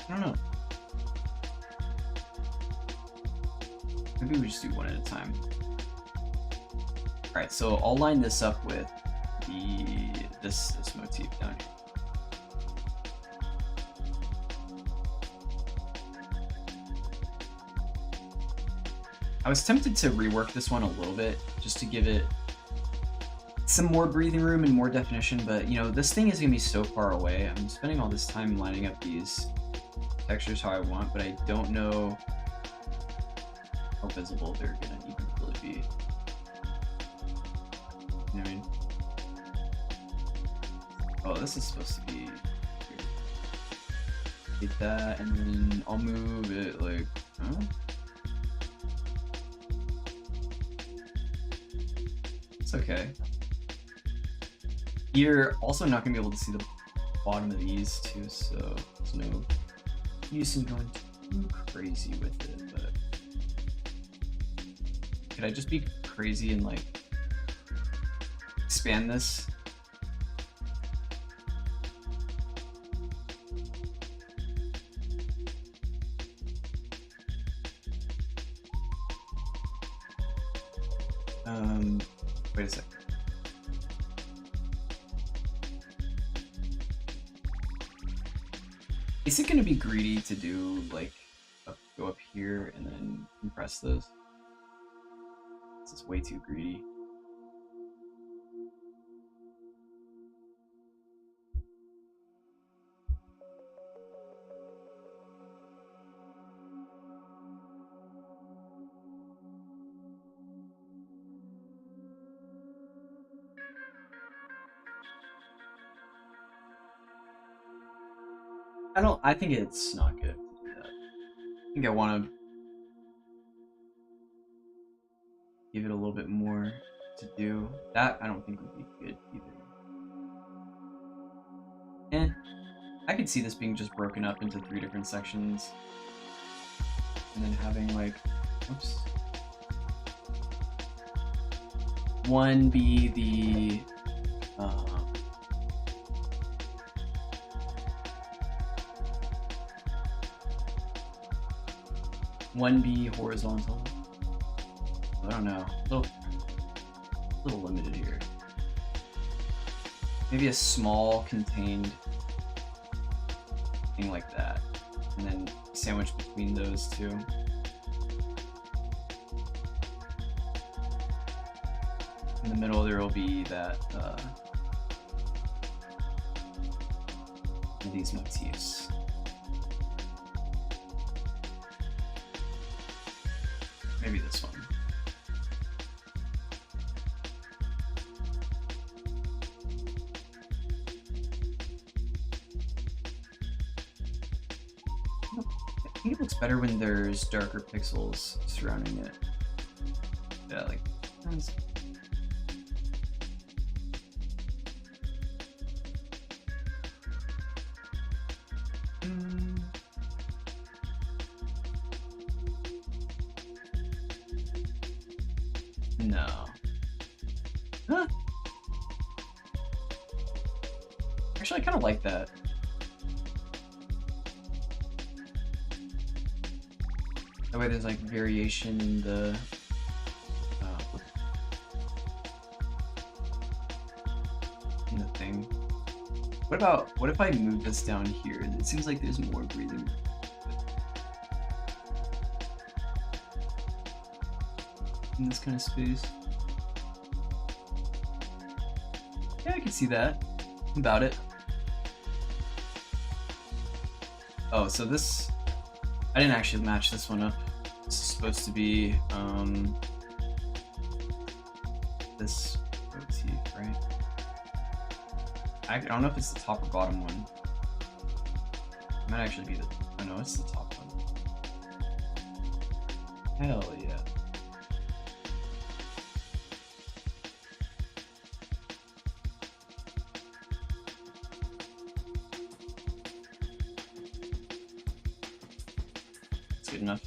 don't know. Maybe we just do one at a time. All right, so I'll line this up with this motif down here. I was tempted to rework this one a little bit just to give it some more breathing room and more definition, but you know, this thing is gonna be so far away. I'm spending all this time lining up these textures how I want, but I don't know how visible they're gonna even really be. You know what I mean? Oh, this is supposed to be here. Get that, and then I'll move it like, huh? It's okay. You're also not gonna be able to see the bottom of these too, so there's no use in going too crazy with it, but could I just be crazy and like expand this? Wait a sec. Is it going to be greedy to do like go up here and then compress those? This is way too greedy. I think it's not good to do that. I think I want to give it a little bit more to do. That I don't think would be good either. I could see this being just broken up into 3 different sections. And then having like, oops. One be the, one be horizontal. I don't know, a little limited here. Maybe a small contained thing like that, and then sandwich between those two. In the middle there will be that these motifs. Maybe this one. think it looks better when there's darker pixels surrounding it. Yeah, like that's- Mm. No. Huh. Actually, I kind of like that. That way there's like variation in the thing. What if I move this down here? It seems like there's more breathing. In this kind of space. Yeah, I can see that. About it. Oh, so this... I didn't actually match this one up. This is supposed to be, this motif, right? I don't know if it's the top or bottom one. It might actually be the... Oh no, it's the top one. Hell yeah. That's good enough.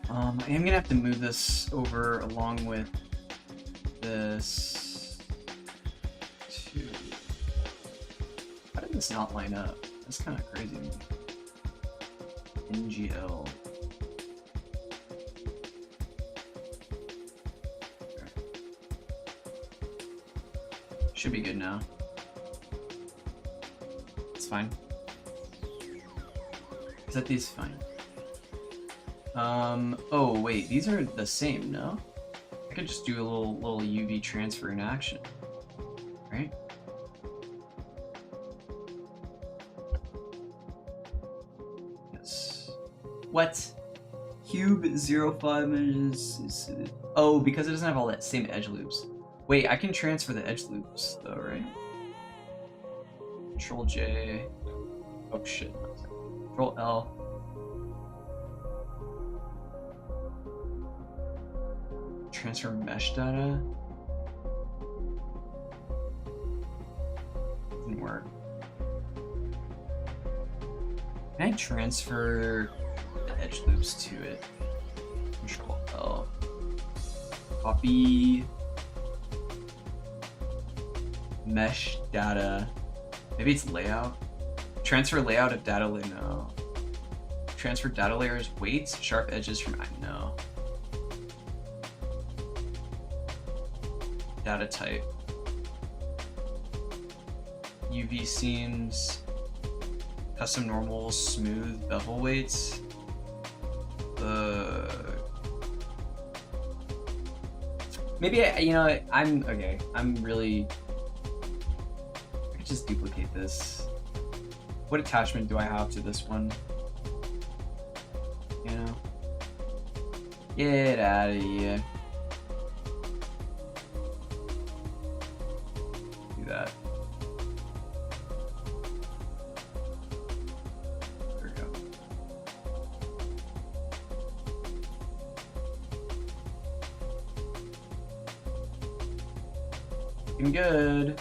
I am gonna have to move this over along with this too. How did this not line up? That's kind of crazy to me. NGL. Should be good now. It's fine. Set these fine. Oh wait, these are the same, no? I could just do a little UV transfer in action, right? Yes. What? Cube 05 is oh, because it doesn't have all that same edge loops. Wait, I can transfer the edge loops though, right? Control J. Oh shit. Control L. Transfer mesh data. Didn't work. Can I transfer the edge loops to it? Control L. Copy. Mesh data. Maybe it's layout. Transfer layout of data layer. No. Transfer data layers weights sharp edges from no. Data type. UV seams. Custom normals, smooth bevel weights. Maybe I'm okay. I'm really. I could just duplicate this. What attachment do I have to this one? You know? Get out of here. Do that. There we go. Looking good.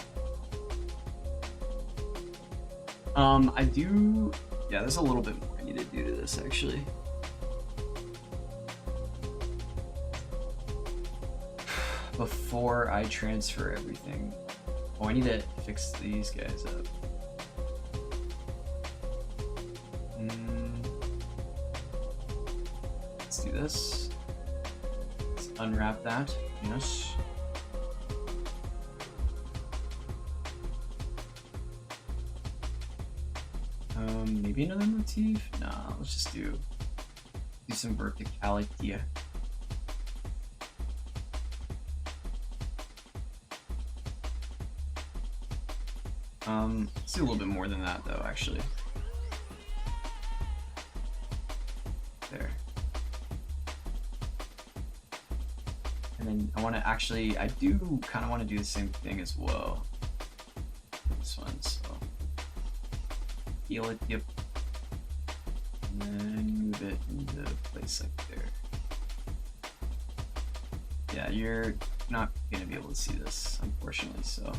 I do, yeah, there's a little bit more I need to do to this actually. Before I transfer everything. Oh, I need to fix these guys up. Let's do this. Let's unwrap that. Yes. Maybe another motif? Nah, let's just do some verticality. Let's do a little bit more than that though, actually. There. And then I want to actually, I do kind of want to do the same thing as well. This one, so peel it, yep. And then move it into place like there. Yeah, you're not gonna be able to see this, unfortunately, so.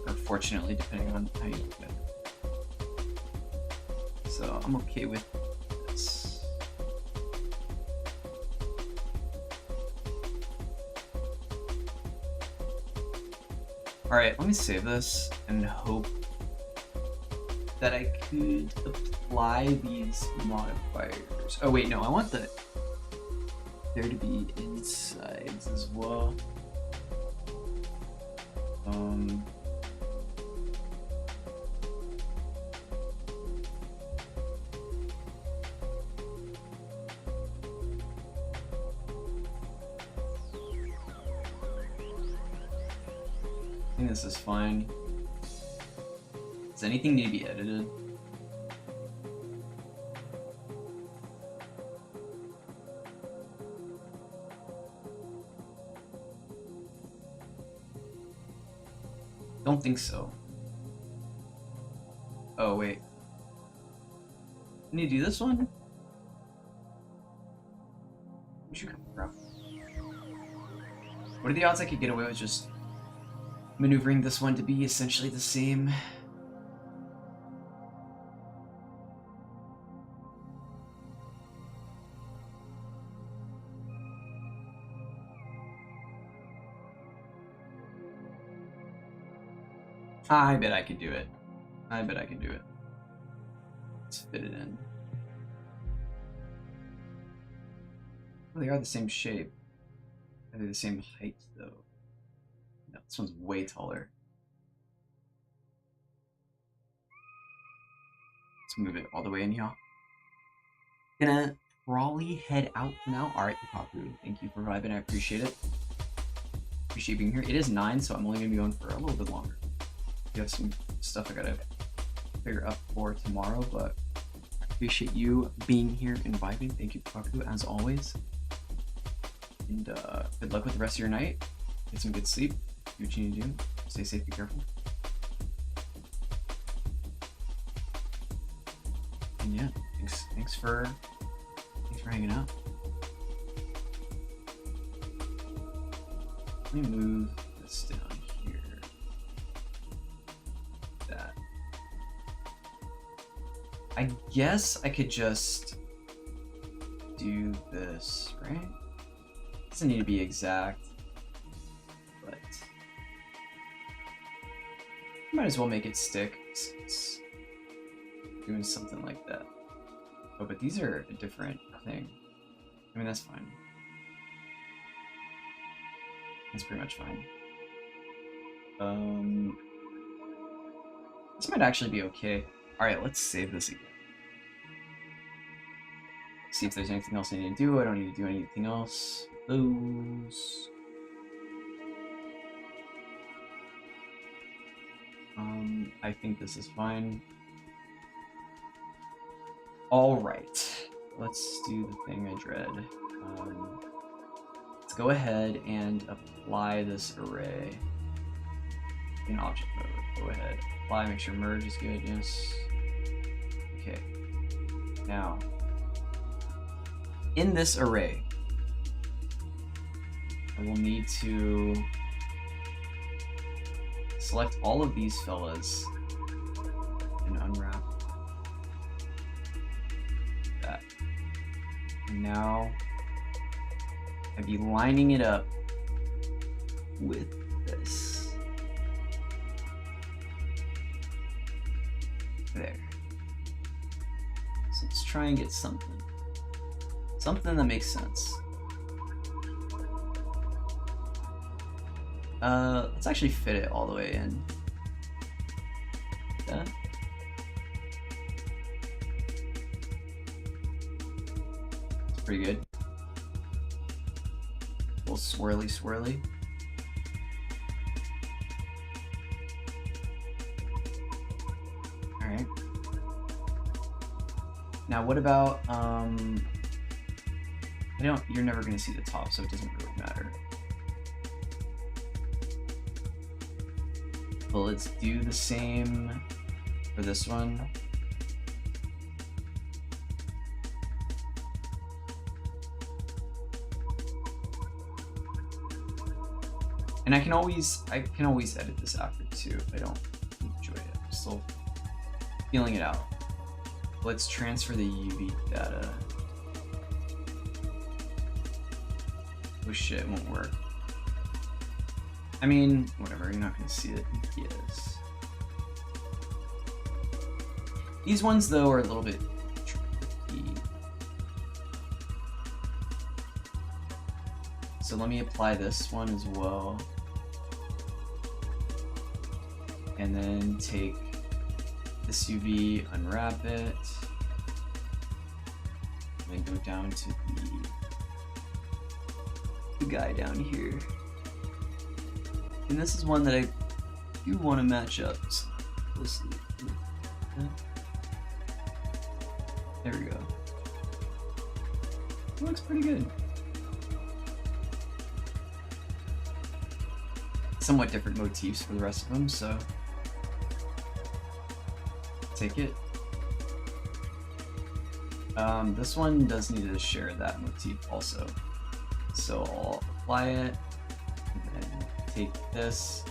Or fortunately, depending on how you look at it. So I'm okay with this. Alright, let me save this and hope that I could apply these modifiers. Oh wait, no, I want there to be insides as well. I think this is fine. Does anything need to be edited? Don't think so. Oh, wait. Need to do this one? We should come around. What are the odds I could get away with just maneuvering this one to be essentially the same? I bet I could do it. I bet I could do it. Let's fit it in. Well, they are the same shape. Are they the same height, though? No, this one's way taller. Let's move it all the way in here. Gonna probably head out for now. Alright, Lukaku, thank you for vibing. I appreciate it. Appreciate being here. It is 9, so I'm only gonna be going for a little bit longer. We have some stuff I gotta figure out for tomorrow, but I appreciate you being here and vibing. Thank you, Lukaku, as always. And good luck with the rest of your night. Get some good sleep. Do what you need to do. Stay safe, be careful. And yeah, thanks for hanging out. Let me move this down here. That. I guess I could just do this, right? Doesn't need to be exact, but might as well make it stick since doing something like that. Oh, but these are a different thing. I mean, that's fine. That's pretty much fine. This might actually be okay. Alright, let's save this again. See if there's anything else I need to do. I don't need to do anything else. Those. I think this is fine. Alright, let's do the thing I dread. Let's go ahead and apply this array in object mode. Go ahead, apply, make sure merge is good, yes. Okay, now, in this array, I will need to select all of these fellas and unwrap that. And now I'd be lining it up with this. There. So let's try and get something. Something that makes sense. Let's actually fit it all the way in. That. It's pretty good. A little swirly. Alright. Now what about, you're never gonna see the top, so it doesn't really matter. But let's do the same for this one. And I can always edit this after too if I don't enjoy it. I'm still feeling it out. Let's transfer the UV data. Oh shit, it won't work. I mean, whatever, you're not gonna see it. Yes. These ones though are a little bit tricky. So let me apply this one as well. And then take this UV, unwrap it, and then go down to the guy down here. And this is one that I do want to match up closely. There we go. It looks pretty good. Somewhat different motifs for the rest of them, so take it. This one does need to share that motif also. So I'll apply it, and then take this,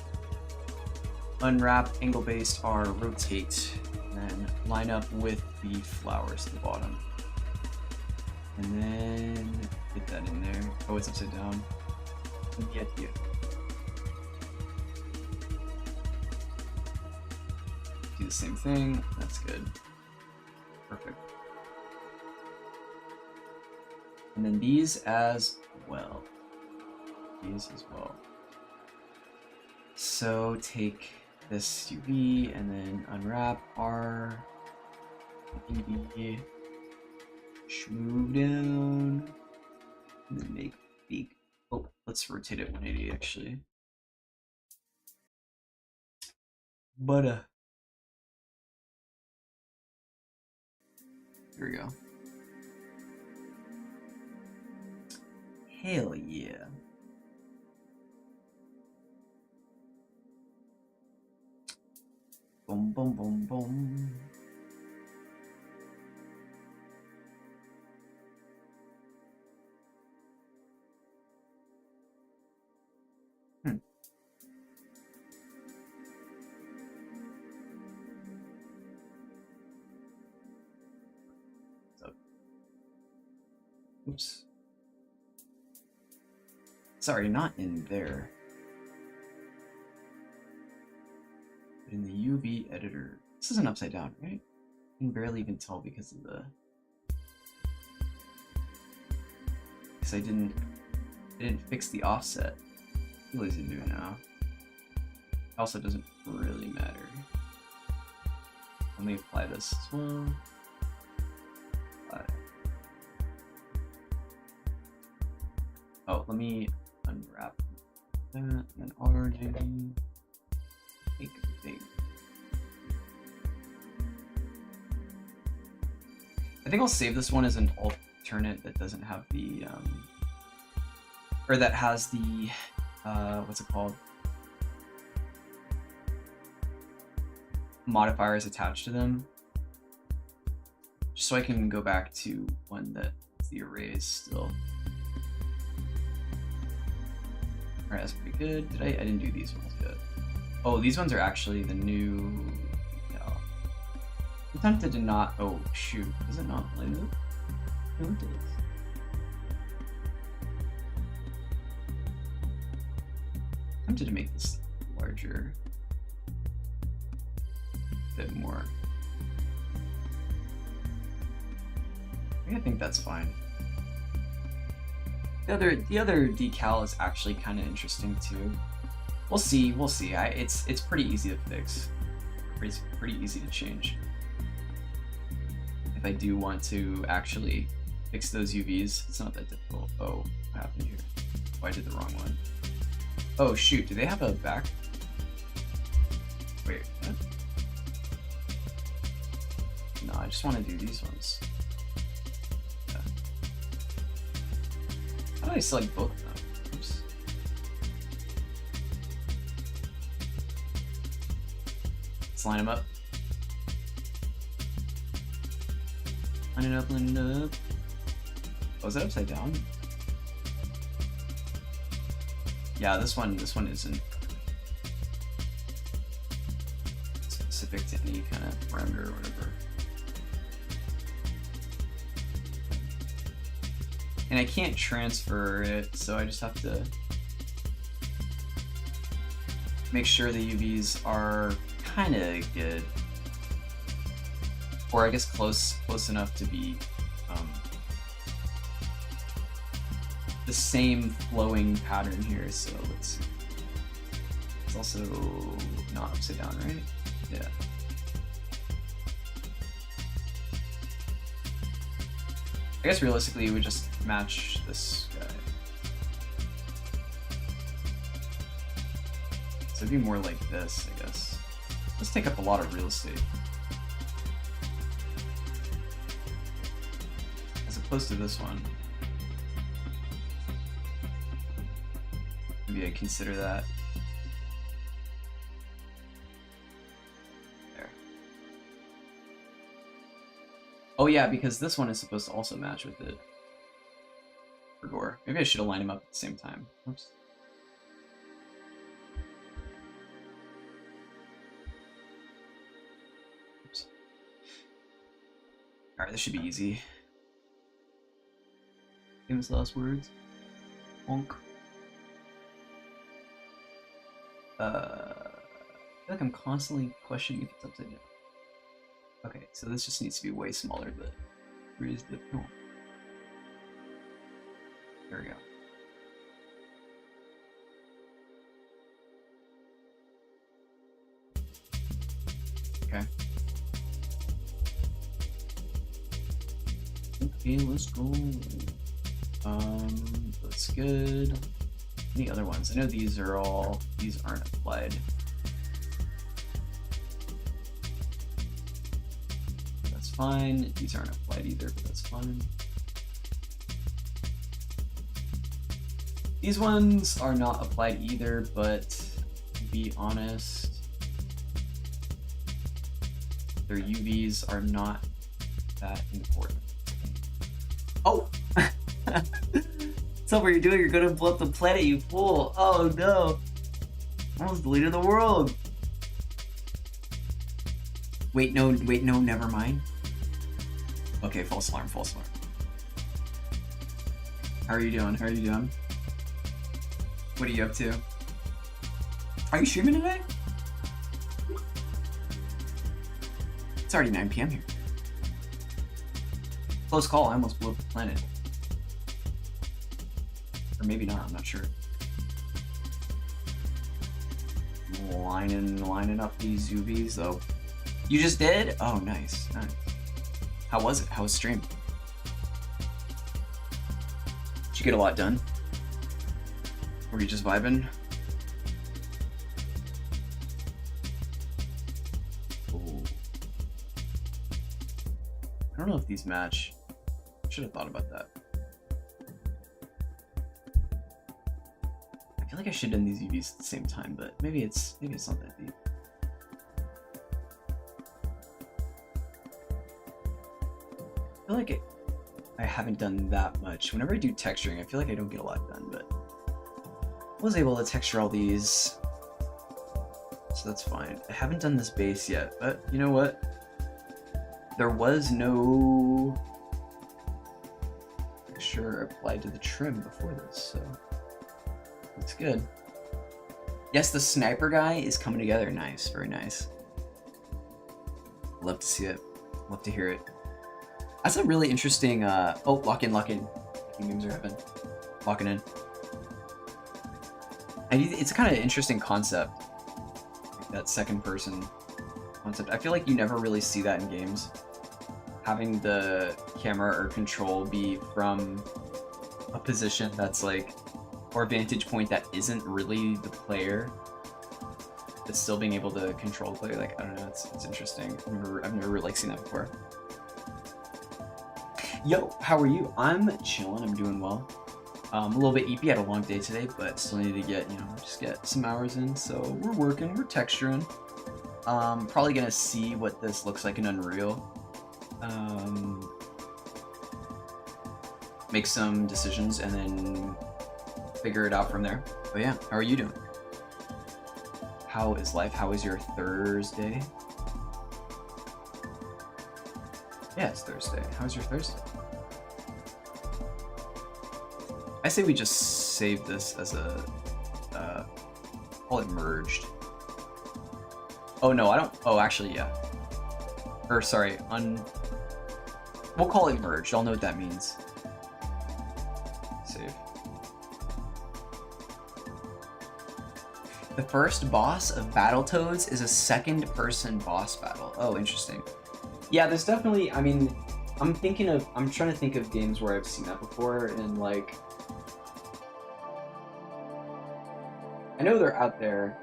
unwrap, angle-based R, rotate, and then line up with the flowers at the bottom. And then get that in there. Oh, it's upside down. Yeah. Do the same thing. That's good. Perfect. And then these as well. So take this UV and then unwrap R, EV, move down, and then make big. Oh, let's rotate it 180 actually. But here we go. Hell yeah. Boom, boom, boom, boom. So, oops. Sorry, not in there. But in the UV editor. This isn't upside down, right? I can barely even tell because of the... Because I didn't fix the offset. Too lazy to do it now. Also doesn't really matter. Let me apply this as well. Oh, let me unwrap that and then RJ. Make a big. I think I'll save this one as an alternate that doesn't have the or that has the what's it called? Modifiers attached to them. Just so I can go back to one that's the arrays still. Alright, that's pretty good. I didn't do these ones yet. Oh, these ones are actually the new... No. I'm tempted to not... Oh, shoot. Is it not line up? No, it is. I'm tempted to make this larger. A bit more. I think that's fine. The other decal is actually kind of interesting too. We'll see. It's pretty easy to fix. It's pretty easy to change. If I do want to actually fix those UVs, it's not that difficult. Oh, what happened here? Oh, I did the wrong one. Oh shoot, do they have a back? Wait, what? No, I just want to do these ones. How do I select both of them? Oops. Let's line them up. Line it up, line it up. Oh, is that upside down? Yeah, this one isn't specific to any kind of parameter or whatever. And I can't transfer it, so I just have to make sure the UVs are kind of good. Or I guess close enough to be the same flowing pattern here. So let's see. It's also not upside down, right? Yeah. I guess realistically, we just match this guy. So it'd be more like this, I guess. Let's take up a lot of real estate. As opposed to this one. Maybe I consider that. There. Oh yeah, because this one is supposed to also match with it. For Gore. Maybe I should have lined them up at the same time. Oops. Oops. Alright, this should be easy. Famous last words. Honk. I feel like I'm constantly questioning if it's upside down. Okay, so this just needs to be way smaller, but where is the... Oh. There we go. Okay. Okay, let's go. That's good. Any other ones? I know these aren't applied. That's fine. These aren't applied either, but that's fine. These ones are not applied either, but to be honest, their UVs are not that important. Oh! That's what you're doing. You're gonna blow up the planet, you fool. Oh no. Almost deleted the world. Wait, no, never mind. Okay, false alarm, false alarm. How are you doing? How are you doing? What are you up to? Are you streaming today? It's already 9 PM here. Close call, I almost blew up the planet. Or maybe not, I'm not sure. Lining up these UVs though. You just did? Oh, nice, nice. How was it? How was stream? Did you get a lot done? Or were you just vibing? Ooh. I don't know if these match. Should have thought about that. I feel like I should have done these UVs at the same time, but maybe it's not that deep. I feel like I haven't done that much. Whenever I do texturing, I feel like I don't get a lot done, but I was able to texture all these, so that's fine. I haven't done this base yet, but you know what? There was no texture applied to the trim before this, so that's good. Yes, the sniper guy is coming together. Nice, very nice. Love to see it. Love to hear it. That's a really interesting, oh, lock in. Memes are happening. Locking in. It's a kind of interesting concept. Like that second person concept. I feel like you never really see that in games. Having the camera or control be from a position that's like, or a vantage point that isn't really the player, but still being able to control the player. Like, I don't know, it's interesting. I've never like seen that before. Yo, how are you? I'm chilling, I'm doing well. A little bit eepy, had a long day today, but still need to get, just get some hours in. So we're working, we're texturing. Probably gonna see what this looks like in Unreal. make some decisions, and then figure it out from there. But yeah, how are you doing? How is life? How is your Thursday? Yeah, it's Thursday. How's your Thursday? I say we just save this as a, call it merged. Oh no, I don't, oh actually, yeah. Or sorry, we'll call it merged. I'll know what that means. Save. The first boss of Battletoads is a second-person boss battle. Oh, interesting. Yeah, there's definitely, I mean, I'm trying to think of games where I've seen that before, and like, I know they're out there.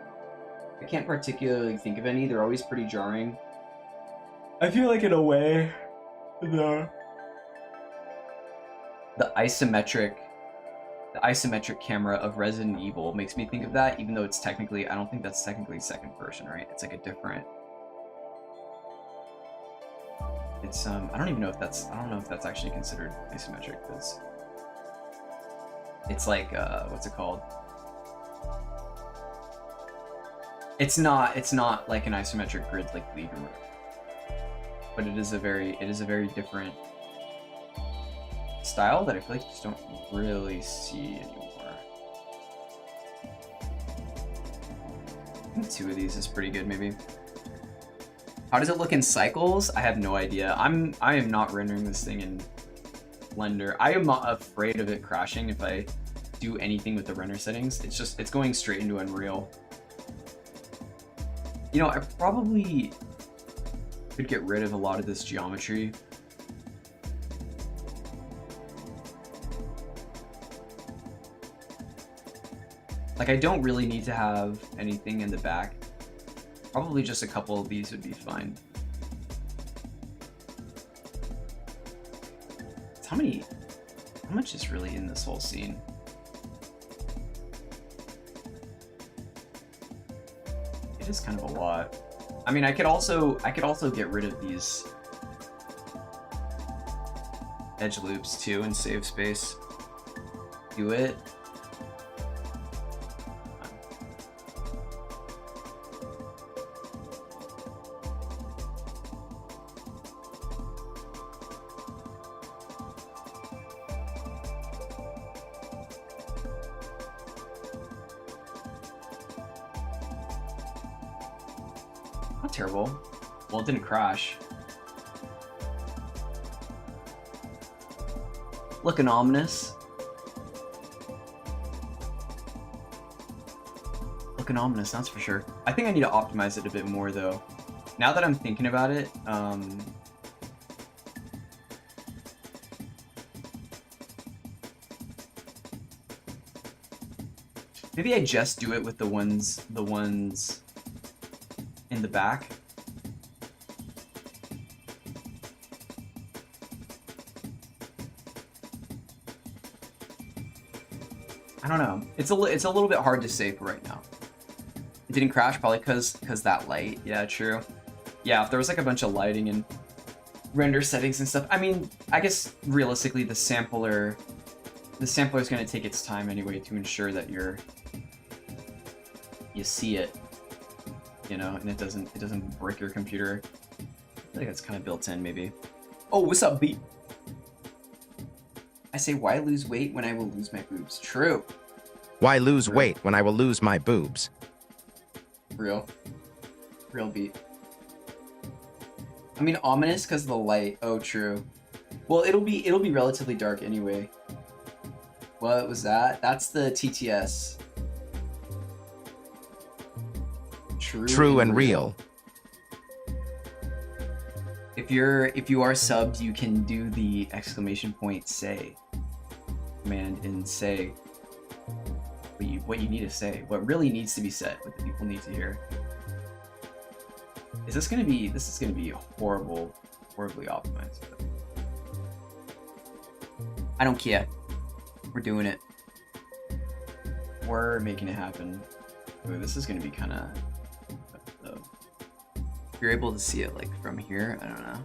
I can't particularly think of any. They're always pretty jarring. I feel like in a way, the isometric camera of Resident Evil makes me think of that, even though it's technically, I don't think that's technically second person, right? It's like a different, it's, I don't know if that's actually considered isometric, because it's like, what's it called? It's not like an isometric grid like League or whatever. But it is a very different style that I feel like you just don't really see anymore. I think 2 of these is pretty good, maybe. How does it look in cycles? I have no idea. I am not rendering this thing in Blender. I am not afraid of it crashing if I do anything with the render settings. It's going straight into Unreal. You know, I probably could get rid of a lot of this geometry. Like, I don't really need to have anything in the back. Probably just a couple of these would be fine. How much is really in this whole scene? It is kind of a lot. I mean, I could also get rid of these edge loops too and save space. Do it. Not terrible. Well, it didn't crash. Looking ominous. Looking ominous, that's for sure. I think I need to optimize it a bit more, though. Now that I'm thinking about it, maybe I just do it with the ones in the back. I don't know. It's a little bit hard to say for right now. It didn't crash probably because that light. Yeah, true. Yeah, if there was like a bunch of lighting and render settings and stuff. I mean, I guess realistically the sampler is going to take its time anyway to ensure that you see it, you know, and it doesn't break your computer. I feel like that's kind of built in, maybe. Oh, what's up, B? I say, why lose weight when I will lose my boobs? True. Why lose weight when I will lose my boobs? Real beat. I mean, ominous because of the light. Oh, true. Well, it'll be relatively dark anyway. What was that? That's the TTS. True and real. If you are subbed, you can do the exclamation point say command and say what you need to say, what really needs to be said, what the people need to hear. This is gonna be horribly optimized. I don't care. We're doing it. We're making it happen. Ooh, this is gonna be kind of. If you're able to see it like from here, I don't know.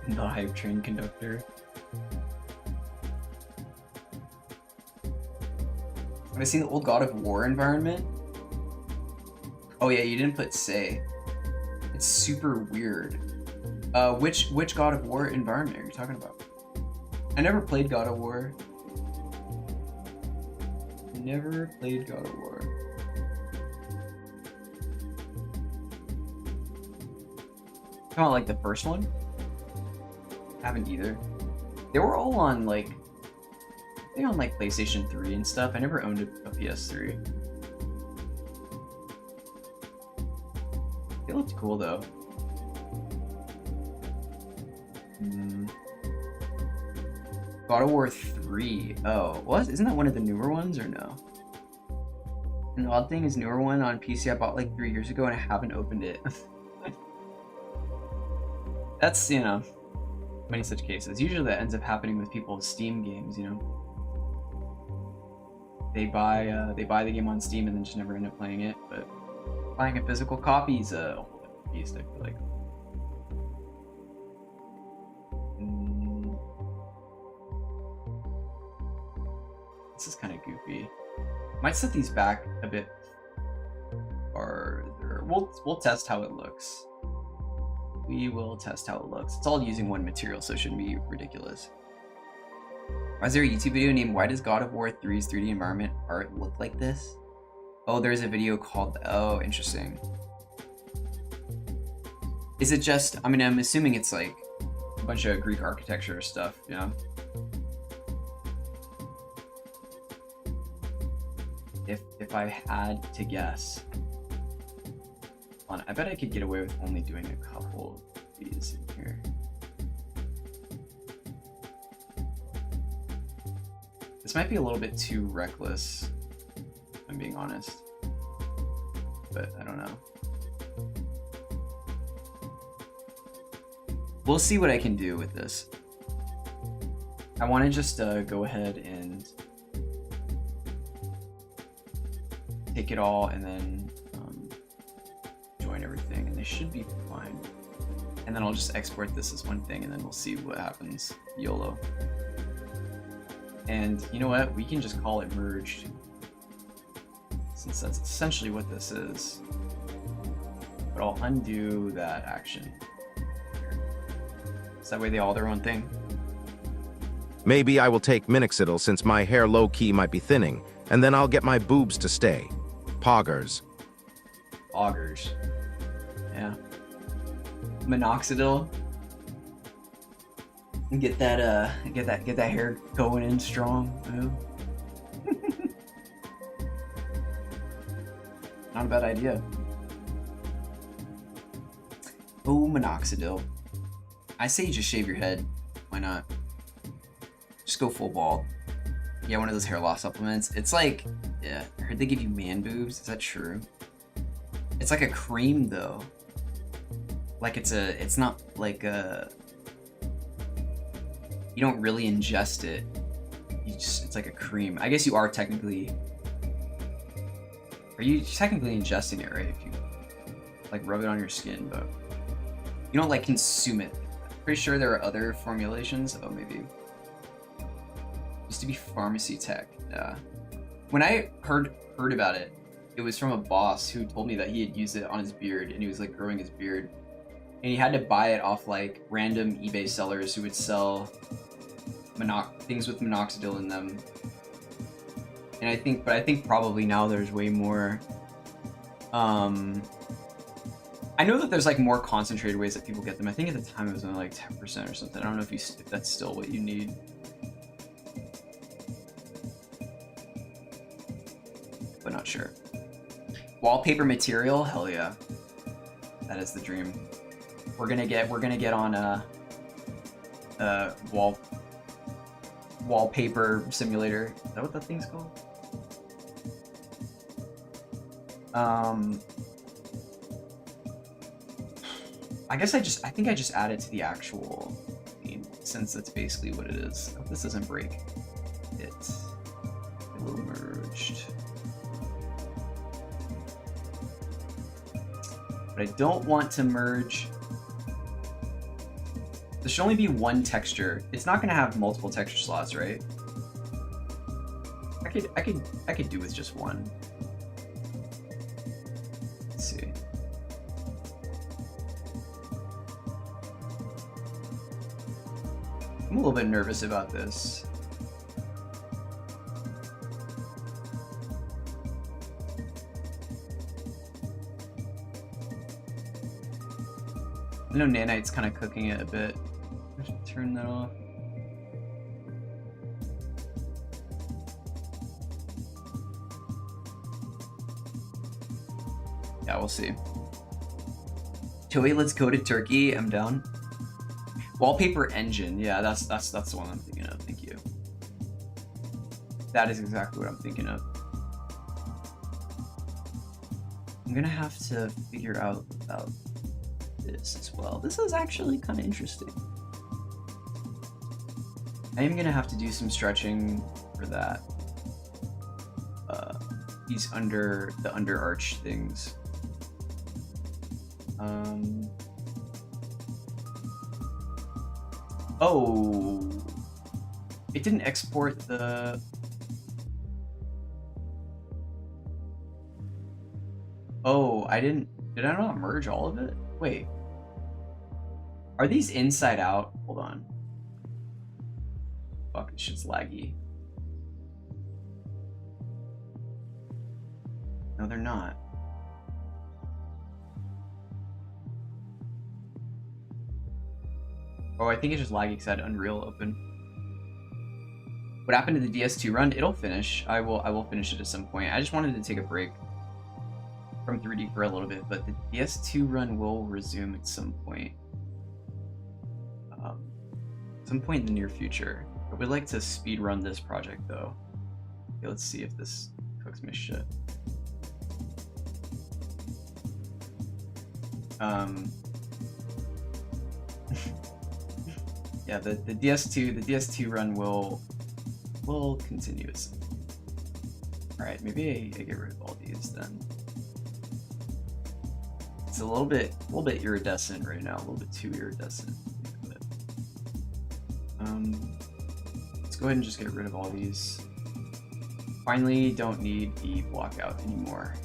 The hype train conductor. Have I seen the old God of War environment? Oh yeah, you didn't put say. It's super weird. Which God of War environment are you talking about? I never played God of War. Never played God of War. Kind of like the first one. Haven't either. They were all on like, I think on like PlayStation 3 and stuff. I never owned a PS3. They looked cool though. God of War 3. Oh, what? Isn't that one of the newer ones or no? And the odd thing is, newer one on PC I bought like 3 years ago and I haven't opened it. That's, you know, many such cases. Usually that ends up happening with people's Steam games, you know. They buy the game on Steam and then just never end up playing it. But buying a physical copy is a whole different beast, I feel like. This is kind of goofy. Might set these back a bit farther. We'll test how it looks. We will test how it looks. It's all using one material, so it shouldn't be ridiculous. Why is there a YouTube video named "Why does God of War 3's 3D environment art look like this?" Oh, there's a video called. Oh, interesting. Is it just? I mean, I'm assuming it's like a bunch of Greek architecture stuff, you know. If I had to guess, I bet I could get away with only doing a couple of these in here. This might be a little bit too reckless, if I'm being honest, but I don't know. We'll see what I can do with this. I want to just go ahead and take it all and then join everything, and they should be fine. And then I'll just export this as one thing, and then we'll see what happens. YOLO. And you know what? We can just call it merged, since that's essentially what this is. But I'll undo that action. So that way they all their own thing. Maybe I will take minoxidil since my hair low-key might be thinning, and then I'll get my boobs to stay. Poggers. Augers. Yeah. Minoxidil. Get that get that hair going in strong. You know? Not a bad idea. Oh, minoxidil. I say you just shave your head. Why not? Just go full bald. Yeah, one of those hair loss supplements. It's like, yeah, I heard they give you man boobs. Is that true? It's like a cream though. Like it's not like a, you don't really ingest it. It's like a cream. I guess you are technically ingesting it, right? If you like rub it on your skin, but you don't like consume it. Pretty sure there are other formulations. Oh, maybe. Used to be pharmacy tech. Yeah. When I heard about it, it was from a boss who told me that he had used it on his beard, and he was like growing his beard, and he had to buy it off like random eBay sellers who would sell things with minoxidil in them. And I think probably now there's way more. I know that there's like more concentrated ways that people get them. I think at the time it was only like 10% or something. I don't know if that's still what you need. But not sure. Wallpaper material, hell yeah. That is the dream. We're gonna get on a wallpaper simulator. Is that what that thing's called? I think I just add it to the actual game, since that's basically what it is. I hope this doesn't break. It's a little merged. But I don't want to merge There should only be one texture. It's not gonna have multiple texture slots, right? I could do with just one. Let's see. I'm a little bit nervous about this. I know Nanite's kind of cooking it a bit. I should turn that off. Yeah, we'll see. Joey, let's go to Turkey. I'm down. Wallpaper engine. Yeah, that's the one I'm thinking of. Thank you. That is exactly what I'm thinking of. I'm gonna have to figure out about this as well. This is actually kind of interesting. I am gonna have to do some stretching for that. These under arch things. Oh, it didn't export the. Oh, did I not merge all of it? Wait. Are these inside out? Hold on. Fuck, this shit's laggy. No, they're not. Oh, I think it's just laggy because I had Unreal open. What happened to the DS2 run? It'll finish. I will finish it at some point. I just wanted to take a break from 3D for a little bit, but the DS2 run will resume at some point. Some point in the near future. I would like to speed run this project though. Okay, let's see if this cooks me shit. Yeah, the DS2 run will continue. All right, maybe I get rid of all these then. It's a little bit iridescent right now, a little bit too iridescent. Let's go ahead and just get rid of all these. Finally, don't need the blockout anymore.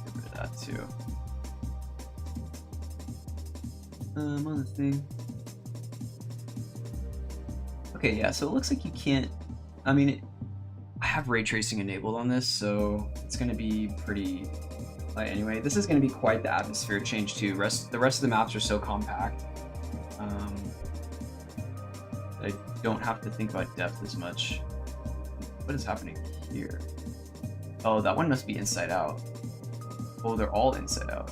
Get rid of that too. On the thing. Okay, yeah, so it looks like you can't. I mean, I have ray tracing enabled on this, so it's gonna be pretty light anyway. This is gonna be quite the atmosphere change too. The rest of the maps are so compact. I don't have to think about depth as much. What is happening here? Oh, that one must be inside out. Oh, they're all inside out.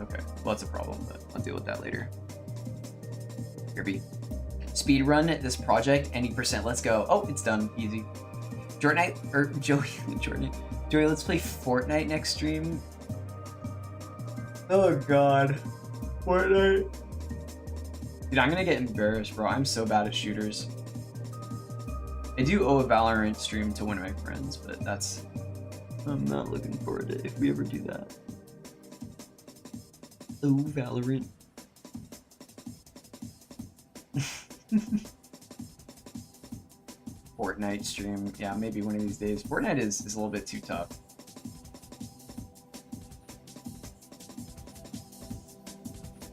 Okay, well that's a problem, but I'll deal with that later. Here be. Speed run this project, any percent. Let's go. Oh, it's done. Easy. Joey, let's play Fortnite next stream. Oh god. Fortnite. Dude, I'm gonna get embarrassed, bro. I'm so bad at shooters. I do owe a Valorant stream to one of my friends, but that's... I'm not looking forward to it if we ever do that. Oh, Valorant. Fortnite stream. Yeah, maybe one of these days. Fortnite is a little bit too tough.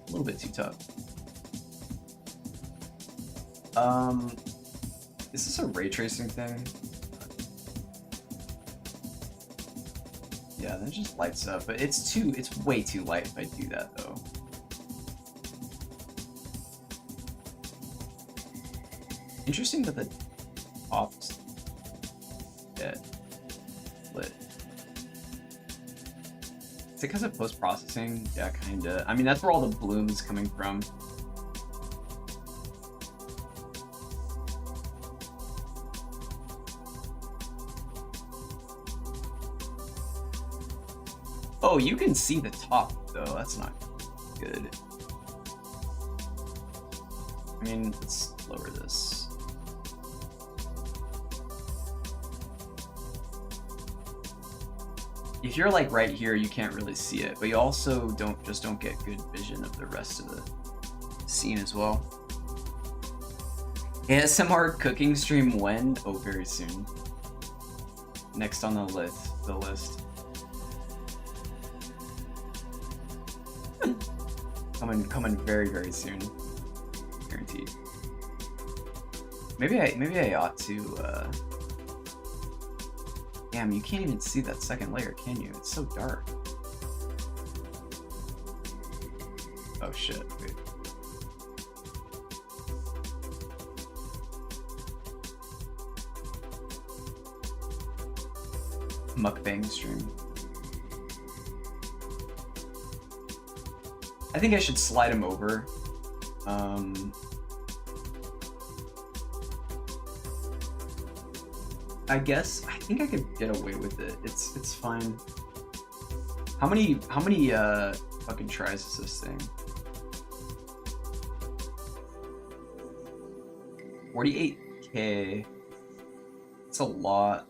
A little bit too tough. Is this a ray tracing thing? Yeah, that just lights up, but it's way too light if I do that though. Interesting that the top's dead. Lit. Is it because of post-processing? Yeah, kinda. I mean, that's where all the bloom is coming from. Oh, you can see the top, though. That's not good. I mean, let's lower this. if you're like right here, you can't really see it, but you also don't get good vision of the rest of the scene as well. ASMR cooking stream when? Oh, very soon. Next on the list. Coming very, very soon. Guaranteed. Maybe I ought to. Damn, you can't even see that second layer, can you? It's so dark. Oh shit! Wait. Mukbang stream. I think I should slide him over. I think I could get away with it. It's fine. How many fucking tries is this thing? 48K. It's a lot.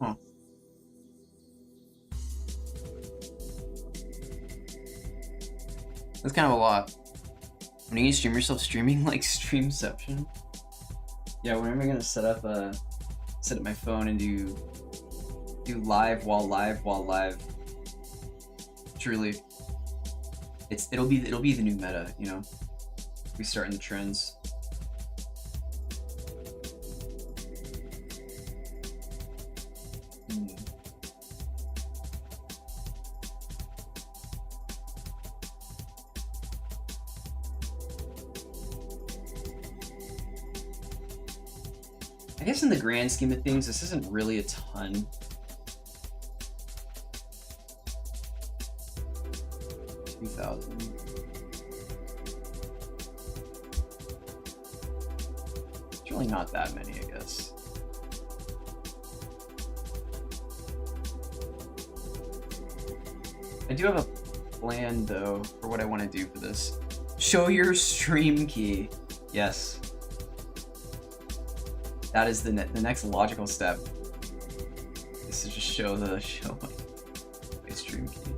Huh. That's kind of a lot. When you stream yourself streaming like Streamception? Yeah, when am I gonna set up my phone and do live while live? Truly, it'll be the new meta, you know. We start in the trends. I guess in the grand scheme of things, this isn't really a ton. It's really not that many, I guess. I do have a plan though for what I want to do for this. Show your stream key. Yes. That is the next logical step. Is to just show my stream key.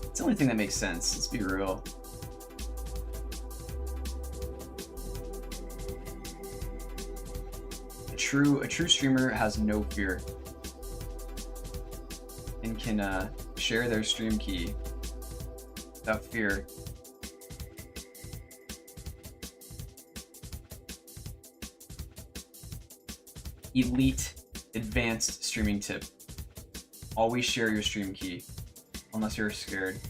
It's the only thing that makes sense. Let's be real. A true streamer has no fear and can share their stream key without fear. Elite advanced streaming tip. Always share your stream key, unless you're scared.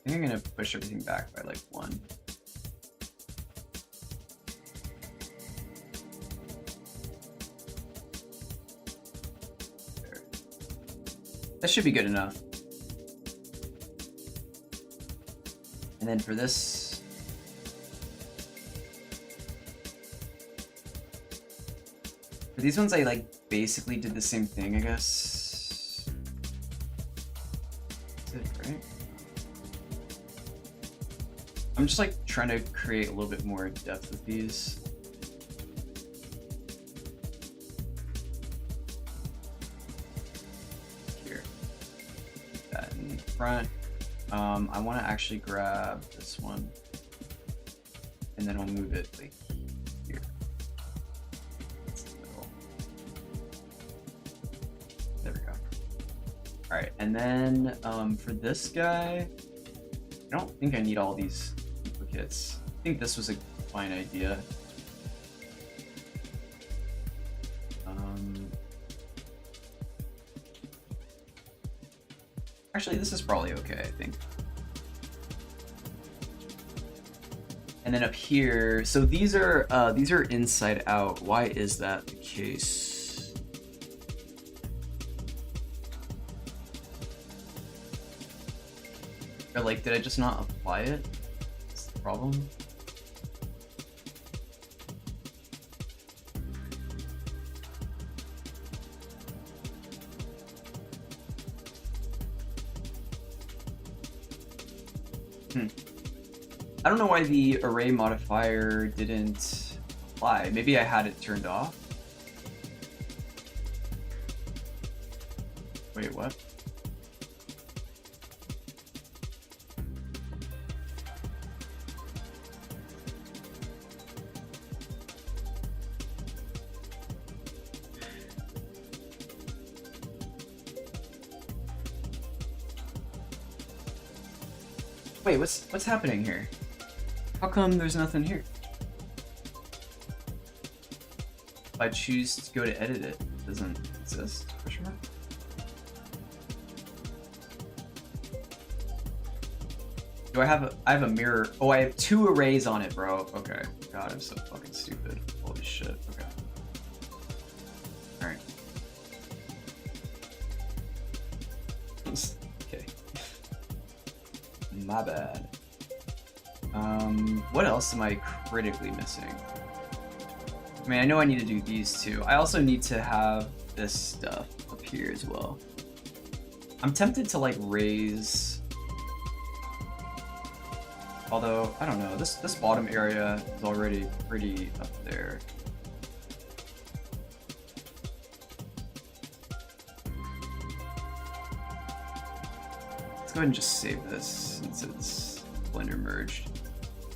I think I'm gonna push everything back by like 1. There. That should be good enough. And then for this, for these ones, I like basically did the same thing, I guess. That's it, right? I'm just like trying to create a little bit more depth with these. Here, that in front. I want to actually grab this one, and then I'll move it like here. That's the middle. There we go. All right, and then for this guy, I don't think I need all these duplicates. I think this was a fine idea. Actually, this is probably okay, I think. And then up here, so these are inside out. Why is that the case? Or like, did I just not apply it? That's the problem. Hmm. I don't know why the array modifier didn't apply. Maybe I had it turned off. Wait, what? Wait, what's happening here? How come there's nothing here? If I choose to go to edit it, it doesn't exist? Question mark? Do I have a mirror? Oh, I have 2 arrays on it, bro. Okay. God, I'm so fucking stupid. Holy shit. Okay. Alright. Okay. My bad. What else am I critically missing? I mean, I know I need to do these 2. I also need to have this stuff up here as well. I'm tempted to like raise, although I don't know, this bottom area is already pretty up there. Let's go ahead and just save this since it's Blender merged,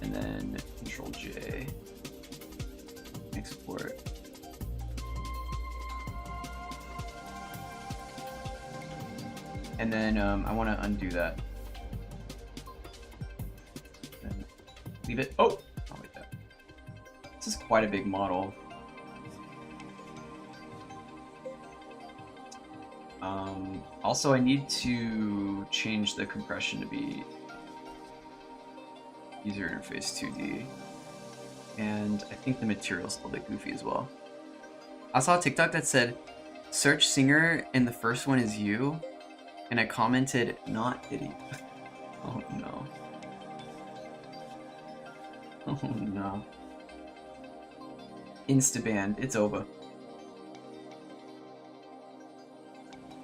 and then Control J, export. And then I want to undo that. And leave it. Oh, I'll wait that. This is quite a big model. Also, I need to change the compression to be user interface 2D. And I think the material's a little bit goofy as well. I saw a TikTok that said, search singer and the first one is you. And I commented, not idiot. Oh no. Oh no. Instaband, it's over.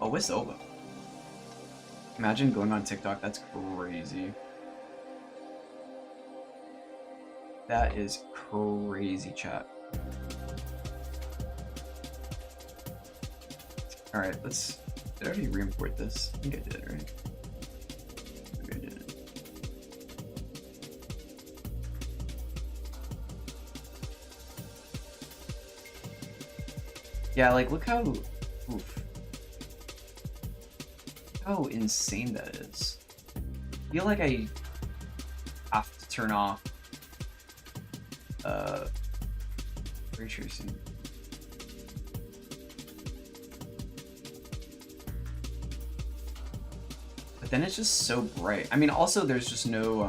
Oh, it's over. Imagine going on TikTok, that's crazy. That is crazy, chat. Alright, let's... Did I already re-import this? I think I did, right? Maybe I didn't. Yeah, like, look how... Oof. How insane that is. I feel like I have to turn off ray tracing. But then it's just so bright. I mean, also there's just no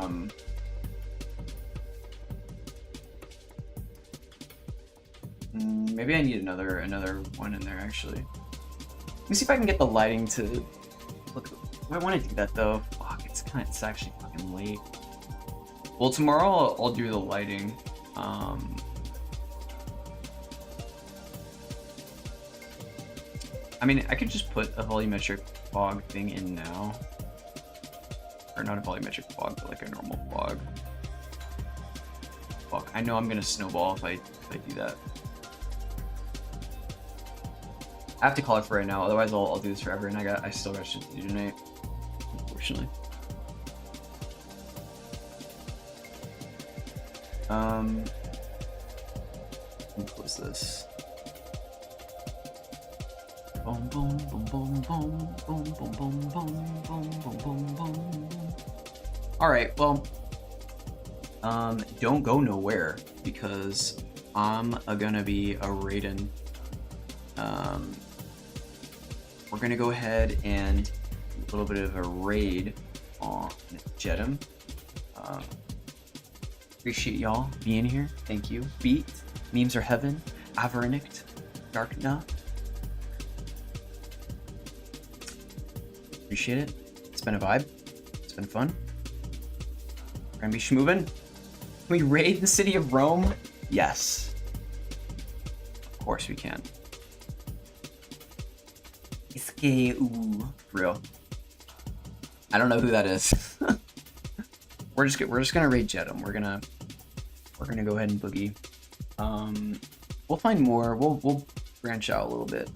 maybe I need another one in there actually. Let me see if I can get the lighting to look. I want to do that though. Fuck, it's actually fucking late. Well, tomorrow I'll do the lighting. I mean, I could just put a volumetric fog thing in now. Or not a volumetric fog, but like a normal fog. Fuck, I know I'm gonna snowball if I do that. I have to call it for right now, otherwise I'll do this forever, and I still got shit to do tonight, unfortunately. Let me close this. Boom, boom, boom, boom, boom, boom, boom, boom, boom, boom, boom, boom, boom. All right, well, don't go nowhere because I'm gonna be a Raiden. We're gonna go ahead and do a little bit of a raid on Jedem. Appreciate y'all being here. Thank you. Beat, Memes Are Heaven, Avernict, Darkna. Appreciate it. It's been a vibe. It's been fun. We're gonna be schmoovin'. Can we raid the city of Rome? Yes. Of course we can. Iske, ooh, for real. I don't know who that is. we're just gonna raid jet them. We're gonna go ahead and boogie. We'll find more. We'll branch out a little bit.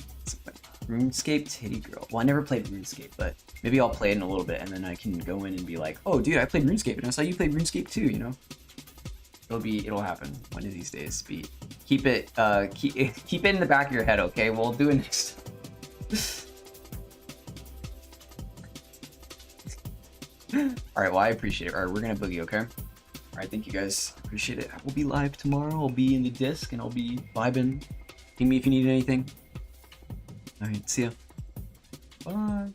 RuneScape Titty Girl. Well, I never played RuneScape, but maybe I'll play it in a little bit, and then I can go in and be like, oh, dude, I played RuneScape, and I saw you played RuneScape too. You know, it'll happen one of these days. Keep it in the back of your head, okay? We'll do it next. All right, well, I appreciate it. All right, we're gonna boogie, okay? All right, thank you guys. Appreciate it. We'll be live tomorrow. I'll be in the disc and I'll be vibing. Ping me if you need anything. All right, see ya. Bye.